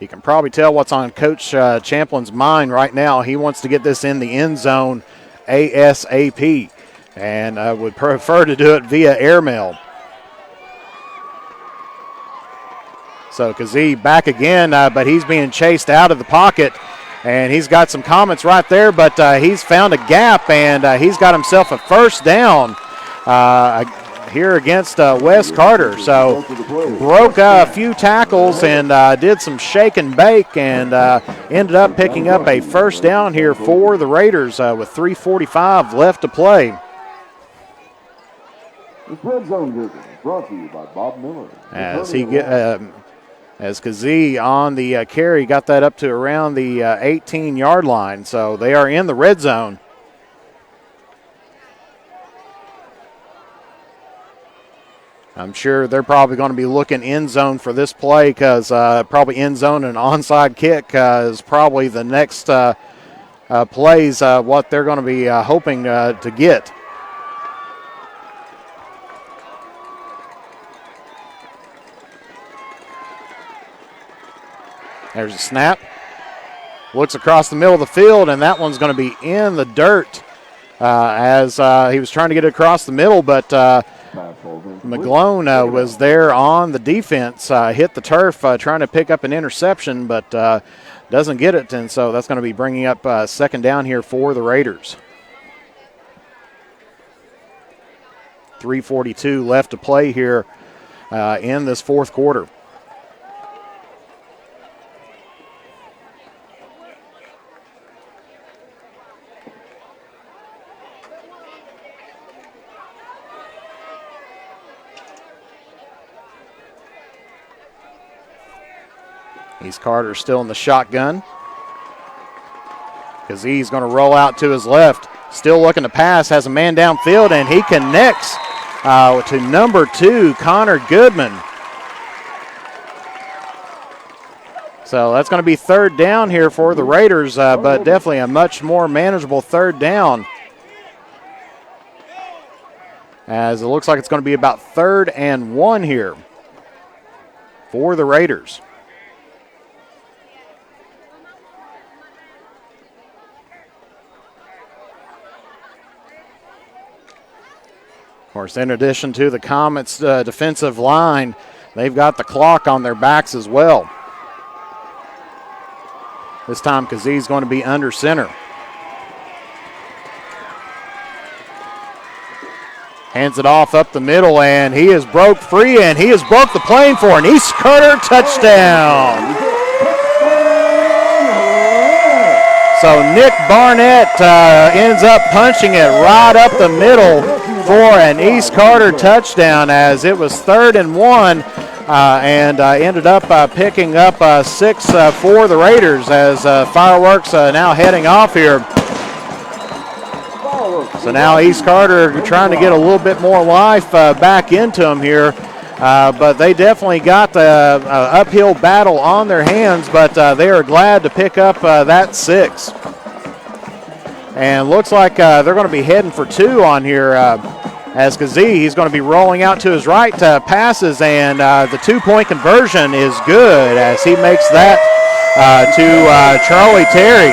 You can probably tell what's on Coach Champlin's mind right now. He wants to get this in the end zone ASAP and would prefer to do it via airmail. So Kazee back again, but he's being chased out of the pocket, and he's got some comments right there, but he's found a gap, and he's got himself a 1st down here against Wes Carter. So broke a few tackles and did some shake and bake and ended up picking up a 1st down here for the Raiders with 3:45 left to play. This Red Zone Vision is brought to you by Bob Miller. As Kazee on the carry got that up to around the 18-yard line. So they are in the red zone. I'm sure they're probably going to be looking end zone for this play because probably end zone and onside kick is probably the next plays what they're going to be hoping to get. There's a snap. Looks across the middle of the field, and that one's going to be in the dirt as he was trying to get it across the middle, but McGlone was there on the defense, hit the turf trying to pick up an interception, but doesn't get it, and so that's going to be bringing up second down here for the Raiders. 3:42 left to play here in this fourth quarter. East Carter still in the shotgun. Kazee going to roll out to his left. Still looking to pass, has a man downfield, and he connects to number 2, Connor Goodman. So that's going to be third down here for the Raiders, but definitely a much more manageable third down, as it looks like it's going to be about 3rd and 1 here for the Raiders. Of course, in addition to the Comets' defensive line, they've got the clock on their backs as well. This time, Kazee's going to be under center. Hands it off up the middle, and he is broke free, and he has broke the plane for an East Carter touchdown. So Nick Barnett ends up punching it right up the middle for an East Carter touchdown, as it was 3rd and 1, and ended up picking up 6 for the Raiders, as Fireworks now heading off here. So now East Carter trying to get a little bit more life back into them here, but they definitely got the uphill battle on their hands, but they are glad to pick up that 6. And looks like they're going to be heading for 2 on here, as Kazee, he's going to be rolling out to his right, passes, and the 2-point conversion is good, as he makes that to Charlie Terry.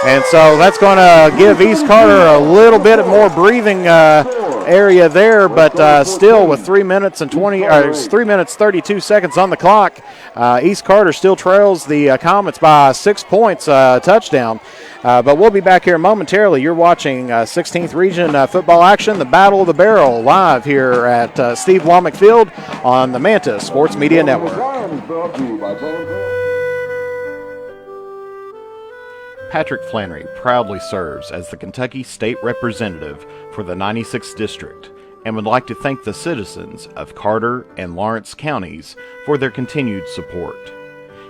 And so that's going to give East Carter a little bit more breathing area there, but still with 3 minutes 32 seconds on the clock, East Carter still trails the Comets by 6 points, touchdown. But we'll be back here momentarily. You're watching 16th Region football action, the Battle of the Barrel, live here at Steve Womack Field on the Manta Sports Media Network. Patrick Flannery proudly serves as the Kentucky State Representative for the 96th District and would like to thank the citizens of Carter and Lawrence counties for their continued support.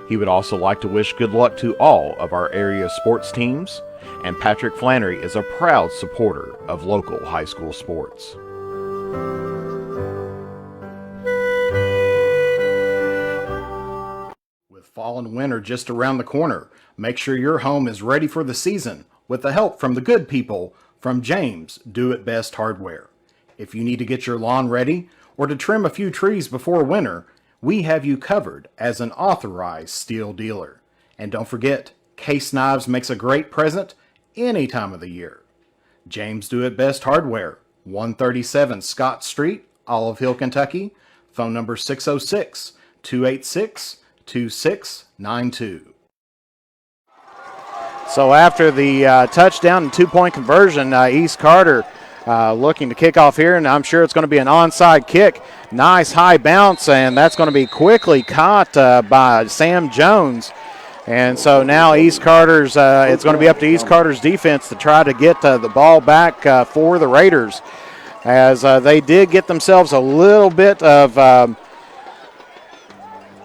He would also like to wish good luck to all of our area sports teams, and Patrick Flannery is a proud supporter of local high school sports. With fall and winter just around the corner, make sure your home is ready for the season with the help from the good people from James Do It Best Hardware. If you need to get your lawn ready or to trim a few trees before winter, we have you covered as an authorized steel dealer. And don't forget, Case Knives makes a great present any time of the year. James Do It Best Hardware, 137 Scott Street, Olive Hill, Kentucky. Phone number 606-286-2692. So after the touchdown and 2-point conversion, East Carter looking to kick off here, and I'm sure it's going to be an onside kick. Nice high bounce, and that's going to be quickly caught by Sam Jones. And so now East Carter's, it's going to be up to East Carter's defense to try to get the ball back for the Raiders, as they did get themselves a little bit of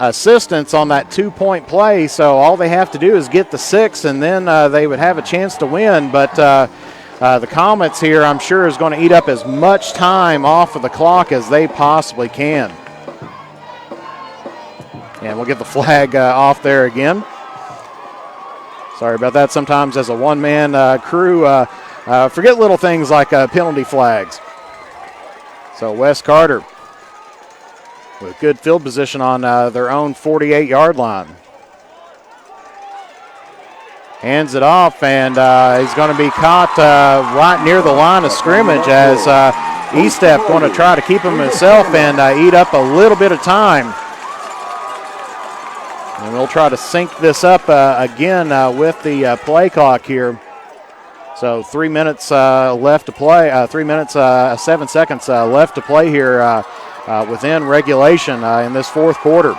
assistance on that 2-point play, so all they have to do is get the 6, and then they would have a chance to win. But the Comets here, I'm sure, is going to eat up as much time off of the clock as they possibly can. And we'll get the flag off there again. Sorry about that. Sometimes as a one-man crew, forget little things like penalty flags. So Wes Carter with good field position on their own 48-yard line. Hands it off, and he's going to be caught right near the line of scrimmage, as Estep going to try to keep him himself and eat up a little bit of time. And we'll try to sync this up again with the play clock here. So 3 minutes left to play, 3 minutes, 7 seconds left to play here within regulation in this fourth quarter.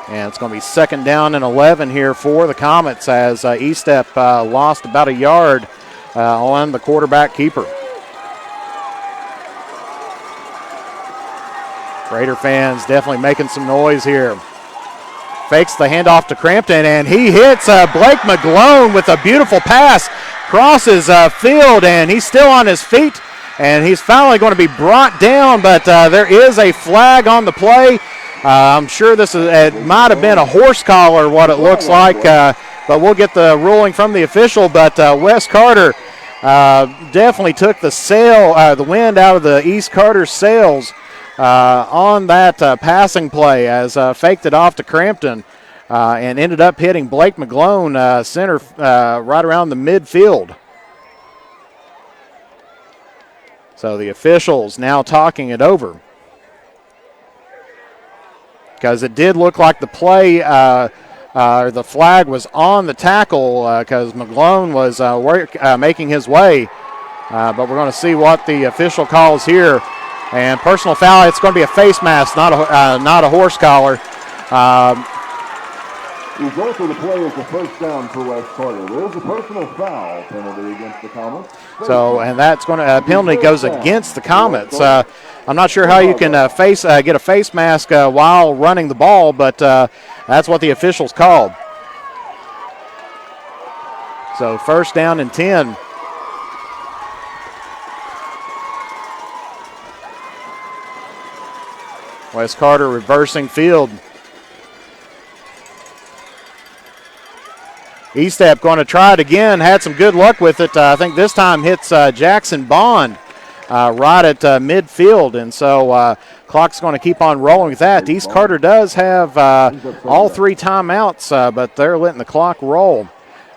And it's going to be second down and 11 here for the Comets as Estep lost about a yard on the quarterback keeper. Raider fans definitely making some noise here. Fakes the handoff to Crampton, and he hits Blake McGlone with a beautiful pass. Crosses field, and he's still on his feet, and he's finally going to be brought down, but there is a flag on the play. I'm sure it might have been a horse collar, what it looks like, but we'll get the ruling from the official. But Wes Carter definitely took the wind out of the East Carter sails on that passing play as faked it off to Crampton and ended up hitting Blake McGlone center right around the midfield. So the officials now talking it over, because it did look like the play, the flag was on the tackle because McGlone was making his way. But we're going to see what the official calls here. And personal foul, it's going to be a face mask, not a horse collar. The result of the play is a first down for West Carter. There is a personal foul penalty against the Comets. So, and that's going to, penalty goes against the Comets. I'm not sure how you can get a face mask while running the ball, but that's what the officials called. So first down and 10. West Carter reversing field. Estep going to try it again. Had some good luck with it. I think this time hits Jackson Bond right at midfield. And so clock's going to keep on rolling with that. East Carter does have all three timeouts, but they're letting the clock roll.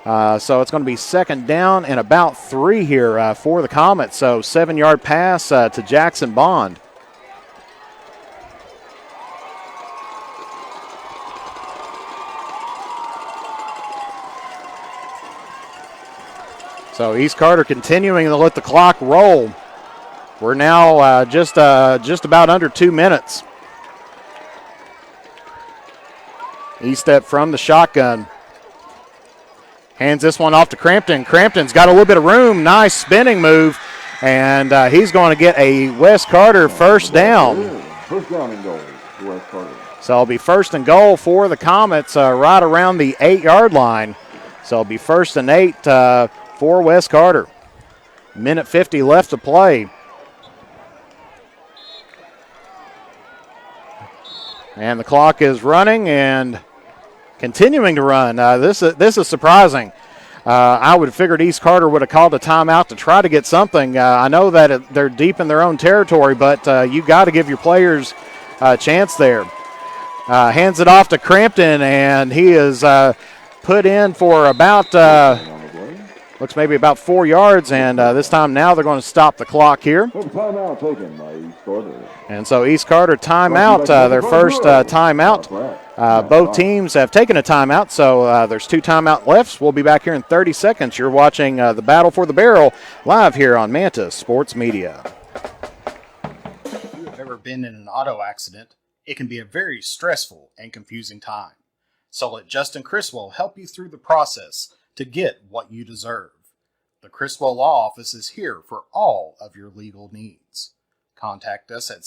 So it's going to be second down and about 3 here for the Comets. So 7-yard pass to Jackson Bond. So East Carter continuing to let the clock roll. We're now just about under 2 minutes. Estep from the shotgun. Hands this one off to Crampton. Crampton's got a little bit of room. Nice spinning move. And he's going to get a West Carter first down. First down and goal for West Carter. So it'll be first and goal for the Comets right around the 8-yard line. So it'll be first and 8 for West Carter. Minute 50 left to play. And the clock is running and continuing to run. This is surprising. I would have figured East Carter would have called a timeout to try to get something. I know that they're deep in their own territory, but you got to give your players a chance there. Hands it off to Crampton, and he is put in for about looks maybe about 4 yards, and this time now they're going to stop the clock here. Timeout taken by East Carter. And so East Carter timeout, their first timeout. Both teams have taken a timeout, so there's 2 timeout left. We'll be back here in 30 seconds. You're watching the Battle for the Barrel live here on Manta Sports Media. If you have ever been in an auto accident, it can be a very stressful and confusing time. So let Justin Criswell help you through the process to get what you deserve. The Criswell Law Office is here for all of your legal needs. Contact us at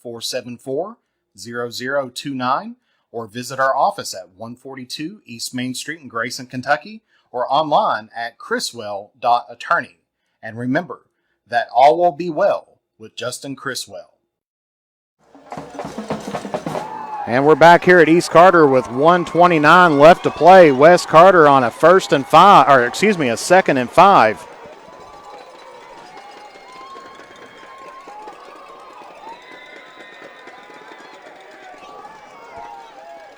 606-474-0029 or visit our office at 142 East Main Street in Grayson, Kentucky, or online at criswell.attorney. And remember that all will be well with Justin Criswell. And we're back here at East Carter with 1:29 left to play. West Carter on a second and 5.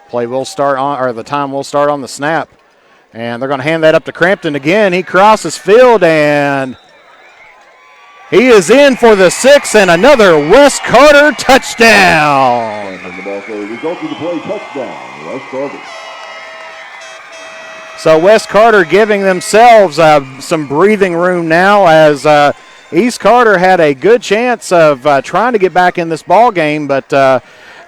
Play will start on, or the time will start on the snap. And they're going to hand that up to Crampton again. He crosses field, and He is in for the 6th and another Wes Carter touchdown. And the ball carrier result of the play, touchdown, Wes Carter. So Wes Carter giving themselves some breathing room now as East Carter had a good chance of trying to get back in this ball game, but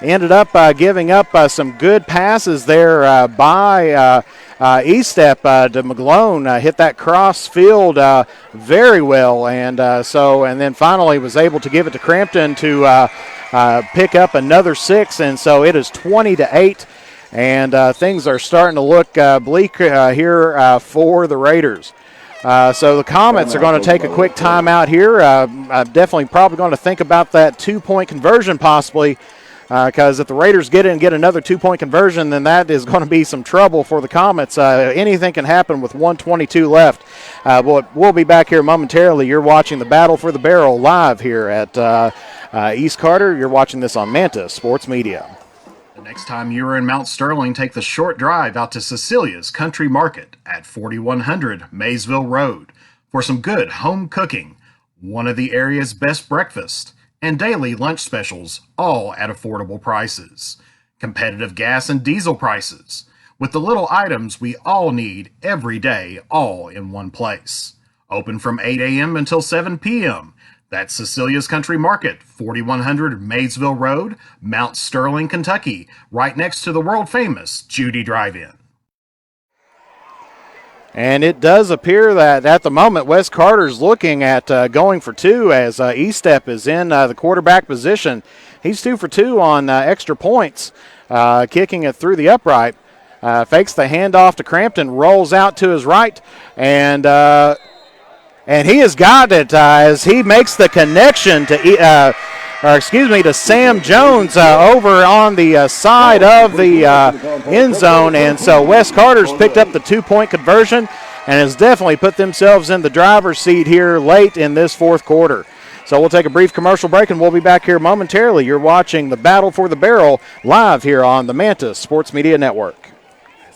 ended up giving up some good passes there by Eastep to McGlone. Hit that cross field very well, and then finally was able to give it to Crampton to pick up another 6, and so it is 20-8. And things are starting to look bleak here for the Raiders. So the Comets are going to take a quick timeout here. I'm definitely probably going to think about that 2-point conversion possibly, because if the Raiders get another 2-point conversion, then that is going to be some trouble for the Comets. Anything can happen with 1:22 left. We'll be back here momentarily. You're watching the Battle for the Barrel live here at East Carter. You're watching this on Manta Sports Media. Next time you are in Mount Sterling, take the short drive out to Cecilia's Country Market at 4100 Maysville Road for some good home cooking, one of the area's best breakfasts, and daily lunch specials, all at affordable prices. Competitive gas and diesel prices, with the little items we all need every day, all in one place. Open from 8 a.m. until 7 p.m. That's Cecilia's Country Market, 4100 Maysville Road, Mount Sterling, Kentucky, right next to the world-famous Judy Drive-In. And it does appear that at the moment Wes Carter's looking at going for 2 as Eastep is in the quarterback position. He's 2 for 2 on extra points, kicking it through the upright. Fakes the handoff to Crampton, rolls out to his right, and he has got it as he makes the connection to Sam Jones over on the side of the end zone. And so Wes Carter's picked up the 2-point conversion and has definitely put themselves in the driver's seat here late in this fourth quarter. So we'll take a brief commercial break and we'll be back here momentarily. You're watching the Battle for the Barrel live here on the Manta Sports Media Network.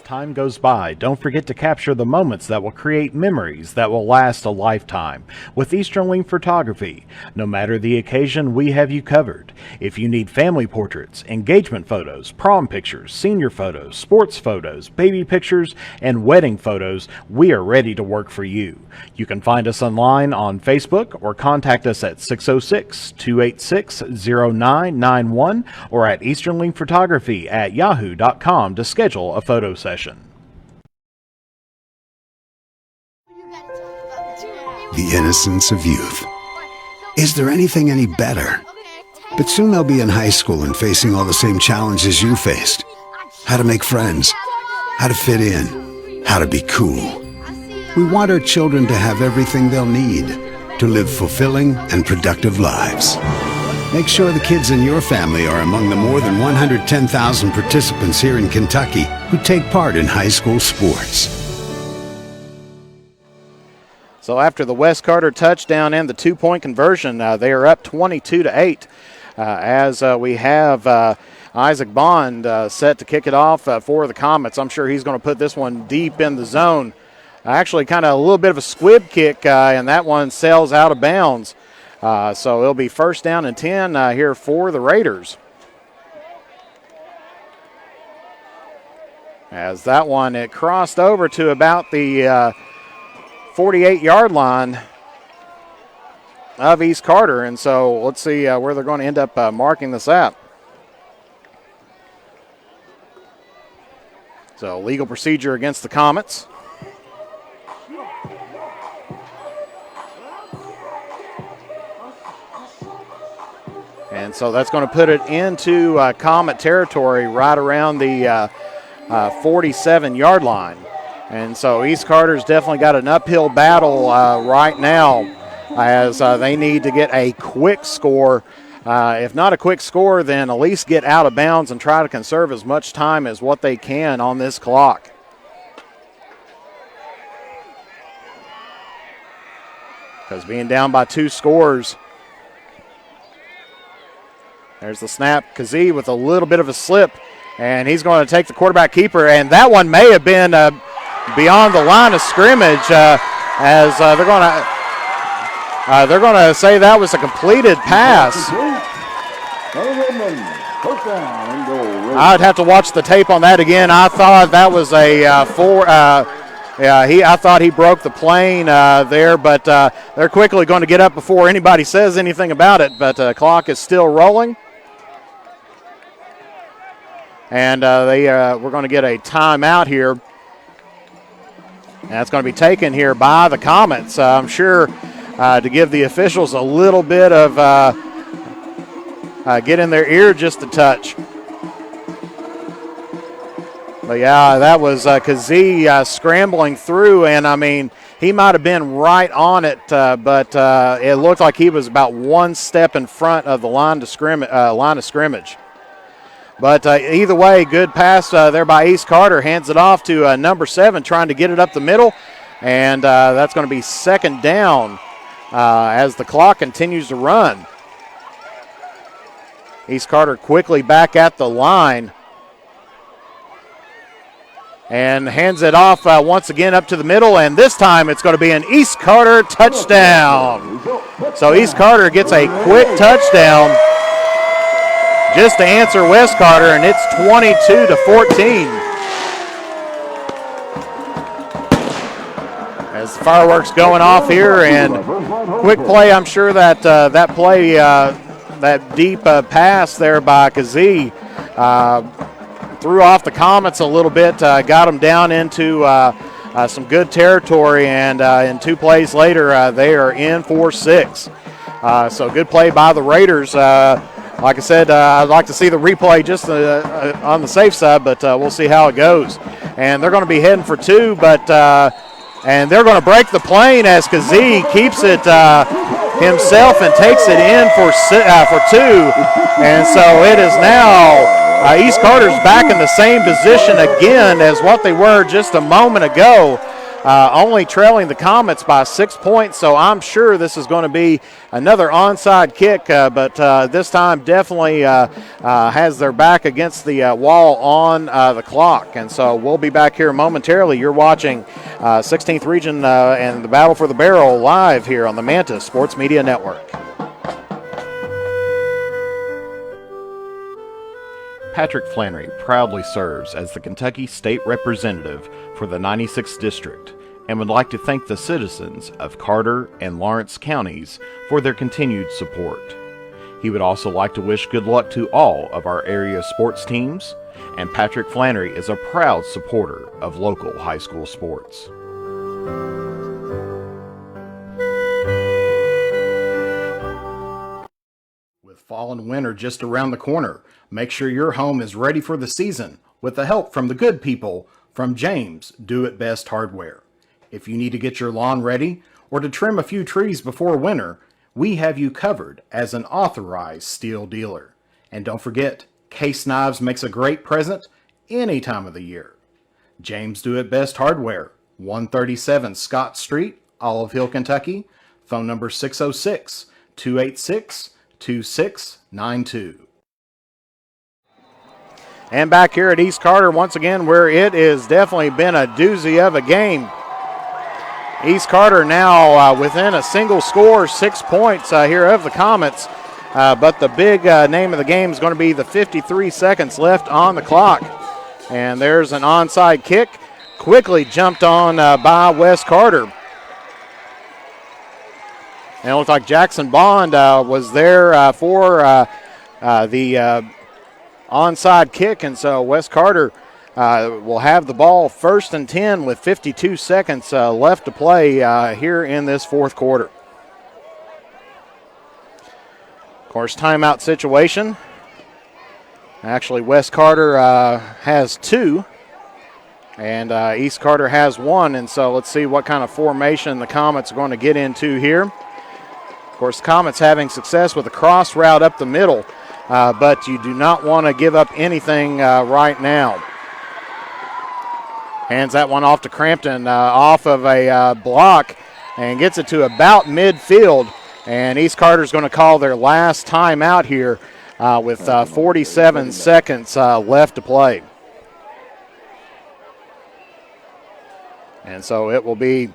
Time goes by, don't forget to capture the moments that will create memories that will last a lifetime with Easterling Photography. No matter the occasion, we have you covered. If you need family portraits, engagement photos, prom pictures, senior photos, sports photos, baby pictures, and wedding photos, we are ready to work for you. You can find us online on Facebook or contact us at 606-286-0991 or at easterlingphotography@yahoo.com to schedule a photo session. The innocence of youth. Is there anything any better? But soon they'll be in high school and facing all the same challenges you faced. How to make friends, how to fit in, how to be cool. We want our children to have everything they'll need to live fulfilling and productive lives. Make sure the kids in your family are among the more than 110,000 participants here in Kentucky who take part in high school sports. So after the Wes Carter touchdown and the 2-point conversion, they are up 22-8 as we have Isaac Bond set to kick it off for the Comets. I'm sure he's going to put this one deep in the zone. Actually kind of a little bit of a squib kick, and that one sails out of bounds. So it'll be first down and 10 here for the Raiders. As that one, it crossed over to about the 48-yard line of East Carter. And so let's see where they're going to end up marking this at. So legal procedure against the Comets. And so that's going to put it into Comet territory right around the 47-yard line. And so East Carter's definitely got an uphill battle right now as they need to get a quick score. If not a quick score, then at least get out of bounds and try to conserve as much time as what they can on this clock. Because being down by 2 scores. There's the snap. Kazee with a little bit of a slip, and he's going to take the quarterback keeper, and that one may have been beyond the line of scrimmage as they're going to They're going to say that was a completed pass. I'd have to watch the tape on that again. I thought that was a I thought he broke the plane there, but they're quickly going to get up before anybody says anything about it. But clock is still rolling. And we're going to get a timeout here. And that's going to be taken here by the Comets. I'm sure to give the officials a little bit of get in their ear just a touch. But, yeah, that was Kazee scrambling through, and, I mean, he might have been right on it, but it looked like he was about one step in front of the line of scrimmage. But either way, good pass there by East Carter. Hands it off to number 7, trying to get it up the middle, and that's going to be second down as the clock continues to run. East Carter quickly back at the line and hands it off once again up to the middle, and this time it's going to be an East Carter touchdown. So East Carter gets a quick touchdown just to answer West Carter, and it's 22-14. As the fireworks going off here, and quick play, I'm sure that that play, that deep pass there by Kazee threw off the Comets a little bit, got them down into some good territory, and in 2 plays later, they are in for 6. So good play by the Raiders. Like I said, I'd like to see the replay just on the safe side, but we'll see how it goes. And they're going to be heading for 2, but and they're going to break the plane as Kazee keeps it himself and takes it in for 2. And so it is now East Carter's back in the same position again as what they were just a moment ago, only trailing the Comets by 6 points. So I'm sure this is going to be another onside kick, but this time definitely has their back against the wall on the clock. And so we'll be back here momentarily. You're watching 16th Region and the Battle for the Barrel live here on the Manta Sports Media Network. Patrick Flannery proudly serves as the Kentucky State Representative for the 96th District and would like to thank the citizens of Carter and Lawrence counties for their continued support. He would also like to wish good luck to all of our area sports teams, and Patrick Flannery is a proud supporter of local high school sports. With fall and winter just around the corner, make sure your home is ready for the season with the help from the good people from James Do It Best Hardware. If you need to get your lawn ready or to trim a few trees before winter, we have you covered as an authorized steel dealer. And don't forget, Case Knives makes a great present any time of the year. James Do It Best Hardware, 137 Scott Street, Olive Hill, Kentucky. Phone number 606-286-2692. And back here at East Carter once again, where it has definitely been a doozy of a game. East Carter now within a single score, 6 points here of the Comets. But the big name of the game is going to be the 53 seconds left on the clock. And there's an onside kick, quickly jumped on by Wes Carter. And it looked like Jackson Bond was there for the onside kick, and so Wes Carter will have the ball 1st and 10 with 52 seconds left to play here in this fourth quarter. Of course, timeout situation. Actually, Wes Carter has 2, and East Carter has 1, and so let's see what kind of formation the Comets are going to get into here. Of course, the Comets having success with a cross route up the middle, but you do not want to give up anything right now. Hands that one off to Crampton off of a block and gets it to about midfield. And East Carter's going to call their last timeout here with 47 seconds left to play. And so it will be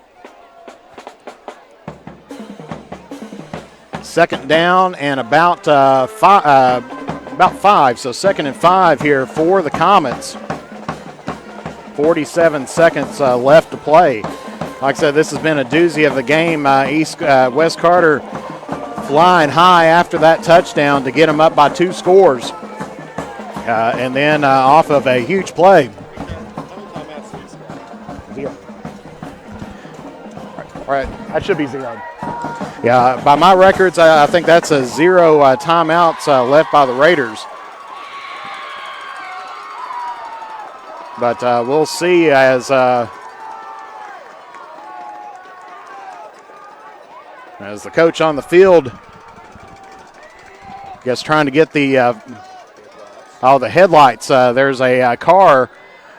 second down and about 5. So 2nd and 5 here for the Comets. 47 seconds left to play. Like I said, this has been a doozy of the game. West Carter flying high after that touchdown to get them up by 2 scores. And then off of a huge play. All right, that should be 0. Yeah, by my records, I think that's a 0 timeouts left by the Raiders. But we'll see as the coach on the field, I guess, trying to get the headlights. There's a car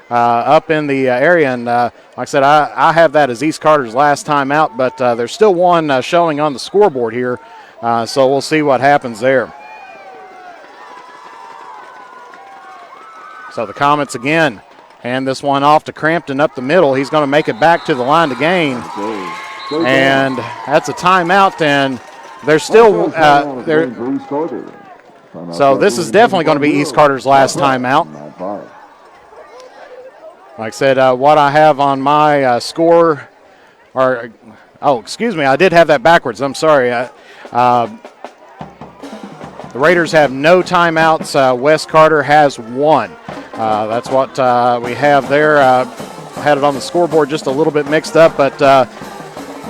up in the area, and like I said, I have that as East Carter's last time out, but there's still one showing on the scoreboard here, so we'll see what happens there. So the Comets again hand this one off to Crampton up the middle. He's going to make it back to the line to gain, and that's a timeout, and there's still so this is definitely going to be East Carter's last timeout. Like I said, what I have on my score, excuse me, I did have that backwards. I'm sorry. The Raiders have no timeouts. West Carter has 1. That's what we have there. Had it on the scoreboard just a little bit mixed up, but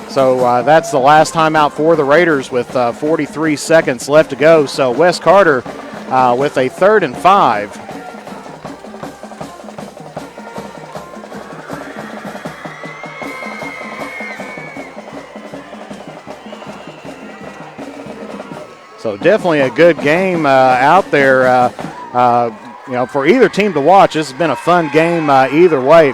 so that's the last timeout for the Raiders with 43 seconds left to go. So West Carter with a 3rd and 5. So definitely a good game out there, for either team to watch. This has been a fun game either way.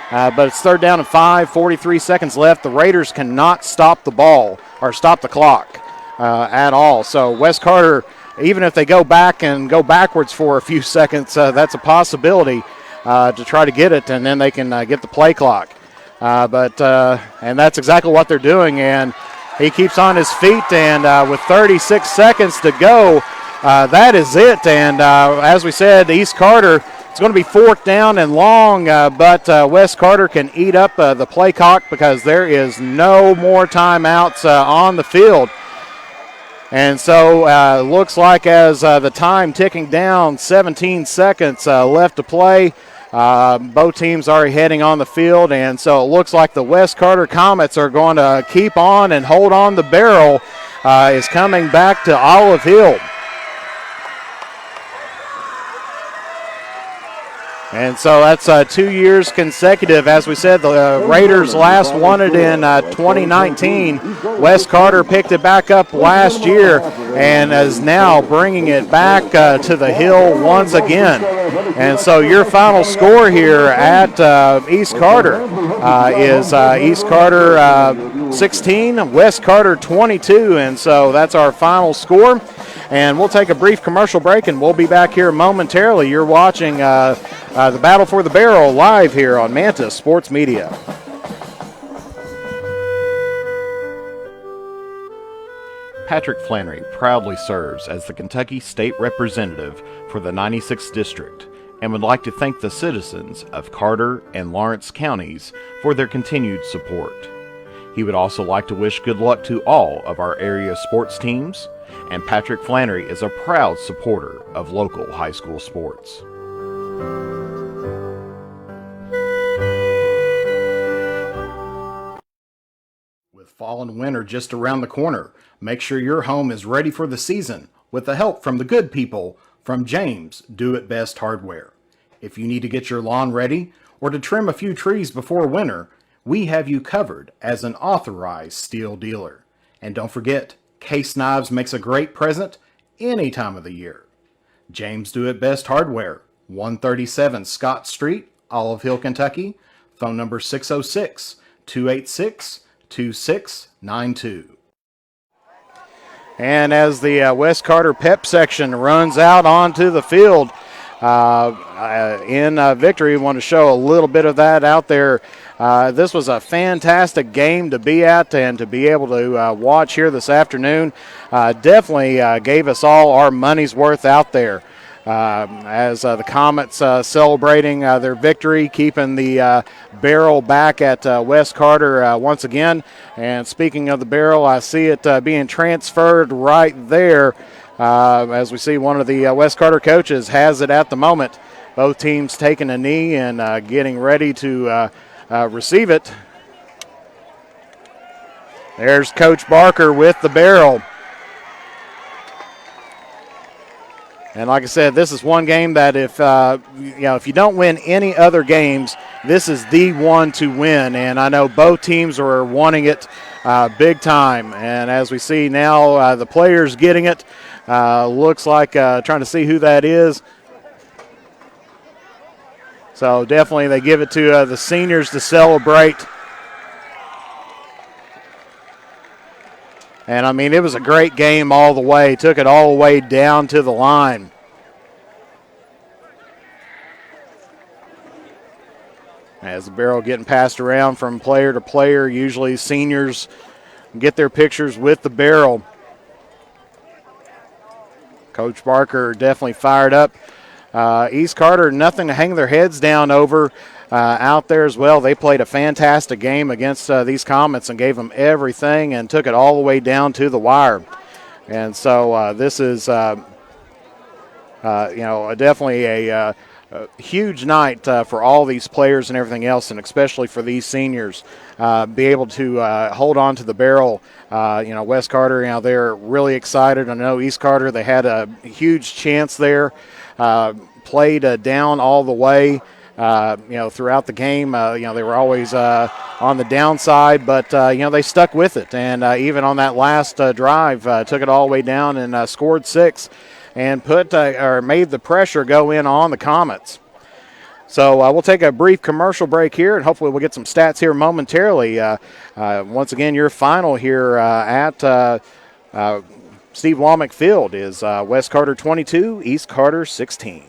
But it's 3rd down and 5, 43 seconds left. The Raiders cannot stop the ball or stop the clock at all. So West Carter, even if they go back and go backwards for a few seconds, that's a possibility to try to get it, and then they can get the play clock. And that's exactly what they're doing. And he keeps on his feet, and with 36 seconds to go, that is it. And as we said, East Carter, it's going to be 4th down and long, but West Carter can eat up the play clock because there is no more timeouts on the field. And so looks like as the time ticking down, 17 seconds left to play. Both teams already heading on the field, and so it looks like the West Carter Comets are going to keep on and hold on. The barrel is coming back to Olive Hill. And so that's 2 years consecutive. As we said, the Raiders last won it in 2019. West Carter picked it back up last year and is now bringing it back to the Hill once again. And so your final score here at East Carter is East Carter 16, West Carter 22. And so that's our final score. And we'll take a brief commercial break, and we'll be back here momentarily. You're watching the Battle for the Barrel live here on Mantis Sports Media. Patrick Flannery proudly serves as the Kentucky State Representative for the 96th District and would like to thank the citizens of Carter and Lawrence counties for their continued support. He would also like to wish good luck to all of our area sports teams, and Patrick Flannery is a proud supporter of local high school sports. With fall and winter just around the corner, make sure your home is ready for the season with the help from the good people from James Do It Best Hardware. If you need to get your lawn ready or to trim a few trees before winter, we have you covered as an authorized steel dealer. And don't forget, Case Knives makes a great present any time of the year. James Do It Best Hardware, 137 Scott Street, Olive Hill, Kentucky. Phone number 606-286-2692. And as the West Carter Pep section runs out onto the field, in victory. We want to show a little bit of that out there. This was a fantastic game to be at and to be able to watch here this afternoon. Definitely gave us all our money's worth out there. As the Comets celebrating their victory, keeping the barrel back at West Carter once again. And speaking of the barrel, I see it being transferred right there. As we see, one of the West Carter coaches has it at the moment. Both teams taking a knee and getting ready to receive it. There's Coach Barker with the barrel. And like I said, this is one game that if you don't win any other games, this is the one to win. And I know both teams are wanting it big time. And as we see now, the players getting it. Looks like trying to see who that is. So definitely they give it to the seniors to celebrate. And, I mean, it was a great game all the way. Took it all the way down to the line. As the barrel getting passed around from player to player, usually seniors get their pictures with the barrel. Coach Barker definitely fired up. East Carter, nothing to hang their heads down over out there as well. They played a fantastic game against these Comets and gave them everything and took it all the way down to the wire. And so this is, definitely a huge night for all these players and everything else, and especially for these seniors. Be able to hold on to the barrel. West Carter, they're really excited. I know East Carter, they had a huge chance there. Played down all the way, throughout the game. They were always on the downside, but, they stuck with it. And even on that last drive, took it all the way down and scored 6 and made the pressure go in on the Comets. So we'll take a brief commercial break here, and hopefully we'll get some stats here momentarily. Once again, your final here at Steve Womack Field is West Carter 22, East Carter 16.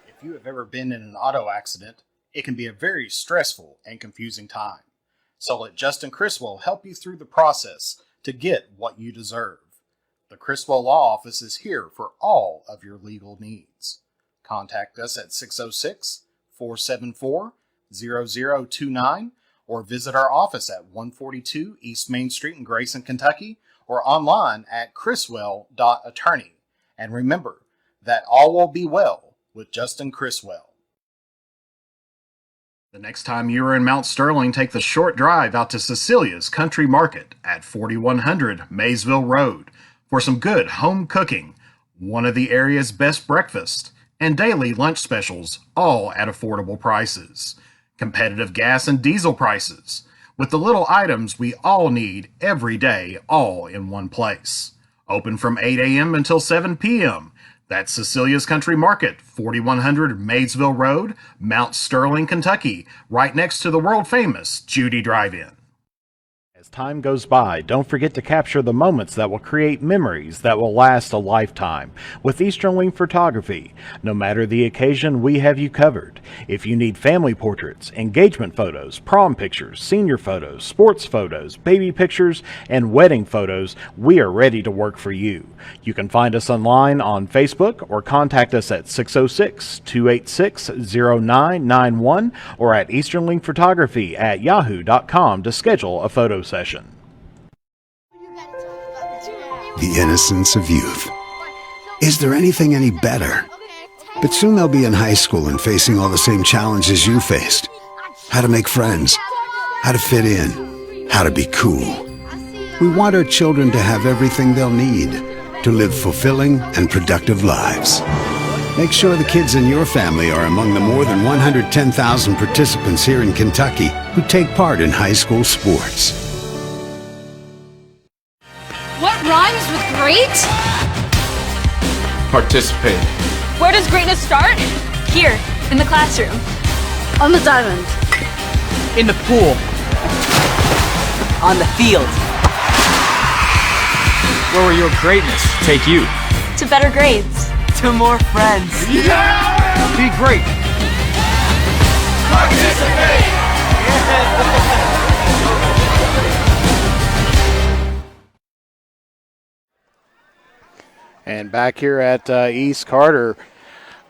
If you have ever been in an auto accident, it can be a very stressful and confusing time. So let Justin Criswell help you through the process to get what you deserve. The Criswell Law Office is here for all of your legal needs. Contact us at 606-474-0029 or visit our office at 142 East Main Street in Grayson, Kentucky, or online at criswell.attorney. And remember that all will be well with Justin Criswell. The next time you are in Mount Sterling, take the short drive out to Cecilia's Country Market at 4100 Maysville Road for some good home cooking, one of the area's best breakfasts, and daily lunch specials, all at affordable prices. Competitive gas and diesel prices, with the little items we all need every day, all in one place. Open from 8 a.m. until 7 p.m. That's Cecilia's Country Market, 4100 Maysville Road, Mount Sterling, Kentucky, right next to the world-famous Judy Drive-In. As time goes by, don't forget to capture the moments that will create memories that will last a lifetime with Easterling Photography. No matter the occasion, we have you covered. If you need family portraits, engagement photos, prom pictures, senior photos, sports photos, baby pictures, and wedding photos, we are ready to work for you. You can find us online on Facebook or contact us at 606-286-0991 or at easterlingphotography@yahoo.com to schedule a photo session. The innocence of youth. Is there anything any better? But soon they'll be in high school and facing all the same challenges you faced. How to make friends, how to fit in, how to be cool. We want our children to have everything they'll need to live fulfilling and productive lives. Make sure the kids in your family are among the more than 110,000 participants here in Kentucky who take part in high school sports. What rhymes with great? Participate. Where does greatness start? Here, in the classroom. On the diamond. In the pool. On the field. Where will your greatness take you? To better grades. to more friends. Be great. And back here at East Carter,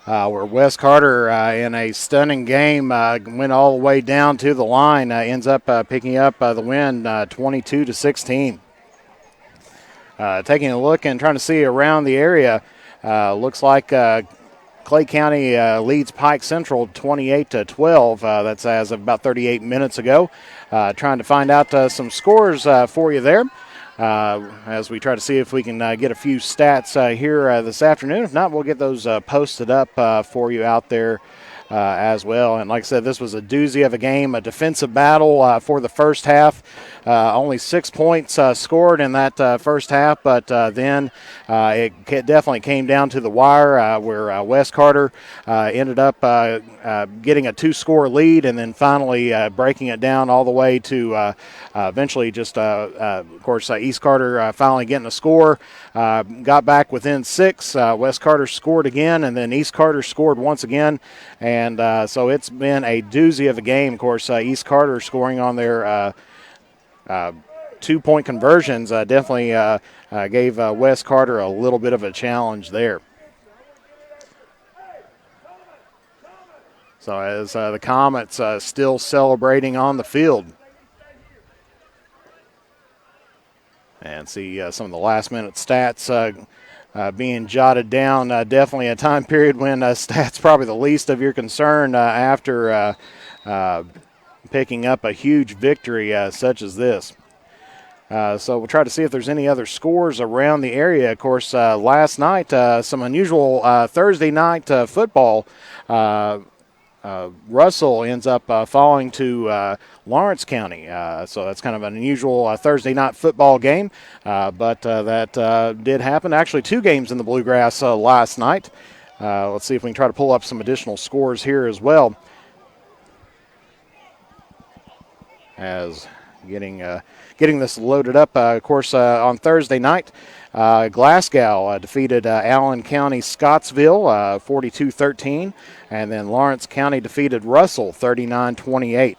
where West Carter, in a stunning game, went all the way down to the line, ends up picking up the win 22-16. Taking a look and trying to see around the area, looks like Clay County leads Pike Central 28-12. That's as of about 38 minutes ago. Trying to find out some scores for you there. As we try to see if we can get a few stats here this afternoon. If not, we'll get those posted up for you out there as well. And like I said, this was a doozy of a game, a defensive battle for the first half. Only 6 points scored in that first half, but then it definitely came down to the wire where West Carter ended up getting a 2-score lead and then finally breaking it down all the way to eventually just, of course, East Carter finally getting a score. Got back within 6. West Carter scored again, and then East Carter scored once again. And so it's been a doozy of a game. Of course, East Carter scoring on their 2-point conversions definitely gave West Carter a little bit of a challenge there. So as the Comets still celebrating on the field. And see some of the last-minute stats being jotted down. Definitely a time period when stats probably the least of your concern after picking up a huge victory such as this. So we'll try to see if there's any other scores around the area. Of course, last night, some unusual Thursday night football. Russell ends up falling to Lawrence County. So that's kind of an unusual Thursday night football game. But that did happen. Actually, 2 games in the Bluegrass last night. Let's see if we can try to pull up some additional scores here as well. As getting this loaded up, of course, on Thursday night, Glasgow defeated Allen County Scottsville 42-13, and then Lawrence County defeated Russell 39-28.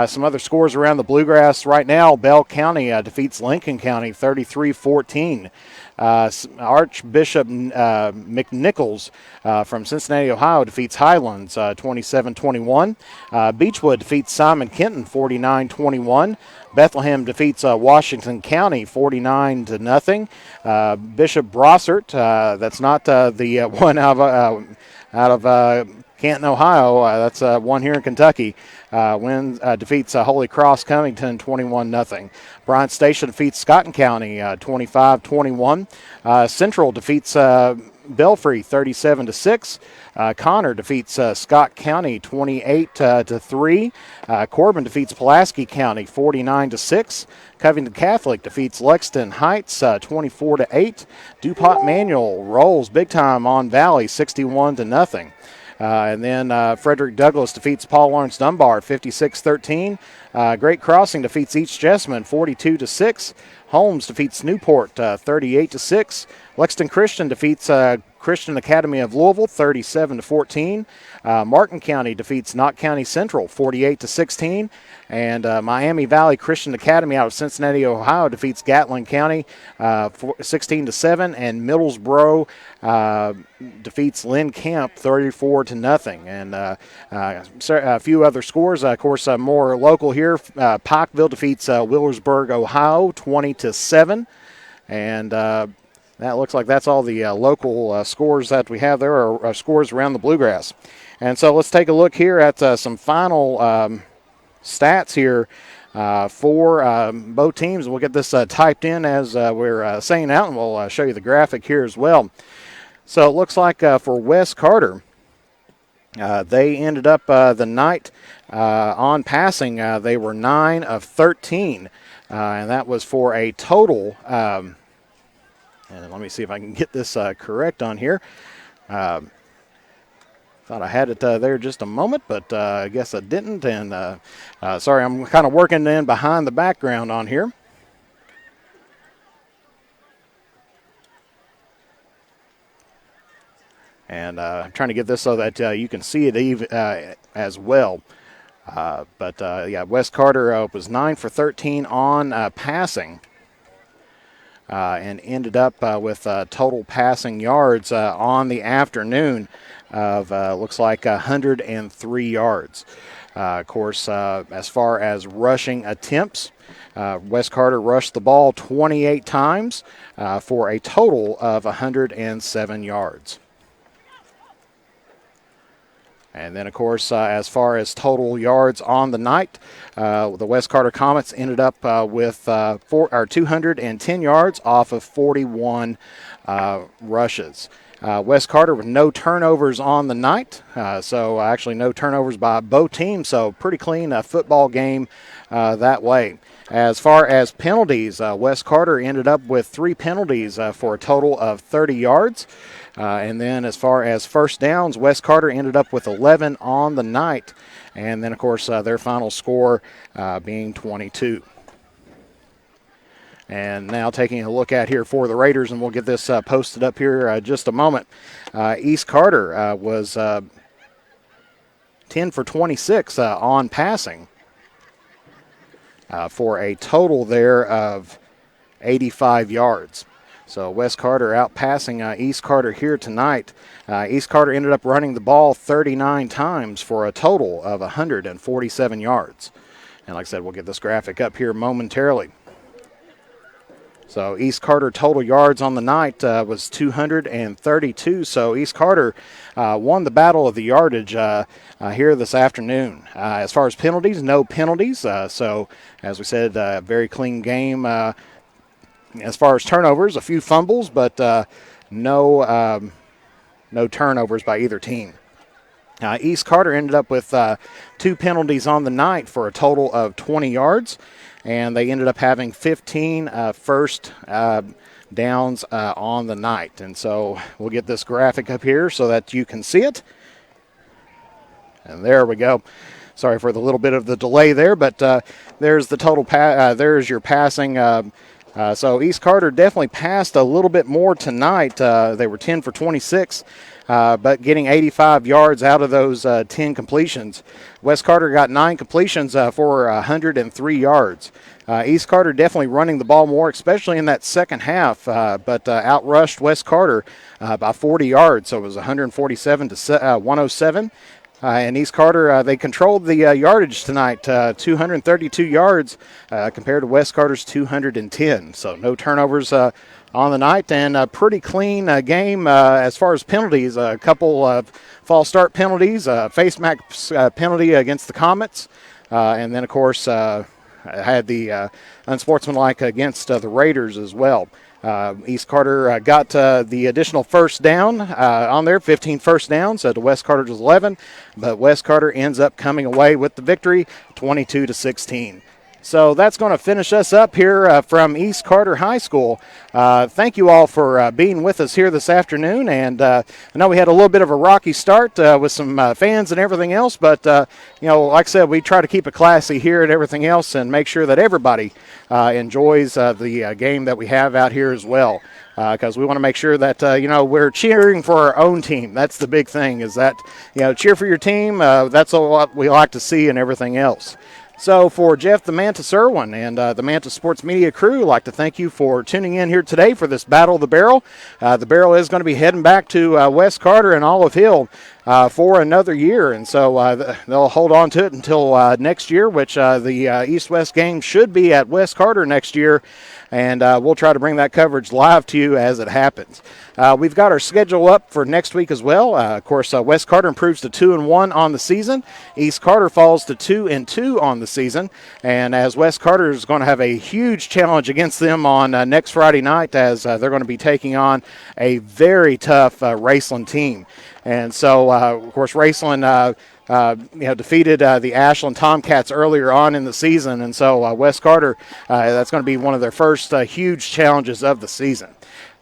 Some other scores around the Bluegrass right now. Bell County defeats Lincoln County 33-14. Archbishop McNichols from Cincinnati, Ohio defeats Highlands 27-21. Beechwood defeats Simon Kenton 49-21. Bethlehem defeats Washington County 49-0. Bishop Brossart, that's not the one out of Canton, Ohio. That's one here in Kentucky. Defeats Holy Cross Covington 21-0. Bryant Station defeats Scotton County 25-21. Central defeats Belfry 37-6. Connor defeats Scott County 28-3. Corbin defeats Pulaski County 49-6. Covington Catholic defeats Lexington Heights 24-8. DuPont Manual rolls big time on Valley 61-0. And then Frederick Douglass defeats Paul Lawrence Dunbar 56-13. Great Crossing defeats East Jessamine 42-6. Holmes defeats Newport 38-6. Lexington Christian defeats Christian Academy of Louisville 37-14. Martin County defeats Knott County Central 48-16. And Miami Valley Christian Academy out of Cincinnati, Ohio defeats Gatlin County 16-7. And Middlesboro defeats Lynn Camp 34-0. And a few other scores, of course, more local here. Pikeville defeats Willersburg, Ohio 20-7. And that looks like that's all the local scores that we have there, or scores around the Bluegrass. And so let's take a look here at some final stats here for both teams. We'll get this typed in as we're saying out, and we'll show you the graphic here as well. So it looks like for West Carter, they ended up the night on passing. They were 9 of 13, and that was for a total. And let me see if I can get this correct on here. Thought I had it there just a moment, but I guess I didn't. And sorry, I'm kind of working in behind the background on here. And I'm trying to get this so that you can see it as well. Wes Carter was 9 for 13 on passing. And ended up with total passing yards on the afternoon of looks like 103 yards. Of course, as far as rushing attempts, Wes Carter rushed the ball 28 times for a total of 107 yards. And then, of course, as far as total yards on the night, the Wes Carter Comets ended up with 210 yards off of 41 rushes. Wes Carter with no turnovers on the night, so actually no turnovers by both teams, so pretty clean football game that way. As far as penalties, Wes Carter ended up with 3 penalties for a total of 30 yards. And then as far as first downs, Wes Carter ended up with 11 on the night. And then, of course, their final score being 22. And now taking a look at here for the Raiders, and we'll get this posted up here just a moment. East Carter was 10 for 26 on passing for a total there of 85 yards. So Wes Carter outpassing East Carter here tonight. East Carter ended up running the ball 39 times for a total of 147 yards. And like I said, we'll get this graphic up here momentarily. So East Carter total yards on the night was 232. So East Carter won the battle of the yardage here this afternoon. As far as penalties, no penalties. So as we said, very clean game. As far as turnovers, a few fumbles, but no turnovers by either team. East Carter ended up with 2 penalties on the night for a total of 20 yards, and they ended up having 15 first downs on the night. And so we'll get this graphic up here so that you can see it. And there we go. Sorry for the little bit of the delay there, but there's the total. There's your passing. So East Carter definitely passed a little bit more tonight. They were 10 for 26, but getting 85 yards out of those 10 completions. West Carter got 9 completions for 103 yards. East Carter definitely running the ball more, especially in that second half, but outrushed West Carter by 40 yards. So it was 147 to 107. And East Carter, they controlled the yardage tonight, 232 yards compared to West Carter's 210. So no turnovers on the night, and a pretty clean game as far as penalties. A couple of false start penalties, face mask penalty against the Comets, and then, of course, had the unsportsmanlike against the Raiders as well. East Carter got the additional first down on there, 15 first downs to West Carter's 11, but West Carter ends up coming away with the victory, 22-16. So that's going to finish us up here from East Carter High School. Thank you all for being with us here this afternoon. And I know we had a little bit of a rocky start with some fans and everything else, but like I said, we try to keep it classy here and everything else, and make sure that everybody enjoys the game that we have out here as well. Because we want to make sure that we're cheering for our own team. That's the big thing, is that cheer for your team. That's what we like to see and everything else. So for Jeff the Manta Serwin and the Manta Sports Media crew, I'd like to thank you for tuning in here today for this Battle of the Barrel. The Barrel is going to be heading back to West Carter and Olive Hill for another year, and so they'll hold on to it until next year, which the East-West game should be at West Carter next year, and we'll try to bring that coverage live to you as it happens. We've got our schedule up for next week as well. Of course, West Carter improves to 2-1 on the season. East Carter falls to 2-2 on the season. And as West Carter is going to have a huge challenge against them on next Friday night, as they're going to be taking on a very tough Raceland team. And so, of course, Raceland defeated the Ashland Tomcats earlier on in the season. And so West Carter, that's going to be one of their first huge challenges of the season.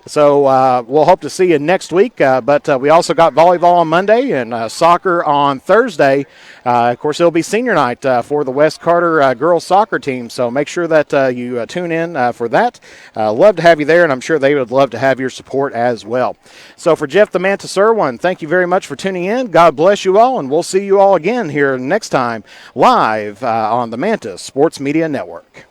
So we'll hope to see you next week. But we also got volleyball on Monday and soccer on Thursday. Of course, it'll be senior night for the West Carter girls soccer team. So make sure that you tune in for that. Love to have you there, and I'm sure they would love to have your support as well. So for Jeff the Mantis Irwin, thank you very much for tuning in. God bless you all, and we'll see you all again here next time live on the Mantis Sports Media Network.